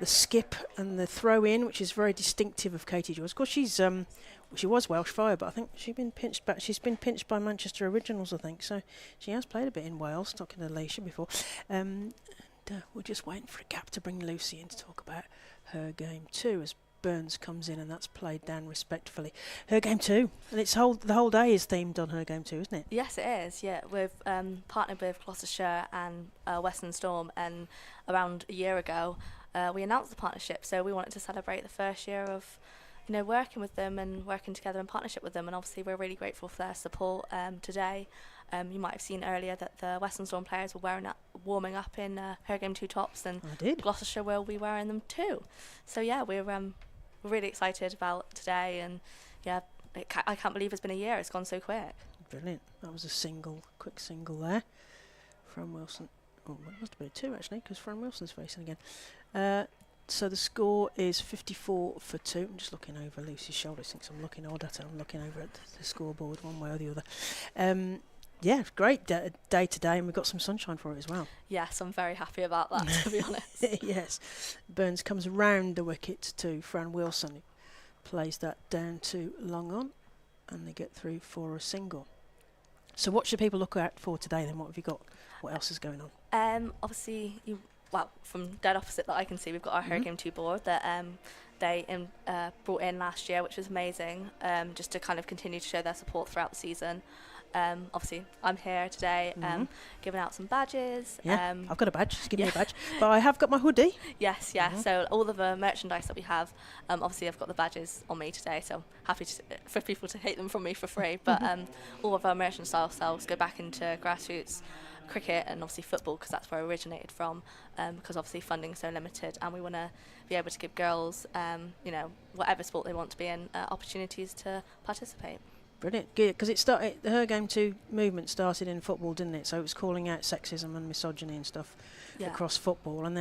B: skip and the throw in, which is very distinctive of Katie George. Of course, she was Welsh Fire, but I think she's been pinched back. She's been pinched by Manchester Originals, I think. So she has played a bit in Wales, talking to Alicia before. We're just waiting for a gap to bring Lucy in to talk about Her Game 2 as Burns comes in, and that's played down respectfully. Her Game 2, and the whole day is themed on Her Game 2, isn't it?
D: Yes, it is. Yeah, we've partnered with Gloucestershire and Western Storm, and around a year ago, we announced the partnership. So we wanted to celebrate the first year of, working with them and working together in partnership with them. And obviously, we're really grateful for their support today. You might have seen earlier that the Western Storm players were warming up in Her Game 2 tops, and Gloucestershire will be wearing them too. So yeah, we're really excited about today, and yeah, I can't believe it's been a year. It's gone so quick.
B: Brilliant. That was a quick single there from Wilson. Oh, it must have been a 2 actually, because Fran Wilson's facing again. So the score is 54 for 2. I'm just looking over Lucy's shoulder. Thinks I'm looking odd at her. I'm looking over at the scoreboard one way or the other. Yeah, great day today, and we've got some sunshine for it as well.
D: Yes, I'm very happy about that, to be honest.
B: Yes. Burns comes round the wicket to Fran Wilson, who plays that down to long on, and they get through for a single. So what should people look out for today then? What have you got? What else is going on?
D: Obviously, from dead opposite that I can see, we've got our Her Game 2 board that they brought in last year, which was amazing, just to kind of continue to show their support throughout the season. Obviously, I'm here today giving out some badges.
B: Yeah, I've got a badge. Just give me a badge. But I have got my hoodie.
D: Yes, yeah. So all of the merchandise that we have, obviously I've got the badges on me today, so happy for people to take them from me for free. But all of our merchandise sales go back into grassroots cricket and obviously football, because that's where it originated from, because obviously funding's so limited, and we want to be able to give girls, whatever sport they want to be in, opportunities to participate.
B: Brilliant, good, because the Her Game 2 movement started in football, didn't it? So it was calling out sexism and misogyny and stuff across football, and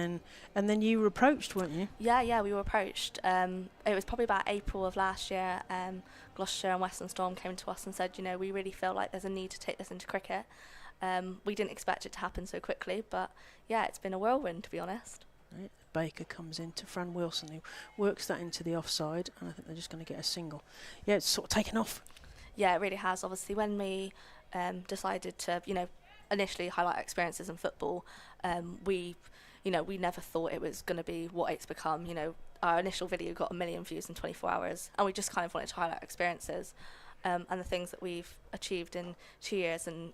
B: then you were approached, weren't you?
D: Yeah, we were approached. It was probably about April of last year. Gloucestershire and Western Storm came to us and said, we really feel like there's a need to take this into cricket. We didn't expect it to happen so quickly, but yeah, it's been a whirlwind, to be honest.
B: Right. Baker comes into Fran Wilson, who works that into the offside, and I think they're just going to get a single. Yeah, it's sort of taken off.
D: Yeah, it really has. Obviously, when we decided to, initially highlight experiences in football, we never thought it was going to be what it's become. Our initial video got 1 million views in 24 hours, and we just kind of wanted to highlight experiences and the things that we've achieved in 2 years. And,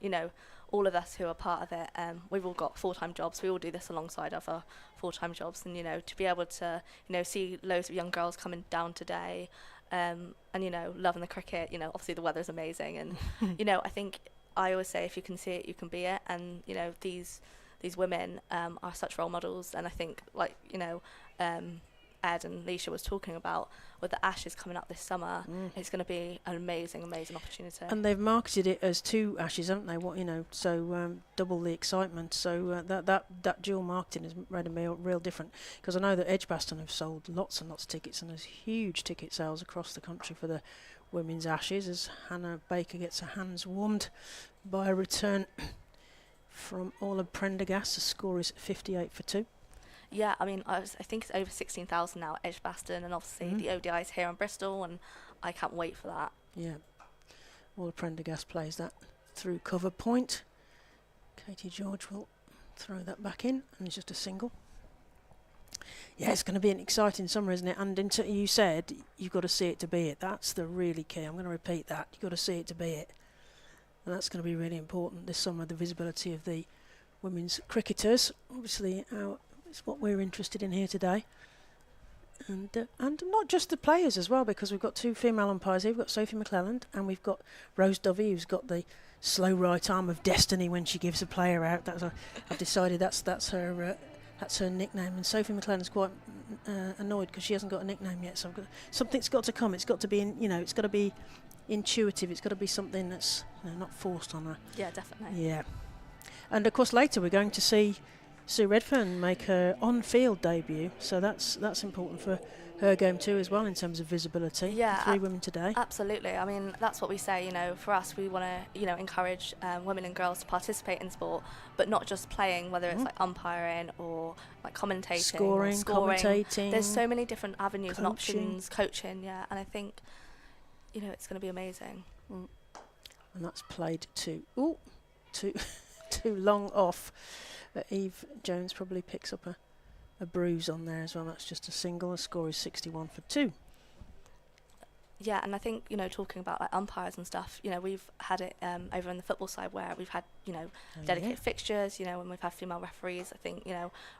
D: all of us who are part of it, we've all got full-time jobs. We all do this alongside other full-time jobs. And, to be able to, see loads of young girls coming down today, and loving the cricket, obviously the weather's amazing, and I think I always say, if you can see it, you can be it. And these women are such role models, and I think, like Ed and Leisha was talking about, with the Ashes coming up this summer, it's going to be an amazing opportunity. And
B: they've marketed it as 2 Ashes, haven't they? So double the excitement. So that dual marketing has made a real difference. Because I know that Edgbaston have sold lots and lots of tickets, and there's huge ticket sales across the country for the Women's Ashes, as Hannah Baker gets her hands warmed by a return from Orla Prendergast. The score is 58 for 2.
D: Yeah, I mean, I think it's over 16,000 now at Edgbaston, and obviously the ODI's here in Bristol, and I can't wait for that. Yeah.
B: Orla Prendergast plays that through cover point. Katie George will throw that back in, and it's just a single. Yeah, it's going to be an exciting summer, isn't it? And you said you've got to see it to be it. That's the really key. I'm going to repeat that. You've got to see it to be it. And that's going to be really important this summer, the visibility of the women's cricketers. Obviously, it's what we're interested in here today. And not just the players as well, because we've got 2 female umpires here. We've got Sophie McClelland, and we've got Rose Dovey, who's got the slow right arm of destiny when she gives a player out. I've decided that's her nickname. And Sophie McClelland's quite annoyed because she hasn't got a nickname yet. So something's got to come. It's got to be it's got to be intuitive. It's got to be something that's not forced on her.
D: Yeah, definitely.
B: Yeah. And of course later we're going to see Sue Redfern make her on-field debut, so that's important for her game too as well in terms of visibility.
D: Yeah,
B: 3 women today.
D: Absolutely. I mean, that's what we say, for us, we want to, encourage women and girls to participate in sport, but not just playing, whether it's like umpiring or like commentating,
B: scoring, commentating.
D: There's so many different avenues and
B: coaching.
D: options, coaching, and I think, it's going to be amazing.
B: And that's played too long off. Eve Jones probably picks up a bruise on there as well. That's just a single. The score is 61 for 2.
D: Yeah, and I think, talking about like umpires and stuff, we've had it over on the football side where we've had, dedicated fixtures, when we've had female referees. I think,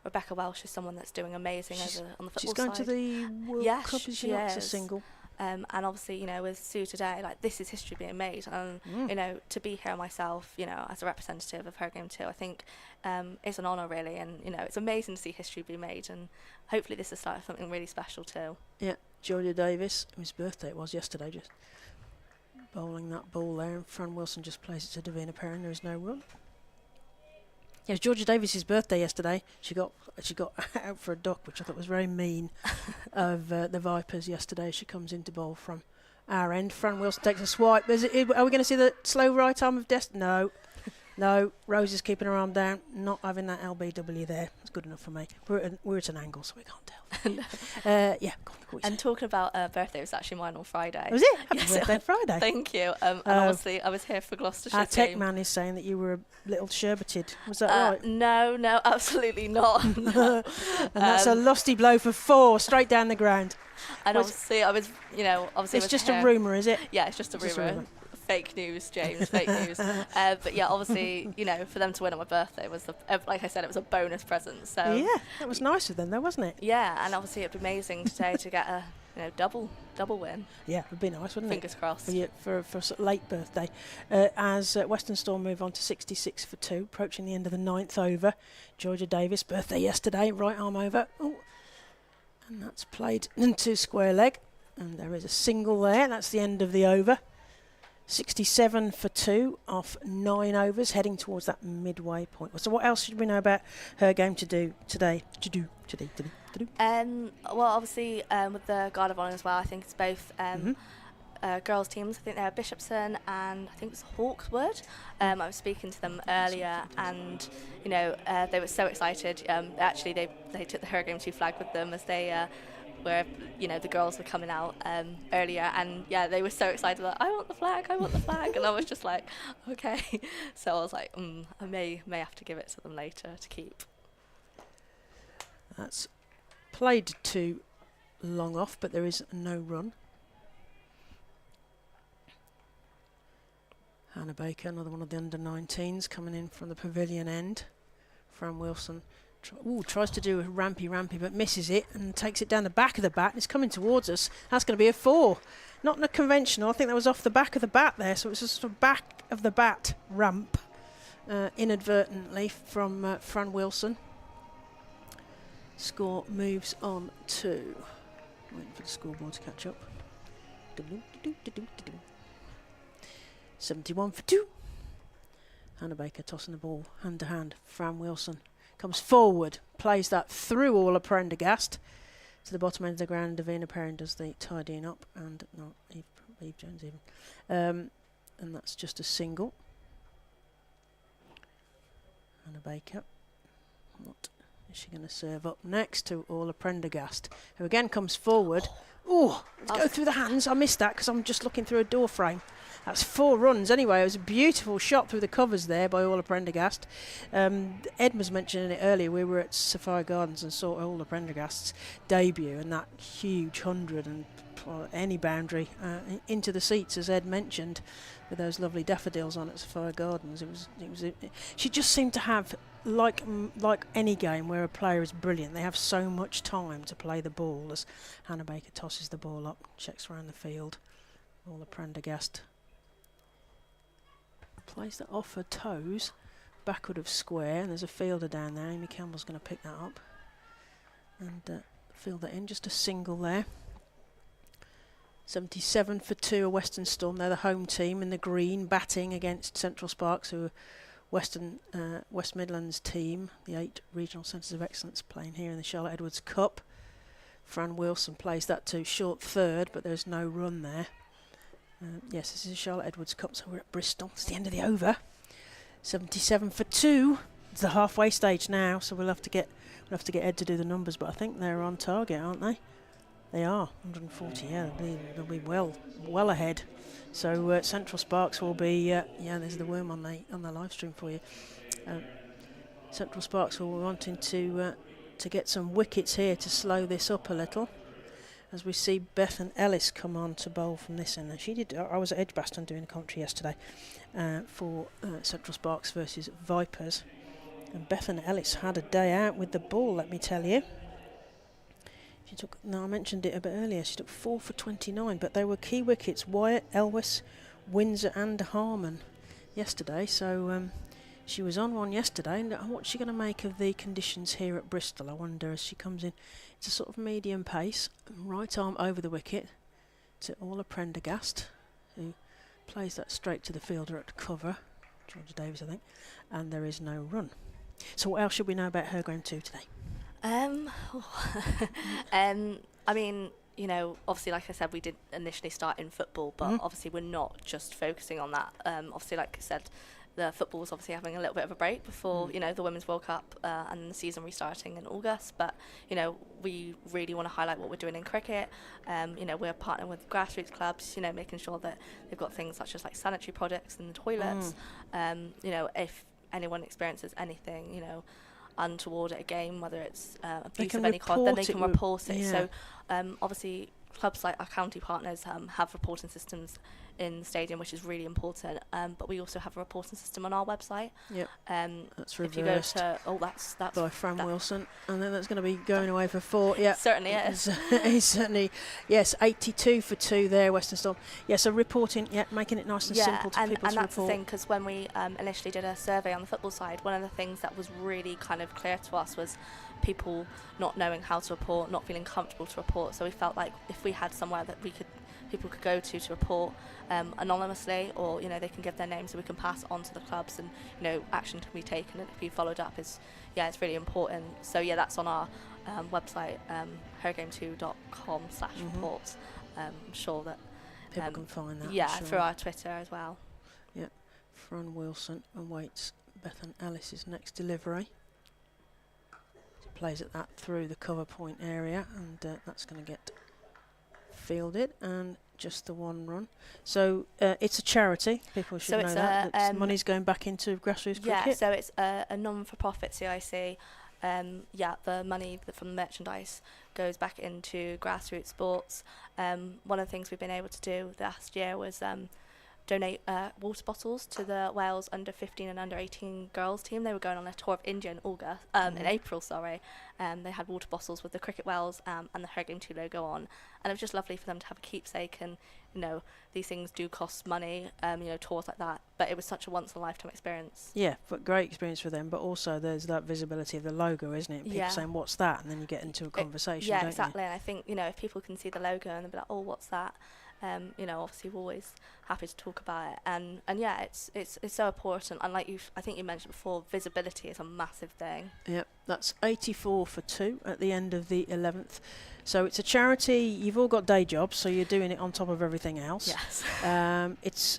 D: Rebecca Welsh is someone that's doing amazing over on the football side.
B: She's going to the World Cup, is she not? It's a single.
D: And obviously, with Sue today, like, this is history being made. And, to be here myself, as a representative of her game too, I think it's an honour, really. And, it's amazing to see history be made. And hopefully this is starting something really special too. Yeah,
B: Julia Davis, whose birthday it was yesterday, just bowling that ball there. And Fran Wilson just plays it to Davina Perrin. There is no run. Yeah, it was Georgia Davis's birthday yesterday. She got out for a duck, which I thought was very mean of the Vipers yesterday. She comes into bowl from our end. Fran Wilson takes a swipe. Are we going to see the slow right arm of Destiny? No. Rose is keeping her arm down, not having that LBW there. It's good enough for me. We're at an angle, so we can't tell. Yeah, go on.
D: And talking about birthday, it was actually mine on Friday.
B: Was it? Happy birthday, Friday.
D: Thank you. And obviously, I was here for Gloucestershire.
B: Our tech man is saying that you were a little sherbeted. Was that right?
D: No, absolutely not.
B: And that's a lusty blow for 4, straight down the ground.
D: And obviously, I was, obviously,
B: it's just a rumour, is it?
D: Yeah, it's just a rumour. Fake news, James, fake news. But yeah, obviously, for them to win on my birthday was, like I said, it was a bonus present. So
B: yeah, that was nice of them, though, wasn't it?
D: Yeah, and obviously it'd be amazing today to get a double win.
B: Yeah, it'd be nice, wouldn't
D: Fingers
B: it?
D: crossed.
B: For a sort of late birthday. As Western Storm move on to 66 for 2, approaching the end of the 9th over. Georgia Davis, birthday yesterday, right arm over. Oh, and that's played into square leg. And there is a single there. That's the end of the over. 67 for 2 off 9 overs, heading towards that midway point. So what else should we know about her game today?
D: Well, obviously, with the Guard of Honour as well, I think it's both girls' teams. I think they're Bishopson and I think it was Hawkswood. I was speaking to them earlier, and they were so excited. Actually, they took the Her Game 2 flag with them as they where the girls were coming out earlier, and yeah, they were so excited, like, I want the flag, and I was just like, okay. So I was like, I may have to give it to them later to keep.
B: That's played too long off, but there is no run. Hannah Baker, another one of the under-19s, coming in from the pavilion end. Fran Wilson tries to do a rampy, but misses it and takes it down the back of the bat. It's coming towards us. That's going to be a 4. Not in a conventional. I think that was off the back of the bat there. So it's just a back of the bat ramp inadvertently from Fran Wilson. Score moves on to... Waiting for the scoreboard to catch up. 71 for 2. Hannah Baker tossing the ball hand to hand. Fran Wilson comes forward, plays that through all of Prendergast to the bottom end of the ground. Davina Perrin does the tidying up, and not Eve Jones even. And that's just a single. Hannah Baker. What is she going to serve up next to Orla Prendergast, who again comes forward? Oh, go through the hands. I missed that because I'm just looking through a door frame. That's 4 runs anyway. It was a beautiful shot through the covers there by Orla Prendergast. Ed was mentioning it earlier. We were at Sapphire Gardens and saw Orla Prendergast's debut, and that huge 100 and any boundary into the seats, as Ed mentioned, with those lovely daffodils on at Sapphire Gardens. She just seemed to have, like any game where a player is brilliant, they have so much time to play the ball. As Hannah Baker tosses the ball up, checks around the field. Orla Prendergast plays that off her toes, backward of square, and there's a fielder down there. Amy Campbell's going to pick that up and field that in. Just a single there. 77 for 2, a Western Storm. They're the home team in the green, batting against Central Sparks, who are West Midlands team, the 8 regional centres of excellence playing here in the Charlotte Edwards Cup. Fran Wilson plays that to short third, but there's no run there. Yes, this is the Charlotte Edwards Cup, so we're at Bristol. It's the end of the over. 77 for 2. It's the halfway stage now, so we'll have to get Ed to do the numbers, but I think they're on target, aren't they? They are 140. Yeah, they'll be well ahead. So Central Sparks will be. There's the worm on the live stream for you. Central Sparks will be wanting to get some wickets here to slow this up a little. As we see Bethan Ellis come on to bowl from this end. She did. I was at Edgbaston doing a commentary yesterday for Central Sparks versus Vipers, and Bethan Ellis had a day out with the ball. Let me tell you. She took. No, I mentioned it a bit earlier. She took 4 for 29, but they were key wickets: Wyatt, Elwes, Windsor, and Harmon yesterday. So she was on one yesterday. And what's she going to make of the conditions here at Bristol? I wonder as she comes in. It's a sort of medium pace, right arm over the wicket to Orla Prendergast, who plays that straight to the fielder at cover, Georgia Davies, I think, and there is no run. So what else should we know about her game 2 today?
D: I mean, you know, obviously, like I said, we did initially start in football, but obviously we're not just focusing on that. Obviously, like I said, the football was obviously having a little bit of a break before, you know, the Women's World Cup and the season restarting in August. But, you know, we really want to highlight what we're doing in cricket. You know, we're partnering with grassroots clubs, you know, making sure that they've got things such as like sanitary products in the toilets. You know, if anyone experiences anything, you know, untoward at a game, whether it's abuse of any kind, then they can report it. So obviously clubs like our county partners have reporting systems in the stadium, which is really important, but we also have a reporting system on our website. That's reversed. If you go to, that's
B: by Fran Wilson, and then that's going to be going away for 4. Yeah,
D: certainly is.
B: He's certainly, yes, 82 for 2 there, Western Storm. Yes, so reporting, making it nice and simple to people to report.
D: And that's the thing, because when we initially did a survey on the football side, one of the things that was really kind of clear to us was people not knowing how to report, not feeling comfortable to report. So we felt like if we had somewhere that people could go to report anonymously, or, you know, they can give their name so we can pass it on to the clubs, and, you know, action can be taken and be followed up it's really important. So that's on our website, hergame2.com/reports. I'm sure that
B: people can find that.
D: Through our Twitter as well.
B: Fran Wilson awaits Bethan Ellis's next delivery. She plays at that through the cover point area, and that's going to get fielded, and just the 1 run. So it's a charity. People should know that money's going back into grassroots cricket.
D: Yeah, so it's a non-for-profit CIC. The money from the merchandise goes back into grassroots sports. One of the things we've been able to do last year was donate water bottles to the Wales under 15 and under 18 girls team. They were going on a tour of India in April. They had water bottles with the Cricket Wales and the Her Game 2 logo on, and it was just lovely for them to have a keepsake. And, you know, these things do cost money, you know, tours like that, but it was such a once in a lifetime experience.
B: Yeah, but great experience for them, but also there's that visibility of the logo, isn't it? People saying, what's that? And then you get into a conversation, don't
D: exactly.
B: you?
D: And I think, you know, if people can see the logo and they'll be like, oh, what's that? You know, obviously we're always happy to talk about it, and it's so important. And like I think you mentioned before, visibility is a massive thing. Yep,
B: that's 84 for 2 at the end of the 11th. So it's a charity. You've all got day jobs, so you're doing it on top of everything else.
D: Yes.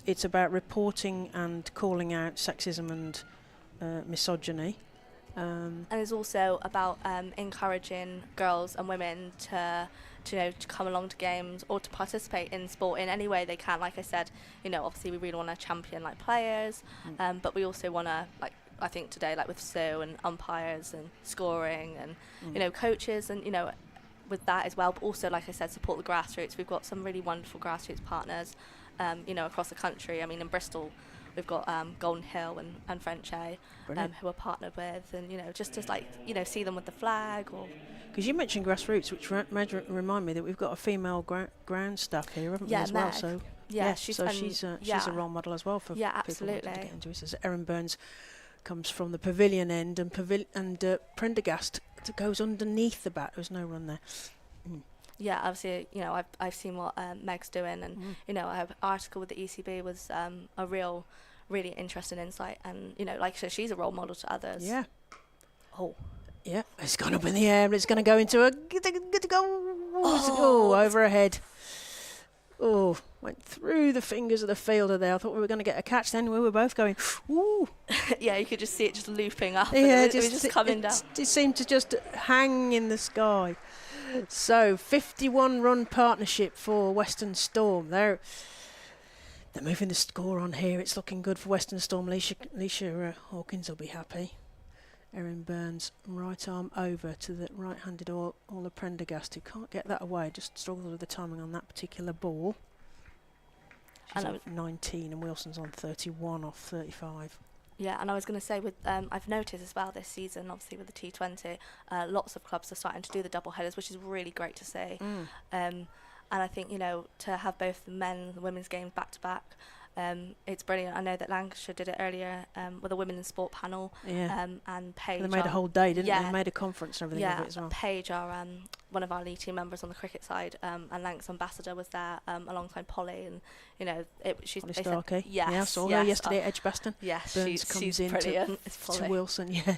B: It's about reporting and calling out sexism and misogyny.
D: And it's also about encouraging girls and women to come along to games or to participate in sport in any way they can. Like I said, you know, obviously we really want to champion like players, but we also want to, like I think today, like with Sue and umpires and scoring and you know, coaches, and, you know, with that as well. But also, like I said, support the grassroots. We've got some really wonderful grassroots partners, you know, across the country. I mean, in Bristol, we've got Golden Hill and French A, who are partnered with, and, you know, just to, like, you know, see them with the flag. Or
B: because you mentioned grassroots, which remind me that we've got a female ground staff here, haven't we, as well? So she's a role model as well for people
D: absolutely.
B: To get into it. So Erin Burns comes from the pavilion end, and Prendergast goes underneath the bat. There's no run there.
D: Yeah, obviously, you know, I've seen what Meg's doing, and you know, our article with the ECB was a real really interesting insight, and like so she's a role model to others.
B: Yeah.
D: Oh.
B: Yeah, it's gone up in the air and it's going to go into a good to go. Oh, over her head. Oh, went through the fingers of the fielder there. I thought we were going to get a catch then. We were both going, ooh.
D: Yeah, you could just see it just looping up.
B: Yeah,
D: and it was just coming down.
B: It seemed to just hang in the sky. So, 51-run partnership for Western Storm. They're moving the score on here. It's looking good for Western Storm. Leisha Hawkins will be happy. Erin Burns, right arm over to the right-handed Orla Prendergast, who can't get that away, just struggles with the timing on that particular ball. She's on 19 and Wilson's on 31 off 35.
D: Yeah, and I was going to say, with I've noticed as well this season, obviously with the T20, lots of clubs are starting to do the double headers, which is really great to see. And I think, to have both the men and the women's games back-to-back, it's brilliant. I know that Lancashire did it earlier with a women in sport panel.
B: Yeah.
D: And Paige.
B: They made a whole day, didn't
D: yeah,
B: they? They made a conference and everything of it as well.
D: Paige, our one of our lead team members on the cricket side, and Lancs ambassador was there alongside Polly, and she's
B: Polly Starkey.
D: Yes,
B: yeah, I saw her yesterday at Edgbaston.
D: Yes,
B: Burns comes
D: she's
B: in
D: brilliant.
B: to Wilson. Yeah,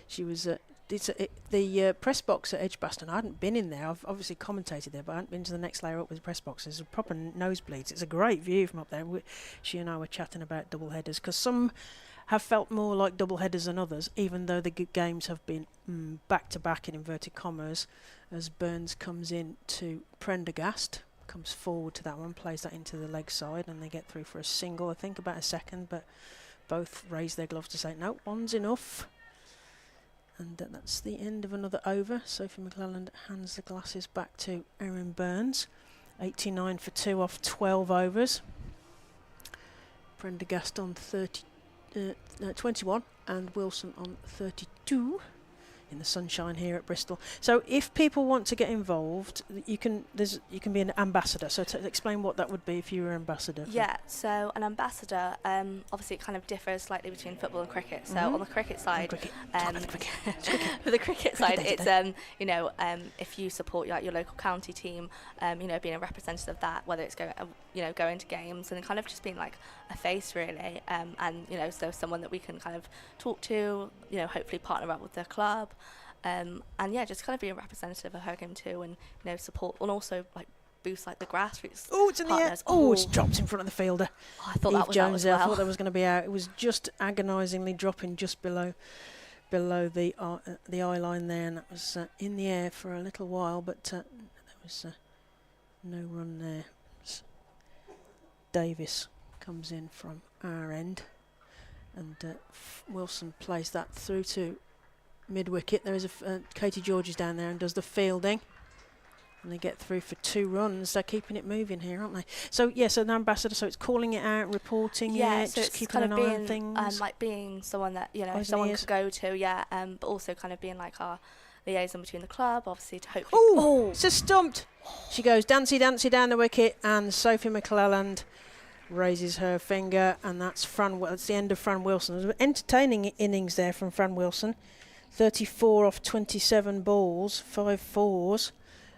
B: she was. The press box at Edgbaston, I hadn't been in there. I've obviously commentated there, but I hadn't been to the next layer up with the press box. There's a proper nosebleeds. It's a great view from up there. She and I were chatting about double headers, because some have felt more like double headers than others, even though the games have been back to back in inverted commas. As Burns comes in to Prendergast, comes forward to that one, plays that into the leg side, and they get through for a single. I think about a second, but both raise their gloves to say no, one's enough. And that's the end of another over. Sophie McClelland hands the glasses back to Erin Burns. 89 for 2 off 12 overs. Prendergast on 21 and Wilson on 32 in the sunshine here at Bristol. So if people want to get involved, you can be an ambassador. So to explain what that would be if you were ambassador.
D: Yeah, so an ambassador, obviously it kind of differs slightly between football and cricket. So on the cricket side, for the cricket side, it's if you support your local county team, being a representative of that, whether it's going to games and kind of just being like a face really, and so someone that we can kind of talk to, hopefully partner up with the club. And just kind of be a representative of her game too, and support, and also like boost like the grassroots.
B: Oh, it's in the air. Oh, it's dropped in front of the fielder.
D: Oh, I thought Eve that was
B: Jones
D: out as well.
B: I thought that was going to be out. It was just agonisingly dropping just below the eye line there, and that was in the air for a little while, but there was no run there. Davis comes in from our end, and Wilson plays that through to mid-wicket. There is Katie George is down there and does the fielding, and they get through for 2 runs. They're keeping it moving here, aren't they? So yes, an ambassador. So it's calling it out, reporting it,
D: so
B: just
D: it's
B: keeping
D: kind
B: an
D: of
B: eye
D: being,
B: on things.
D: like being someone that
B: Eyes
D: someone
B: and ears.
D: could go to, but also kind of being like our liaison between the club, obviously to hopefully.
B: Oh, it's just stumped. She goes dancey down the wicket, and Sophie McClelland raises her finger, and that's that's the end of Fran Wilson. It was an entertaining innings there from Fran Wilson. 34 off 27 balls, 5 fours.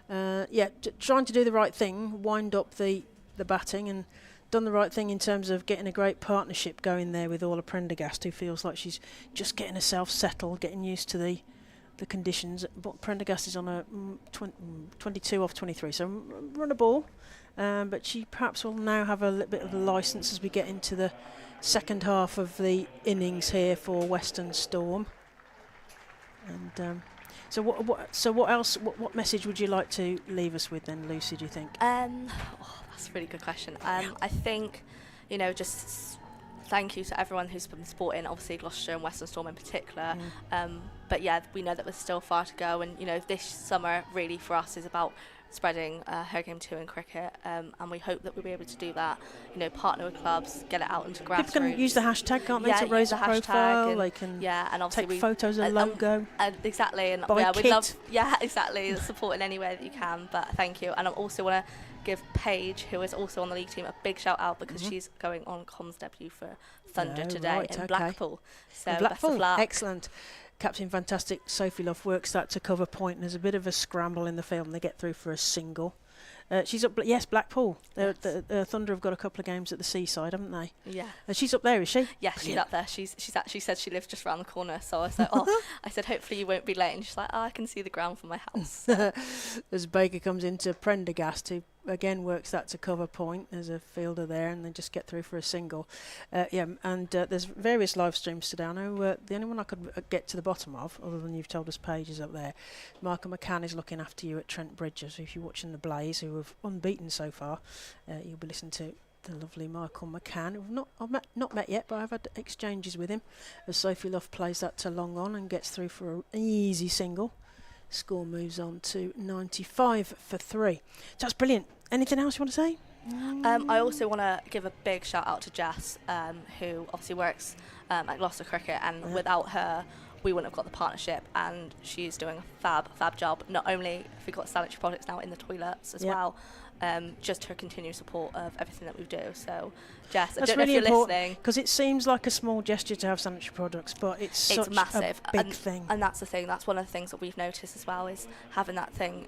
B: Trying to do the right thing, wind up the batting, and done the right thing in terms of getting a great partnership going there with Orla Prendergast, who feels like she's just getting herself settled, getting used to the conditions. But Prendergast is on a 22 off 23, so run a ball. But she perhaps will now have a little bit of a licence as we get into the second half of the innings here for Western Storm. And so what else? What message would you like to leave us with then, Lucy? Do you think?
D: That's a really good question. I think, just thank you to everyone who's been supporting, obviously Gloucestershire and Western Storm in particular. But yeah, we know that there's still far to go, and this summer really for us is about spreading her game 2 in cricket, and we hope that we'll be able to do that. Partner with clubs, get it out into grassroots.
B: People can use the hashtag, can't they, to raise a profile? They can
D: and obviously
B: take photos of the logo.
D: Exactly, and we'd love exactly support in any way that you can. But thank you, and I also want to give Paige, who is also on the league team, a big shout out because she's going on comms debut for Thunder today in Blackpool. So best of luck.
B: Excellent. Captain Fantastic Sophie Love works that to cover point, and there's a bit of a scramble in the field, and they get through for a single. She's up. Yes, Blackpool. The Thunder have got a couple of games at the seaside, haven't they?
D: Yeah.
B: She's up there, is she?
D: Yeah, she's up there. She's actually said she lives just around the corner. So I was like, I said, hopefully you won't be late. And she's like, I can see the ground from my house.
B: As Baker comes into Prendergast, who again works that to cover point. There's a fielder there, and they just get through for a single. There's various live streams today. I know the only one I could get to the bottom of, other than you've told us Pages up there, Michael McCann is looking after you at Trent Bridge. So if you're watching the Blaze, who have unbeaten so far, you'll be listening to the lovely Michael McCann, who I've not met yet, but I've had exchanges with him, as Sophie Luff plays that to long on and gets through for an easy single. Score moves on to 95 for 3. So that's brilliant. Anything else you want to say?
D: I also want to give a big shout out to Jess, who obviously works at Gloucester Cricket, and without her we wouldn't have got the partnership, and she's doing a fab job. Not only have we got sanitary products now in the toilets as well, just her continued support of everything that we do. So Jess,
B: that's
D: I don't
B: really
D: know if you're listening,
B: because it seems like a small gesture to have sanitary products, but it's such
D: massive,
B: a big thing.
D: And that's the thing. That's one of the things that we've noticed as well, is having that thing,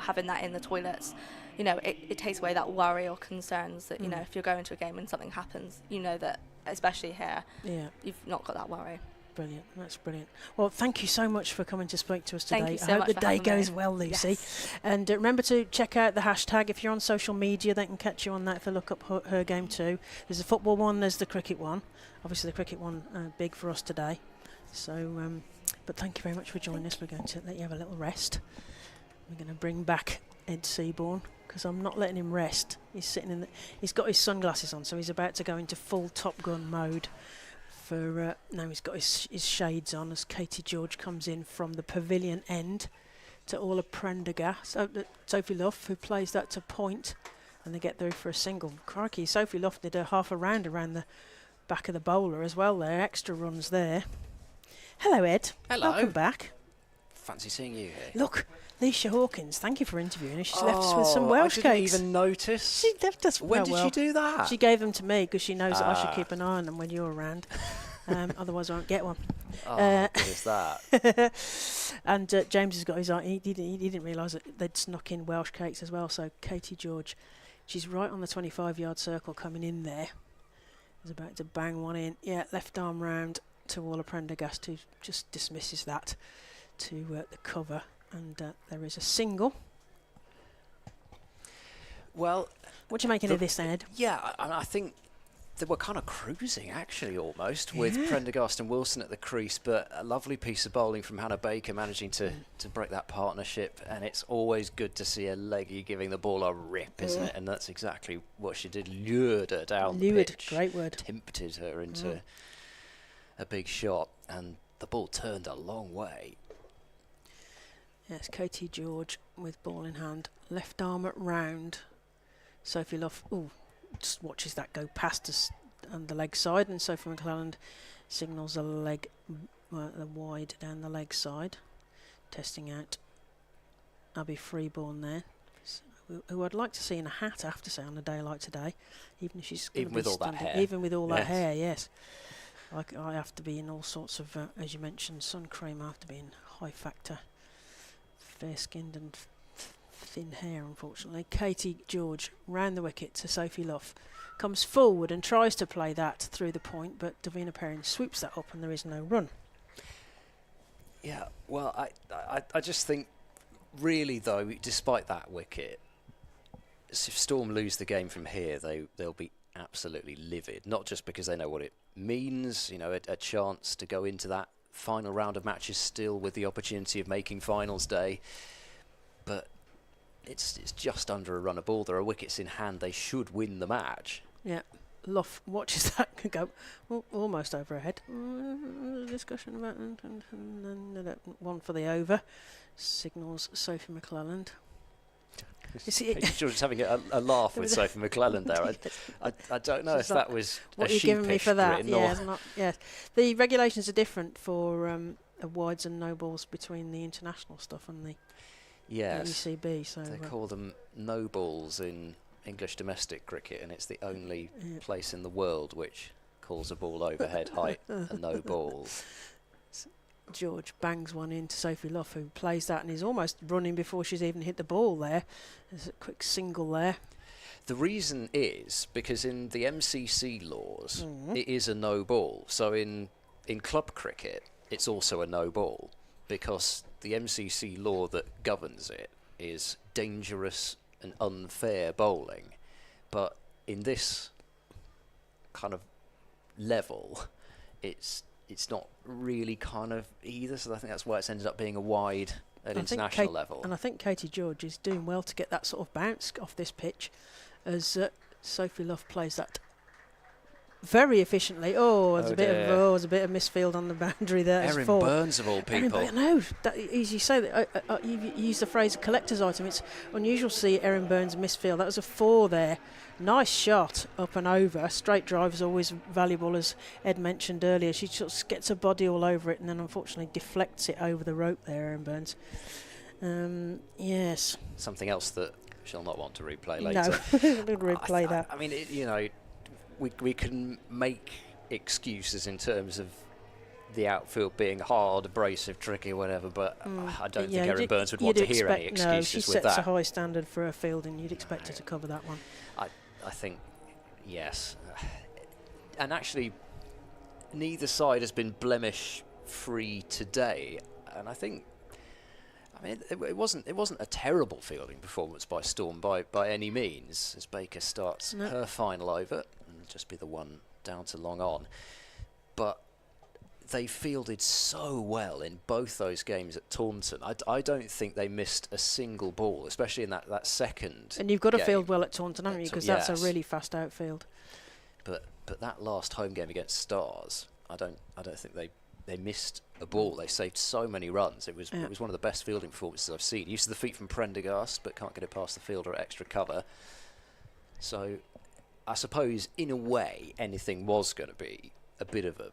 D: having that in the toilets. It takes away that worry or concerns that, if you're going to a game and something happens, that, especially here, you've not got that worry.
B: Brilliant. That's brilliant. Well, thank you so much for coming to speak to us today.
D: Thank you so
B: I hope
D: much
B: the
D: for
B: day
D: having
B: goes
D: me.
B: well, Lucy.
D: Yes.
B: And remember to check out the hashtag. If you're on social media, they can catch you on that if they look up her game too. There's the football one, there's the cricket one. Obviously the cricket one big for us today. So, but thank you very much for joining us. We're going to let you have a little rest. We're going to bring back Ed Seaborn, because I'm not letting him rest. He's sitting he's got his sunglasses on, so he's about to go into full Top Gun mode. Now he's got his shades on as Katie George comes in from the pavilion end to Orla Prendergast. Sophie Luff, who plays that to point, and they get through for a single. Crikey, Sophie Luff did a half a round around the back of the bowler as well there. Extra runs there. Hello, Ed.
A: Hello.
B: Welcome back.
A: Fancy seeing you here.
B: Look, Leisha Hawkins, thank you for interviewing her. She's left us with some Welsh
A: I didn't
B: cakes.
A: even notice.
B: She left us.
A: When did she do that?
B: She gave them to me because she knows that I should keep an eye on them when you're around. Otherwise, I won't get one.
A: Oh, what is that?
B: And James has got his eye. He didn't realise that they'd snuck in Welsh cakes as well. So Katie George, she's right on the 25-yard circle coming in there. Is about to bang one in. Yeah, left arm round to Orla Prendergast, who just dismisses that to the cover. And there is a single.
A: Well,
B: what do you making of this, Ed?
A: Yeah, I think they were kind of cruising, actually, almost, with Prendergast and Wilson at the crease, but a lovely piece of bowling from Hannah Baker managing to break that partnership, and it's always good to see a leggy giving the ball a rip, isn't it? And that's exactly what she did, lured her down the pitch.
B: Great word.
A: Tempted her into a big shot, and the ball turned a long way.
B: Yes, Katie George with ball in hand, left arm at round. Sophie Luff, just watches that go past us on the leg side, and Sophie McClelland signals a leg wide down the leg side, testing out Abby Freeborn there, who I'd like to see in a hat, I have to say, on a day like today, even if she's
A: even with all that hair.
B: Even with all that hair, yes. I have to be in all sorts of, as you mentioned, sun cream. I have to be in high factor, fair-skinned and thin hair, unfortunately. Katie George round the wicket to Sophie Luff, comes forward and tries to play that through the point, but Davina Perrin swoops that up and there is no run.
A: Yeah, well, I just think, really though, despite that wicket, if Storm lose the game from here, they'll be absolutely livid. Not just because they know what it means, a chance to go into that final round of matches still with the opportunity of making finals day, but it's just under a run of ball. There are wickets in hand. They should win the match.
B: Yeah, Luff watches that go almost over her head. Discussion about one for the over. Signals Sophie McClelland.
A: George is having a laugh with Sophie McClelland there. I don't know if that was
B: what
A: a
B: you're giving me for that.
A: Yeah,
B: the regulations are different for wides and no balls between the international stuff and the UCB. So
A: they call them no balls in English domestic cricket, and it's the only place in the world which calls a ball overhead height a no ball.
B: George bangs one into Sophie Luff, who plays that and is almost running before she's even hit the ball there. There's a quick single there.
A: The reason is because in the MCC laws, it is a no ball. So in club cricket, it's also a no ball because the MCC law that governs it is dangerous and unfair bowling. But in this kind of level, it's not really kind of either. So I think that's why it's ended up being a wide at international level.
B: And I think Katie George is doing well to get that sort of bounce off this pitch as Sophie Luff plays that very efficiently. There's a bit of misfield on the boundary there.
A: Erin Burns of all people.
B: No, as you say, you use the phrase collector's item. It's unusual to see Erin Burns misfield. That was a 4 there. Nice shot up and over. Straight drive is always valuable, as Ed mentioned earlier. She just gets her body all over it and then unfortunately deflects it over the rope there, Erin Burns. Yes.
A: Something else that she'll not want to replay later.
B: No, we'll replay that.
A: I mean, we can make excuses in terms of the outfield being hard, abrasive, tricky, whatever, but I don't think Erin Burns would want to hear any excuses with that.
B: No, she sets a high standard for her fielding. You'd expect her to cover that one.
A: I think, yes. And actually, neither side has been blemish-free today, and I mean, it wasn't a terrible fielding performance by Storm by any means, as Baker starts her final over, and just be the one down to long on. But they fielded so well in both those games at Taunton. I don't think they missed a single ball, especially in that second.
B: And you've got to field well at Taunton, haven't you? Because that's a really fast outfield.
A: But that last home game against Stars, I don't think they missed a ball. They saved so many runs. It was one of the best fielding performances I've seen. Use of the feet from Prendergast, but can't get it past the fielder at extra cover. So I suppose, in a way, anything was going to be a bit of a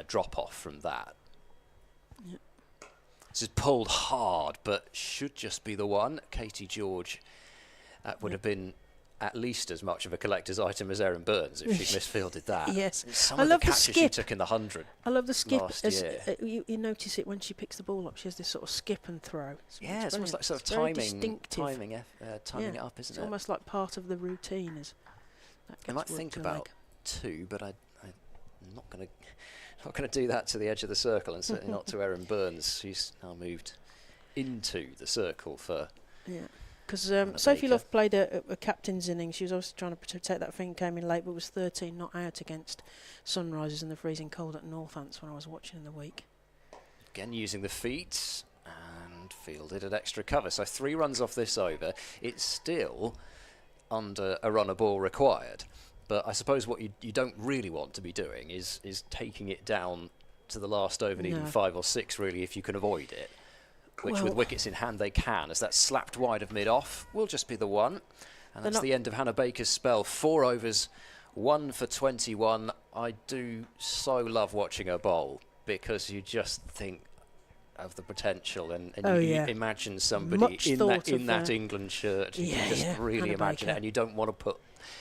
A: drop-off from that. Yep. This is pulled hard, but should just be the one. Katie George would have been at least as much of a collector's item as Erin Burns if she'd misfielded that.
B: Yes.
A: Some of the catches she took in the 100.
B: I love the skip.
A: Last year.
B: You notice it when she picks the ball up. She has this sort of skip and throw.
A: It's almost like sort of timing it up, isn't it?
B: It's almost like part of the routine.
A: I might think about 2, but I'm not going to do that to the edge of the circle, and certainly not to Erin Burns. She's now moved into the circle for. Yeah.
B: Because Sophie Luff played a captain's innings. She was obviously trying to protect that thing, came in late, but was 13 not out against Sunrisers in the freezing cold at Northants when I was watching in the week.
A: Again, using the feet and fielded at extra cover. So 3 runs off this over. It's still under a run a ball required. But I suppose what you don't really want to be doing is taking it down to the last over, needing 5 or 6, really, if you can avoid it. Which, with wickets in hand, they can, as that slapped wide of mid-off will just be the one. And that's the end of Hannah Baker's spell. 4 overs, 1 for 21. I do so love watching her bowl, because you just think of the potential, and you imagine somebody in that England shirt. You can just really imagine it, and you don't want to put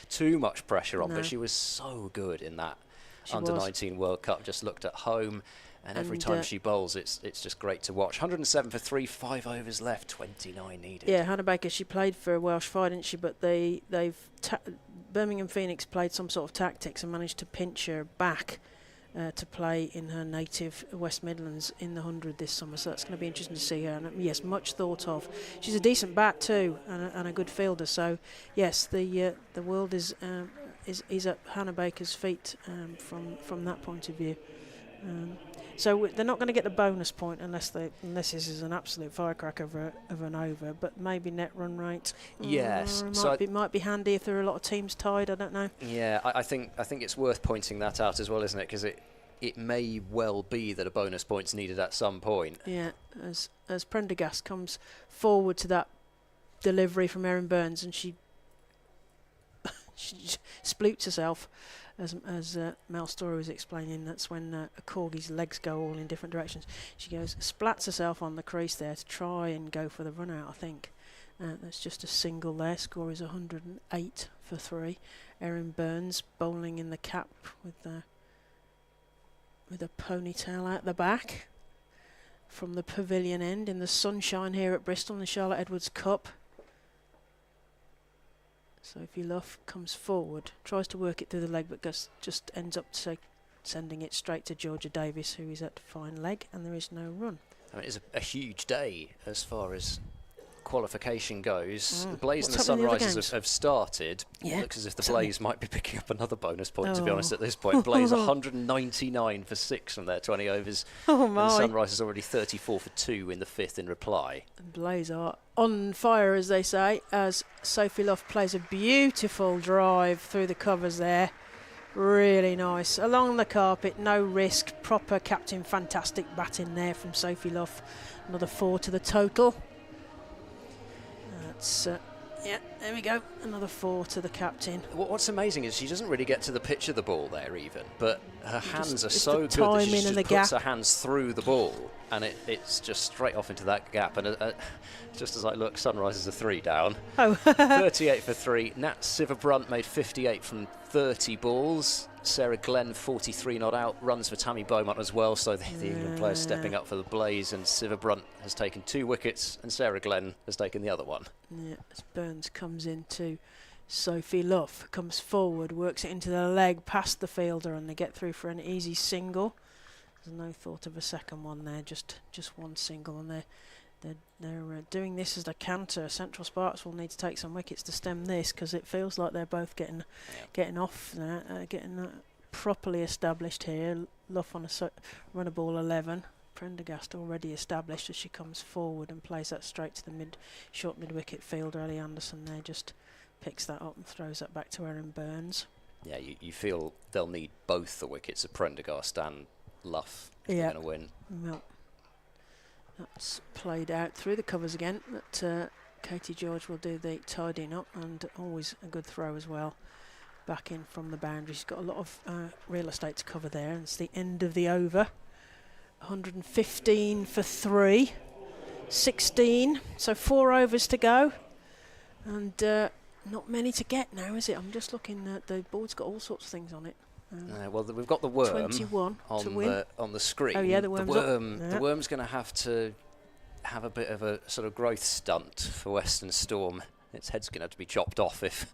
A: too much pressure on, but she was so good in that Under-19 World Cup. Just looked at home. And every time she bowls, it's just great to watch. 107 for 3, 5 overs left, 29 needed.
B: Yeah, Hannah Baker, she played for a Welsh fire, didn't she? But Birmingham Phoenix played some sort of tactics and managed to pinch her back to play in her native West Midlands in the 100 this summer. So that's going to be interesting to see her. And yes, much thought of. She's a decent bat too, and a good fielder. So yes, the world is at Hannah Baker's feet from that point of view. So they're not going to get the bonus point unless this is an absolute firecracker of an over, but maybe net run rate.
A: Yes,
B: might be handy if there are a lot of teams tied. I don't know.
A: Yeah, I think it's worth pointing that out as well, isn't it? Because it may well be that a bonus point's needed at some point.
B: Yeah, as Prendergast comes forward to that delivery from Erin Burns, and she sploots herself. As Mel Story was explaining, that's when a corgi's legs go all in different directions. She splats herself on the crease there to try and go for the run out, I think. That's just a single there. Score is 108 for 3. Erin Burns bowling in the cap with with a ponytail out the back from the pavilion end in the sunshine here at Bristol in the Charlotte Edwards Cup. Sophie Luff comes forward, tries to work it through the leg, but just ends up sending it straight to Georgia Davis, who is at fine leg, and there is no run.
A: I mean, it's a huge day as far as qualification goes. The Blaze
B: What's
A: and the
B: happening in the other
A: Sunrisers
B: games?
A: have started.
B: Yeah.
A: Looks as if the
B: Tell me.
A: Blaze might be picking up another bonus point, to be
B: Oh.
A: honest, at this point. Blaze 199 for 6 from their 20 overs.
B: Oh
A: And the
B: my!
A: Sunrisers already 34 for 2 in the 5th in reply.
B: And Blaze are on fire, as they say, as Sophie Luff plays a beautiful drive through the covers there. Really nice. Along the carpet, no risk. Proper captain, fantastic batting there from Sophie Luff. Another 4 to the total. That's, yeah, there we go. Another 4 to the captain.
A: What's amazing is she doesn't really get to the pitch of the ball there even, but her hands are
B: it's
A: so
B: the
A: good that
B: timing
A: she
B: and
A: just
B: the
A: puts
B: gap.
A: her hands through the ball, and it's just straight off into that gap. And just as I look, Sunrisers are 3 down.
B: Oh,
A: 38 for 3. Nat Siverbrunt made 58 from 30 balls. Sarah Glenn 43 not out. Runs for Tammy Beaumont as well, so the England players stepping up for the Blaze, and Siverbrunt has taken 2 wickets and Sarah Glenn has taken the other one.
B: yeah, as Burns comes into Sophie Luff, comes forward, works it into the leg past the fielder, and they get through for an easy single. There's no thought of a second one there, just one single, and they're doing this as they canter. Central Sparks will need to take some wickets to stem this, because it feels like they're both getting off there, getting properly established here. Luff on a run a ball 11. Prendergast already established as she comes forward and plays that straight to the short mid wicket fielder. Ellie Anderson there just picks that up and throws that back to Erin Burns.
A: Yeah, you feel they'll need both the wickets of Prendergast and Luff if they're going to win.
B: Well, that's played out through the covers again, but Katie George will do the tidying up, and always a good throw as well. Back in from the boundary. She's got a lot of real estate to cover there, and it's the end of the over. 115 for 3. 16, so 4 overs to go. And not many to get now, is it? I'm just looking at the board's got all sorts of things on it.
A: Well, we've got the worm
B: 21 to win.
A: on the screen.
B: Oh yeah, the worm's up.
A: The worm's going to have a bit of a sort of growth stunt for Western Storm. Its head's going to have to be chopped off if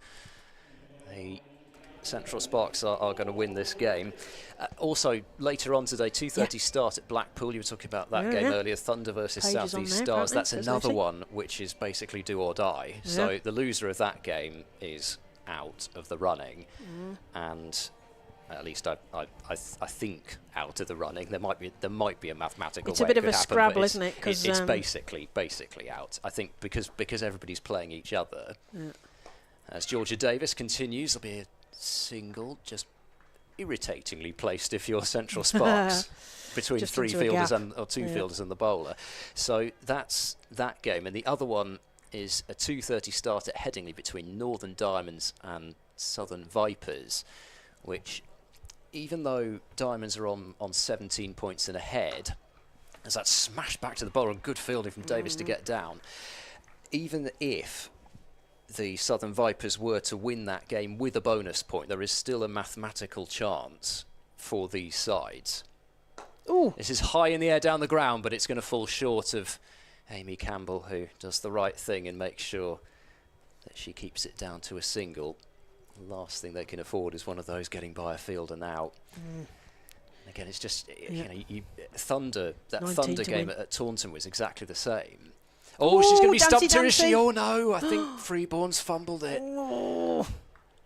A: the Central Sparks are going to win this game. Also, later on today, 2:30 start at Blackpool. You were talking about that game earlier, Thunder versus
B: Pages
A: South East
B: on there,
A: Stars.
B: apparently,
A: That's
B: says
A: another
B: Lucy.
A: one which is basically do or die. So the loser of that game is out of the running, and at least I think out of the running. There might be a mathematical.
B: It's a
A: way
B: bit
A: it
B: of a
A: could happen, but
B: scrabble,
A: it's-
B: isn't it? 'Cause,
A: it's basically out. I think because everybody's playing each other.
B: Yeah.
A: As Georgia Davis continues, there'll be a single, just irritatingly placed if you're Central Sparks, between
B: Just
A: 3
B: into a
A: fielders
B: gap.
A: or 2
B: Yeah.
A: fielders and the bowler. So that's that game. And the other one is a 2:30 start at Headingley between Northern Diamonds and Southern Vipers, which, even though Diamonds are on 17 points and ahead, as that smash back to the bowler and good fielding from Davis to get down, even if the Southern Vipers were to win that game with a bonus point, there is still a mathematical chance for these sides.
B: Ooh.
A: This is high in the air down the ground, but it's going to fall short of Amy Campbell, who does the right thing and makes sure that she keeps it down to a single. The last thing they can afford is one of those getting by a fielder now. And again, it's just, Thunder, that
B: 19
A: Thunder
B: to
A: game
B: win.
A: at Taunton was exactly the same. Oh, she's going to be
B: Dancey,
A: stumped here, is she?
B: Dancey.
A: Oh no, I think Freeborn's fumbled it.
B: Oh.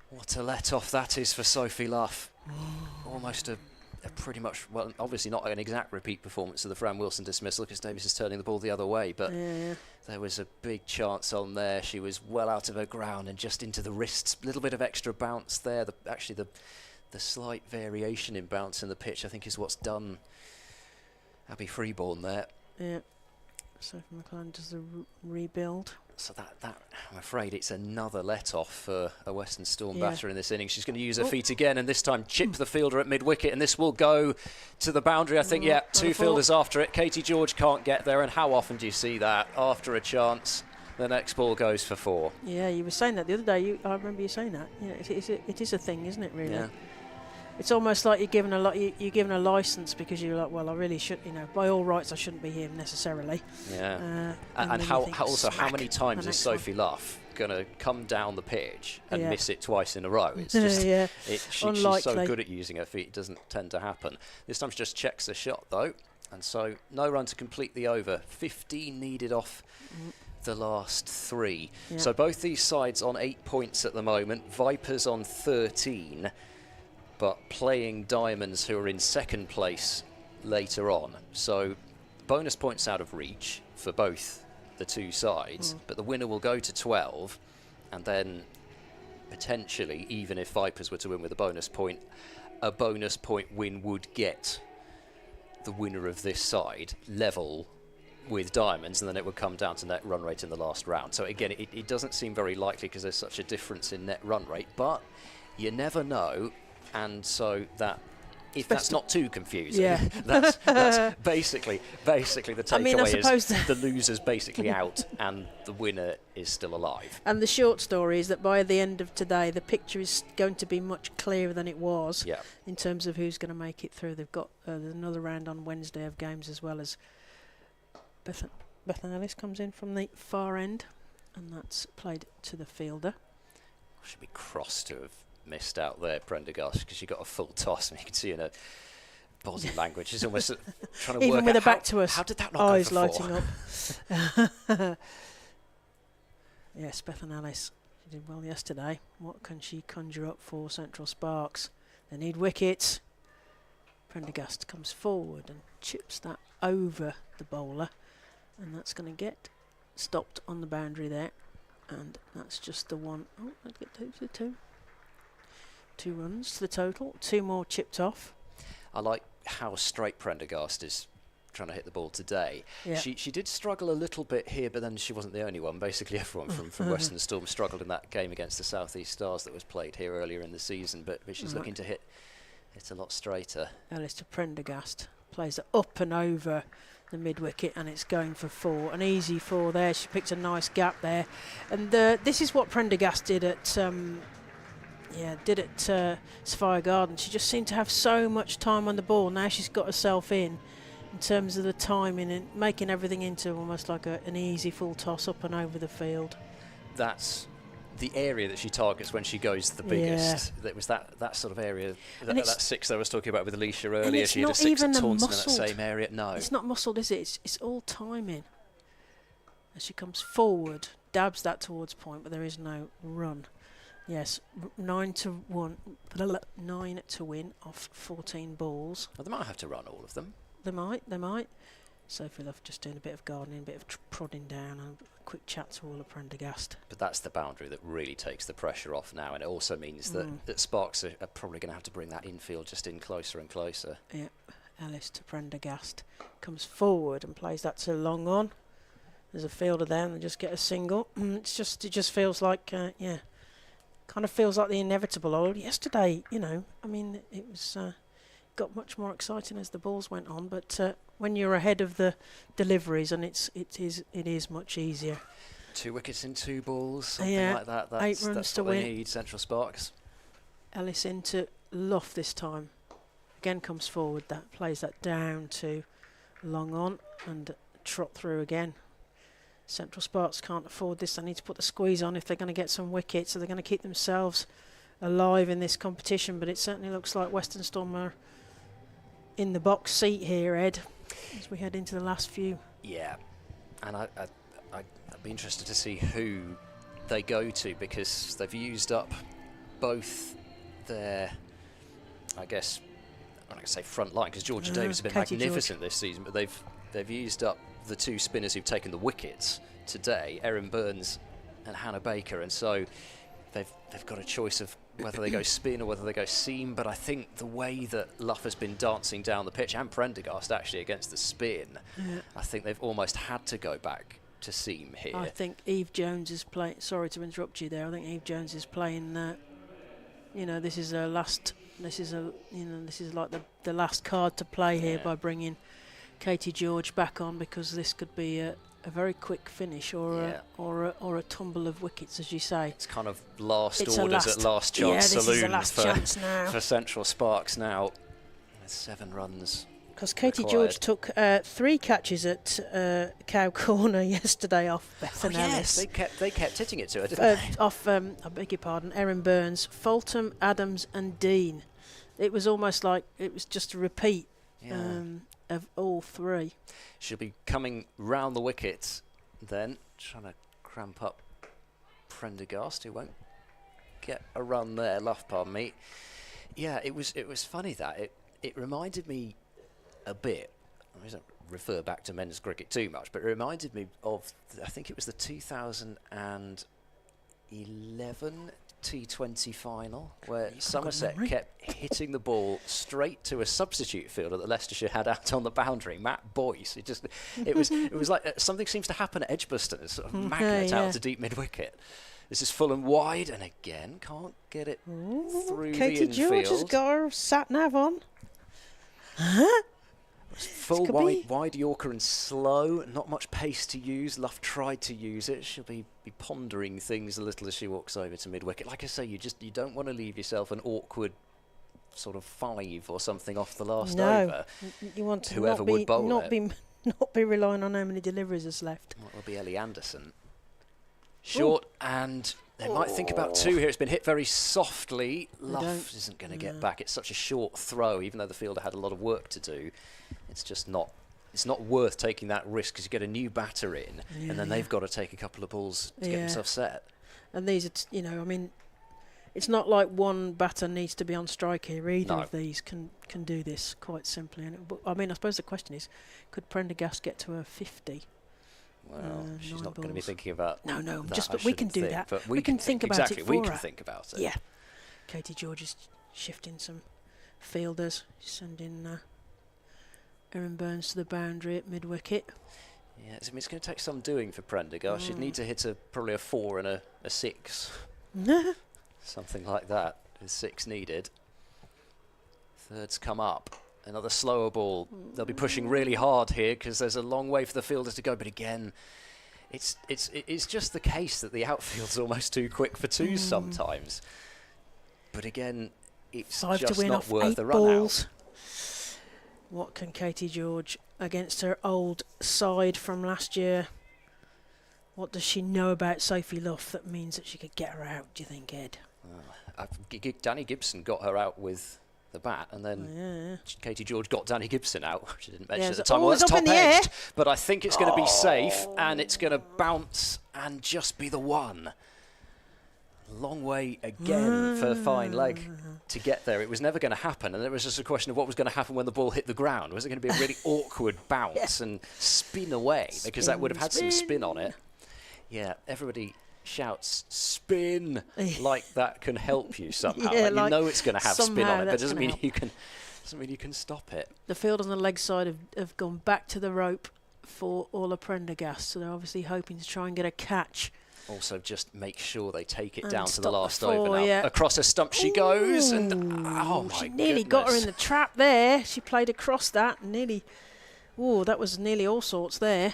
A: What a let-off that is for Sophie Luff. Almost a pretty much, well, obviously not an exact repeat performance of the Fran Wilson dismissal, because Davis is turning the ball the other way, but there was a big chance on there. She was well out of her ground and just into the wrists. A little bit of extra bounce there. The slight variation in bounce in the pitch, I think, is what's done Abby Freeborn there.
B: Yeah. Sophie McLaren does the rebuild.
A: So that I'm afraid it's another let-off for a Western Storm batter in this inning. She's going to use her feet again, and this time chip the fielder at mid-wicket, and this will go to the boundary. I think, two fielders after it. Katie George can't get there, and how often do you see that? After a chance, the next ball goes for 4.
B: Yeah, you were saying that the other day. I remember you saying that. Yeah, it is a thing, isn't it, really?
A: Yeah.
B: It's almost like you're given you're given a license because you're like, well, I really should, by all rights, I shouldn't be here necessarily.
A: Yeah. And how many times is Sophie Luff going to come down the pitch and miss it twice in a row? It's just she's so good at using her feet, it doesn't tend to happen. This time she just checks the shot though, and so no run to complete the over. 15 needed off the last 3.
B: Yeah.
A: So both these sides on 8 points at the moment. Vipers on 13. But playing Diamonds, who are in second place later on. So bonus points out of reach for both the two sides, but the winner will go to 12, and then potentially, even if Vipers were to win with a bonus point win would get the winner of this side level with Diamonds, and then it would come down to net run rate in the last round. So again, it doesn't seem very likely because there's such a difference in net run rate, but you never know. And so that, if that's not too confusing, that's basically the takeaway is the loser's basically out and the winner is still alive.
B: And the short story is that by the end of today, the picture is going to be much clearer than it was in terms of who's going to make it through. They've got another round on Wednesday of games, as well as Bethan Ellis comes in from the far end, and that's played to the fielder.
A: Should be cross to have missed out there, Prendergast, because she got a full toss, and you can see in her body language she's almost trying to
B: even
A: work
B: with
A: out
B: her back to us,
A: how did that not
B: eyes
A: go for
B: lighting
A: 4?
B: up. Yes, Bethan Ellis, she did well yesterday. What can she conjure up for Central Sparks? They need wickets. Prendergast comes forward and chips that over the bowler, and that's going to get stopped on the boundary there, and that's just the one. Oh, let's get to 2. 2 runs to the total, 2 more chipped off.
A: I like how straight Prendergast is trying to hit the ball today.
B: Yeah.
A: She did struggle a little bit here, but then she wasn't the only one. Basically everyone from Western Storm struggled in that game against the South East Stars that was played here earlier in the season, but she's looking to hit a lot straighter.
B: Ellis to Prendergast, plays it up and over the mid-wicket, and it's going for 4. An easy 4 there. She picked a nice gap there. And this is what Prendergast did at Sophia Garden. She just seemed to have so much time on the ball. Now she's got herself in terms of the timing and making everything into almost like an easy full toss up and over the field.
A: That's the area that she targets when she goes the biggest. That was that sort of area, that 6 I was talking about with Alicia earlier. She had a 6 at Taunton in that same area. No,
B: it's not muscled, is it? It's all timing. As she comes forward, dabs that towards point, but there is no run. Yes, 9 to win off 14 balls.
A: Well, they might have to run all of them.
B: They might. Sophie Love just doing a bit of gardening, a bit of prodding down, and a quick chat to all of Prendergast.
A: But that's the boundary that really takes the pressure off now, and it also means that Sparks are probably going to have to bring that infield just in closer and closer.
B: Yep, Ellis to Prendergast, comes forward and plays that to long on. There's a fielder there, and they just get a single. It just feels like, kind of feels like the inevitable. Oh, yesterday, it was got much more exciting as the balls went on, but when you're ahead of the deliveries, and it is much easier.
A: 2 wickets in 2 balls, something like that.
B: 8 runs
A: that's
B: to
A: what
B: win.
A: They need, Central Sparks.
B: Ellis into Luff this time. Again comes forward, that plays that down to long on and trot through again. Central Sparks can't afford this. They need to put the squeeze on if they're going to get some wickets, so they're going to keep themselves alive in this competition. But it certainly looks like Western Storm are in the box seat here, Ed, as we head into the last few.
A: Yeah, and I'd be interested to see who they go to, because they've used up both their, I guess, I'm not going to say front line, because Georgia Davis has been magnificent this season, but they've used up the 2 spinners who've taken the wickets today, Erin Burns and Hannah Baker, and so they've got a choice of whether they go spin or whether they go seam. But I think the way that Luff has been dancing down the pitch, and Prendergast actually against the spin, I think they've almost had to go back to seam here.
B: I think Eve Jones is playing. Sorry to interrupt you there. I think Eve Jones is playing. This is her last. This is like the last card to play here by bringing Katie George back on, because this could be a very quick finish or a tumble of wickets, as you say.
A: It's kind of last
B: It's
A: orders at last chance
B: this
A: saloon
B: is the last chance now.
A: for Central Sparks now. With 7 runs.
B: Because Katie
A: required.
B: George took 3 catches at Cow Corner yesterday off Bethan Ellis.
A: Yes, they kept hitting it to her, didn't they?
B: Off, I beg your pardon, Erin Burns, Fulton, Adams and Dean. It was almost like it was just a repeat of all 3.
A: She'll be coming round the wicket then, trying to cramp up Prendergast, who won't get a run there. Pardon me. Yeah, it was funny that it reminded me a bit. I don't refer back to men's cricket too much, but it reminded me of I think it was the 2011 T20 final where Somerset kept hitting the ball straight to a substitute fielder that Leicestershire had out on the boundary, Matt Boyce. It was like something seems to happen at Edgbaston, a sort of magnet out to deep mid wicket. This is Fulham wide, and again can't get it through
B: Katie
A: the
B: George
A: infield.
B: has got her sat nav on.
A: Full wide Yorker and slow, not much pace to use. Luff tried to use it. She'll be pondering things a little as she walks over to mid wicket. Like I say, you don't want to leave yourself an awkward sort of 5 or something off the last over.
B: You want to
A: whoever would bowl
B: not be relying on how many deliveries is left.
A: Well, it'll be Ellie Anderson. Short, and they might think about 2 here. It's been hit very softly. Luff isn't going to get back. It's such a short throw, even though the fielder had a lot of work to do. It's just not. It's not worth taking that risk because you get a new batter in, and then they've got to take a couple of balls to get themselves set.
B: And these are, I mean, it's not like one batter needs to be on strike here. Either of these can do this quite simply. And I mean, I suppose the question is, could Prendergast get to a 50?
A: Well, she's not going to be thinking about
B: but we can do that. But we can think about it for
A: we can
B: her.
A: think about it.
B: Yeah. Katie George is shifting some fielders, sending Erin Burns to the boundary at mid-wicket.
A: Yeah, I mean, it's going to take some doing for Prendergast. She'd need to hit probably a 4 and a 6. Something like that, with 6 needed. Third's come up. Another slower ball. They'll be pushing really hard here because there's a long way for the fielders to go. But again, it's just the case that the outfield's almost too quick for 2s sometimes. But again, it's
B: 5
A: just
B: to win
A: not
B: off
A: worth
B: 8
A: the run
B: balls.
A: out.
B: What can Katie George against her old side from last year? What does she know about Sophie Luff that means that she could get her out, do you think, Ed?
A: Danny Gibson got her out with the bat, and then Katie George got Danny Gibson out, which I didn't mention at the time. Well, that's top-edged, but I think it's going to be safe, and it's going to bounce and just be the one. Long way again for fine leg to get there. It was never going to happen, and it was just a question of what was going to happen when the ball hit the ground. Was it going to be a really awkward bounce and spin away, because that would have had some spin on it. Yeah, everybody shouts spin like that can help you somehow.
B: Yeah,
A: like you know it's going to have spin on it, but it doesn't mean
B: help.
A: you can stop it.
B: The field on the leg side have gone back to the rope for Orla Prendergast, so they're obviously hoping to try and get a catch.
A: Also, just make sure they take it
B: And
A: down to the
B: stop
A: last
B: the fall,
A: over now.
B: yeah.
A: Across a stump she goes, and oh my
B: she nearly got her in the trap there. She played across that and nearly. Oh, that was nearly all sorts there.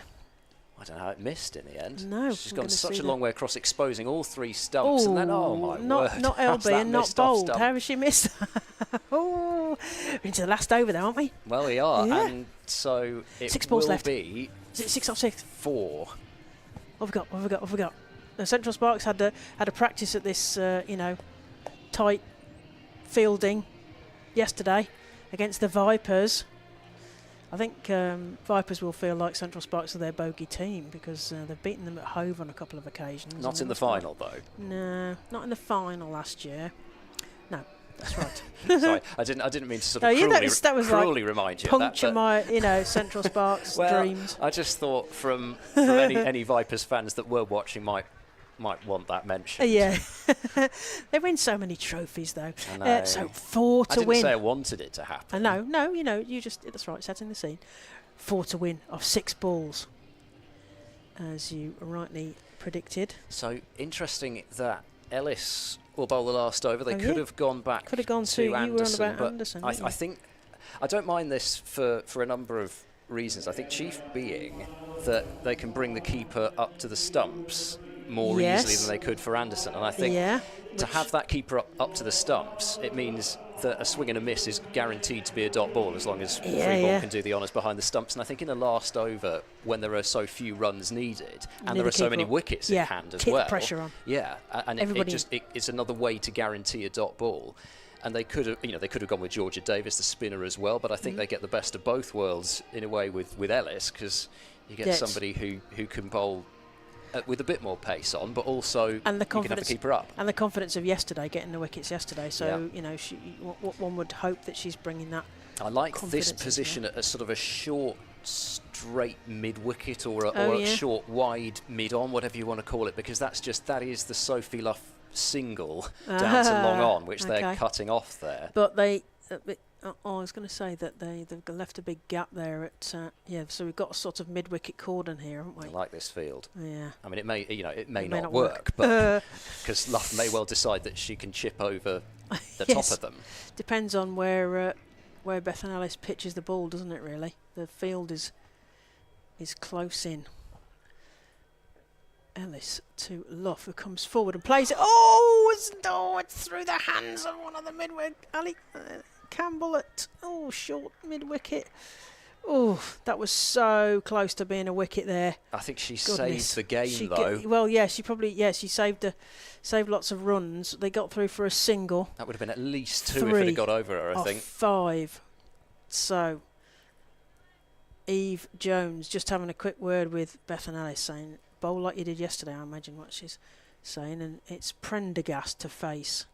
A: I don't know how it missed in the end.
B: No,
A: she's gone such a long way across, exposing all 3 stumps, and then
B: not
A: word,
B: LB
A: how's that
B: and not
A: missed off
B: bowled.
A: stump?
B: How has she missed? We're into the last over there, aren't we?
A: Well, we are,
B: Yeah.
A: and so it
B: 6 balls
A: will
B: left.
A: be
B: Is it 6 off 6?
A: 4.
B: What have we got? Central Sparks had a practice at this, tight fielding yesterday against the Vipers. I think Vipers will feel like Central Sparks are their bogey team because they've beaten them at Hove on a couple of occasions.
A: Not in the final, though.
B: No, not in the final last year. No, that's right.
A: Sorry, I didn't mean to sort of
B: that was
A: cruelly
B: like
A: remind you
B: puncture
A: of that.
B: my, Central Sparks dreams.
A: I just thought from any Vipers fans that were watching might want that mentioned.
B: Yeah. They win so many trophies, though.
A: I know.
B: So 4 to
A: I didn't
B: win.
A: say I wanted it to happen.
B: No, you just, that's right, setting the scene. 4 to win of 6 balls, as you rightly predicted.
A: So interesting that Ellis will bowl the last over. They could have gone back
B: Could have gone
A: to
B: to,
A: Anderson,
B: you were on about
A: but
B: Anderson.
A: I think I don't mind this for a number of reasons. I think chief being that they can bring the keeper up to the stumps more easily than they could for Anderson. And I think to have that keeper up to the stumps, it means that a swing and a miss is guaranteed to be a dot ball as long as free ball can do the honours behind the stumps. And I think in the last over, when there are so few runs needed and there are so many wickets in hand as well,
B: pressure on.
A: Yeah, and it's another way to guarantee a dot ball. And they could have gone with Georgia Davis, the spinner, as well. But I think they get the best of both worlds in a way with Ellis, because you get somebody who can bowl with a bit more pace on, but also you can have the keeper up.
B: And the confidence of yesterday, getting the wickets yesterday. So, one would hope that she's bringing that.
A: I like this position at a sort of a short, straight mid-wicket or a short, wide mid-on, whatever you want to call it, because that is the Sophie Luff single down to long on, which they're cutting off there.
B: But I was going to say that they've left a big gap there at so we've got a sort of mid-wicket cordon here, haven't we?
A: I like this field.
B: Yeah.
A: I mean, it may not work, but because Luff may well decide that she can chip over the top of them.
B: Depends on where Bethan Ellis pitches the ball, doesn't it? Really, the field is close in. Ellis to Luff, who comes forward and plays it. It's through the hands of one of the mid-wicket. Ali Campbell at short mid-wicket. That was so close to being a wicket there.
A: I think she saved the game though.
B: She saved lots of runs. They got through for a single.
A: That would have been at least 2 if it had got over her, I think.
B: 5. So Eve Jones just having a quick word with Bethan Ellis, saying, bowl like you did yesterday, I imagine what she's saying. And it's Prendergast to face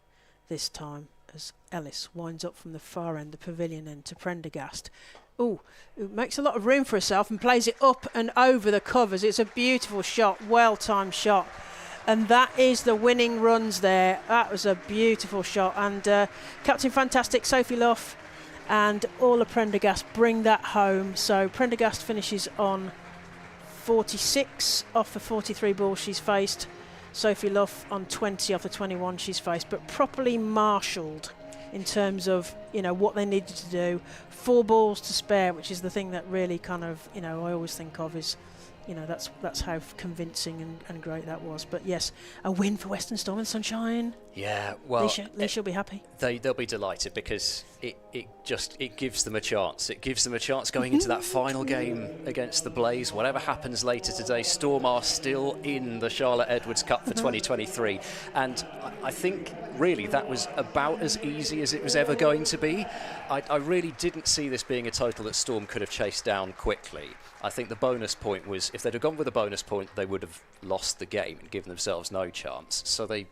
B: this time as Ellis winds up from the far end, the pavilion end, to Prendergast. Who makes a lot of room for herself and plays it up and over the covers. It's a beautiful shot, well-timed shot. And that is the winning runs there. That was a beautiful shot. And Captain Fantastic, Sophie Luff and Orla Prendergast bring that home. So Prendergast finishes on 46 off the 43 balls she's faced. Sophie Luff on 20 off the 21 she's faced, but properly marshalled in terms of what they needed to do. 4 balls to spare, which is the thing that really kind of I always think of is that's how convincing and great that was. But yes, a win for Western Storm and Sunshine.
A: Yeah, well,
B: Leisha will be happy.
A: They'll be delighted because it gives them a chance. It gives them a chance going into that final game against the Blaze. Whatever happens later today, Storm are still in the Charlotte Edwards Cup for 2023, and I think really that was about as easy as it was ever going to be. I really didn't see this being a total that Storm could have chased down quickly. I think the bonus point was, if they'd have gone with a bonus point, they would have lost the game and given themselves no chance. So they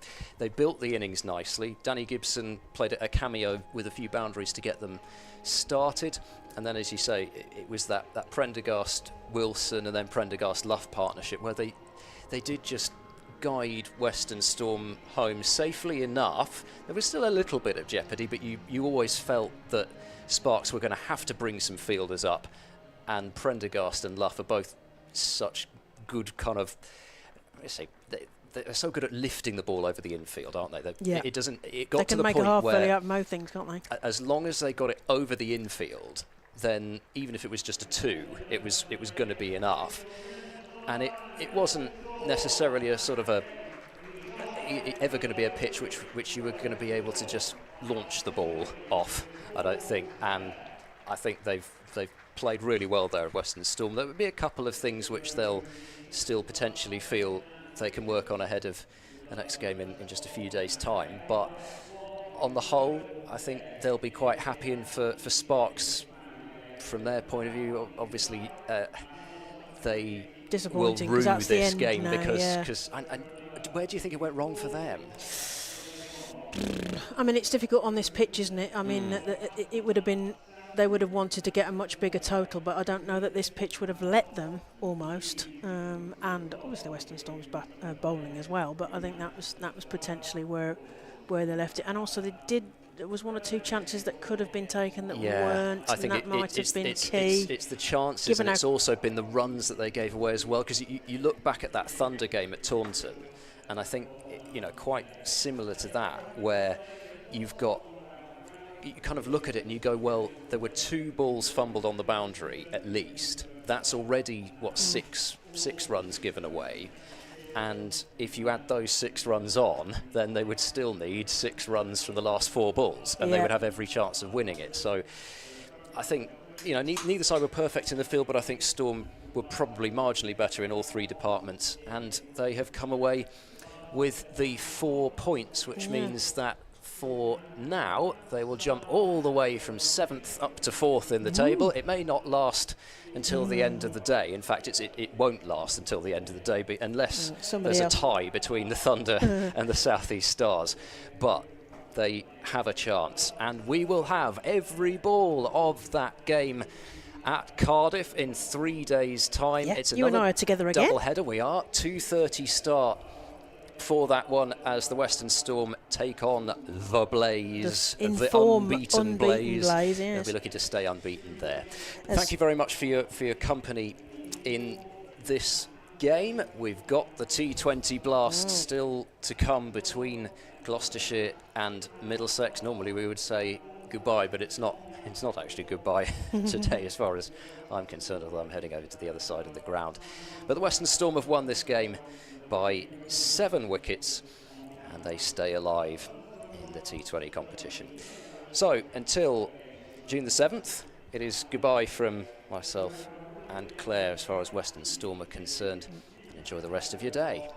A: built the innings nicely. Danny Gibson played a cameo with a few boundaries to get them started. And then, as you say, it was that Prendergast-Wilson and then Prendergast-Luff partnership where they did just guide Western Storm home safely enough. There was still a little bit of jeopardy, but you always felt that Sparks were going to have to bring some fielders up. And Prendergast and Luff are both such good kind of, they're so good at lifting the ball over the infield, aren't they? It got to the point where
B: they can make a half volley out of most things, can't they?
A: As long as they got it over the infield, then even if it was just a 2, it was going to be enough. And it wasn't necessarily a sort of ever going to be a pitch which you were going to be able to just launch the ball off, I don't think. And I think they've played really well there at Western Storm. There would be a couple of things which they'll still potentially feel they can work on ahead of the next game in just a few days' time. But on the whole, I think they'll be quite happy. And for Sparks, from their point of view, obviously they will rue this game now, because where do you think it went wrong for them?
B: I mean, it's difficult on this pitch, isn't it? I mean, it would have been. They would have wanted to get a much bigger total, but I don't know that this pitch would have let them almost. And obviously Western Storm's bowling as well, but I think that was potentially where they left it. And also there was 1 or 2 chances that could have been taken that weren't.
A: I think
B: that might have been key.
A: It's the chances, and it's also been the runs that they gave away as well. Because you look back at that Thunder game at Taunton, and I think quite similar to that, where you've got you kind of look at it and you go, well, there were 2 balls fumbled on the boundary at least. That's already, what, six runs given away. And if you add those 6 runs on, then they would still need 6 runs from the last 4 balls, and they would have every chance of winning it. So I think, neither side were perfect in the field, but I think Storm were probably marginally better in all 3 departments, and they have come away with the 4 points, which means that for now they will jump all the way from 7th up to 4th in the table. It may not last until the end of the day. In fact, it won't last until the end of the day, unless there's a tie between the Thunder and the South East Stars. But they have a chance, and we will have every ball of that game at Cardiff in 3 days' time. It's
B: you and I are together again.
A: Double header. We are 2:30 start for that one, as the Western Storm take on the Blaze, the unbeaten Blaze.
B: Yes.
A: They'll be looking to stay unbeaten there. Thank you very much for your company in this game. We've got the T20 blast still to come between Gloucestershire and Middlesex. Normally we would say goodbye, but it's not actually goodbye today as far as I'm concerned, although I'm heading over to the other side of the ground. But the Western Storm have won this game by 7 wickets, and they stay alive in the T20 competition. So until June the 7th, it is goodbye from myself and Claire as far as Western Storm are concerned, and enjoy the rest of your day.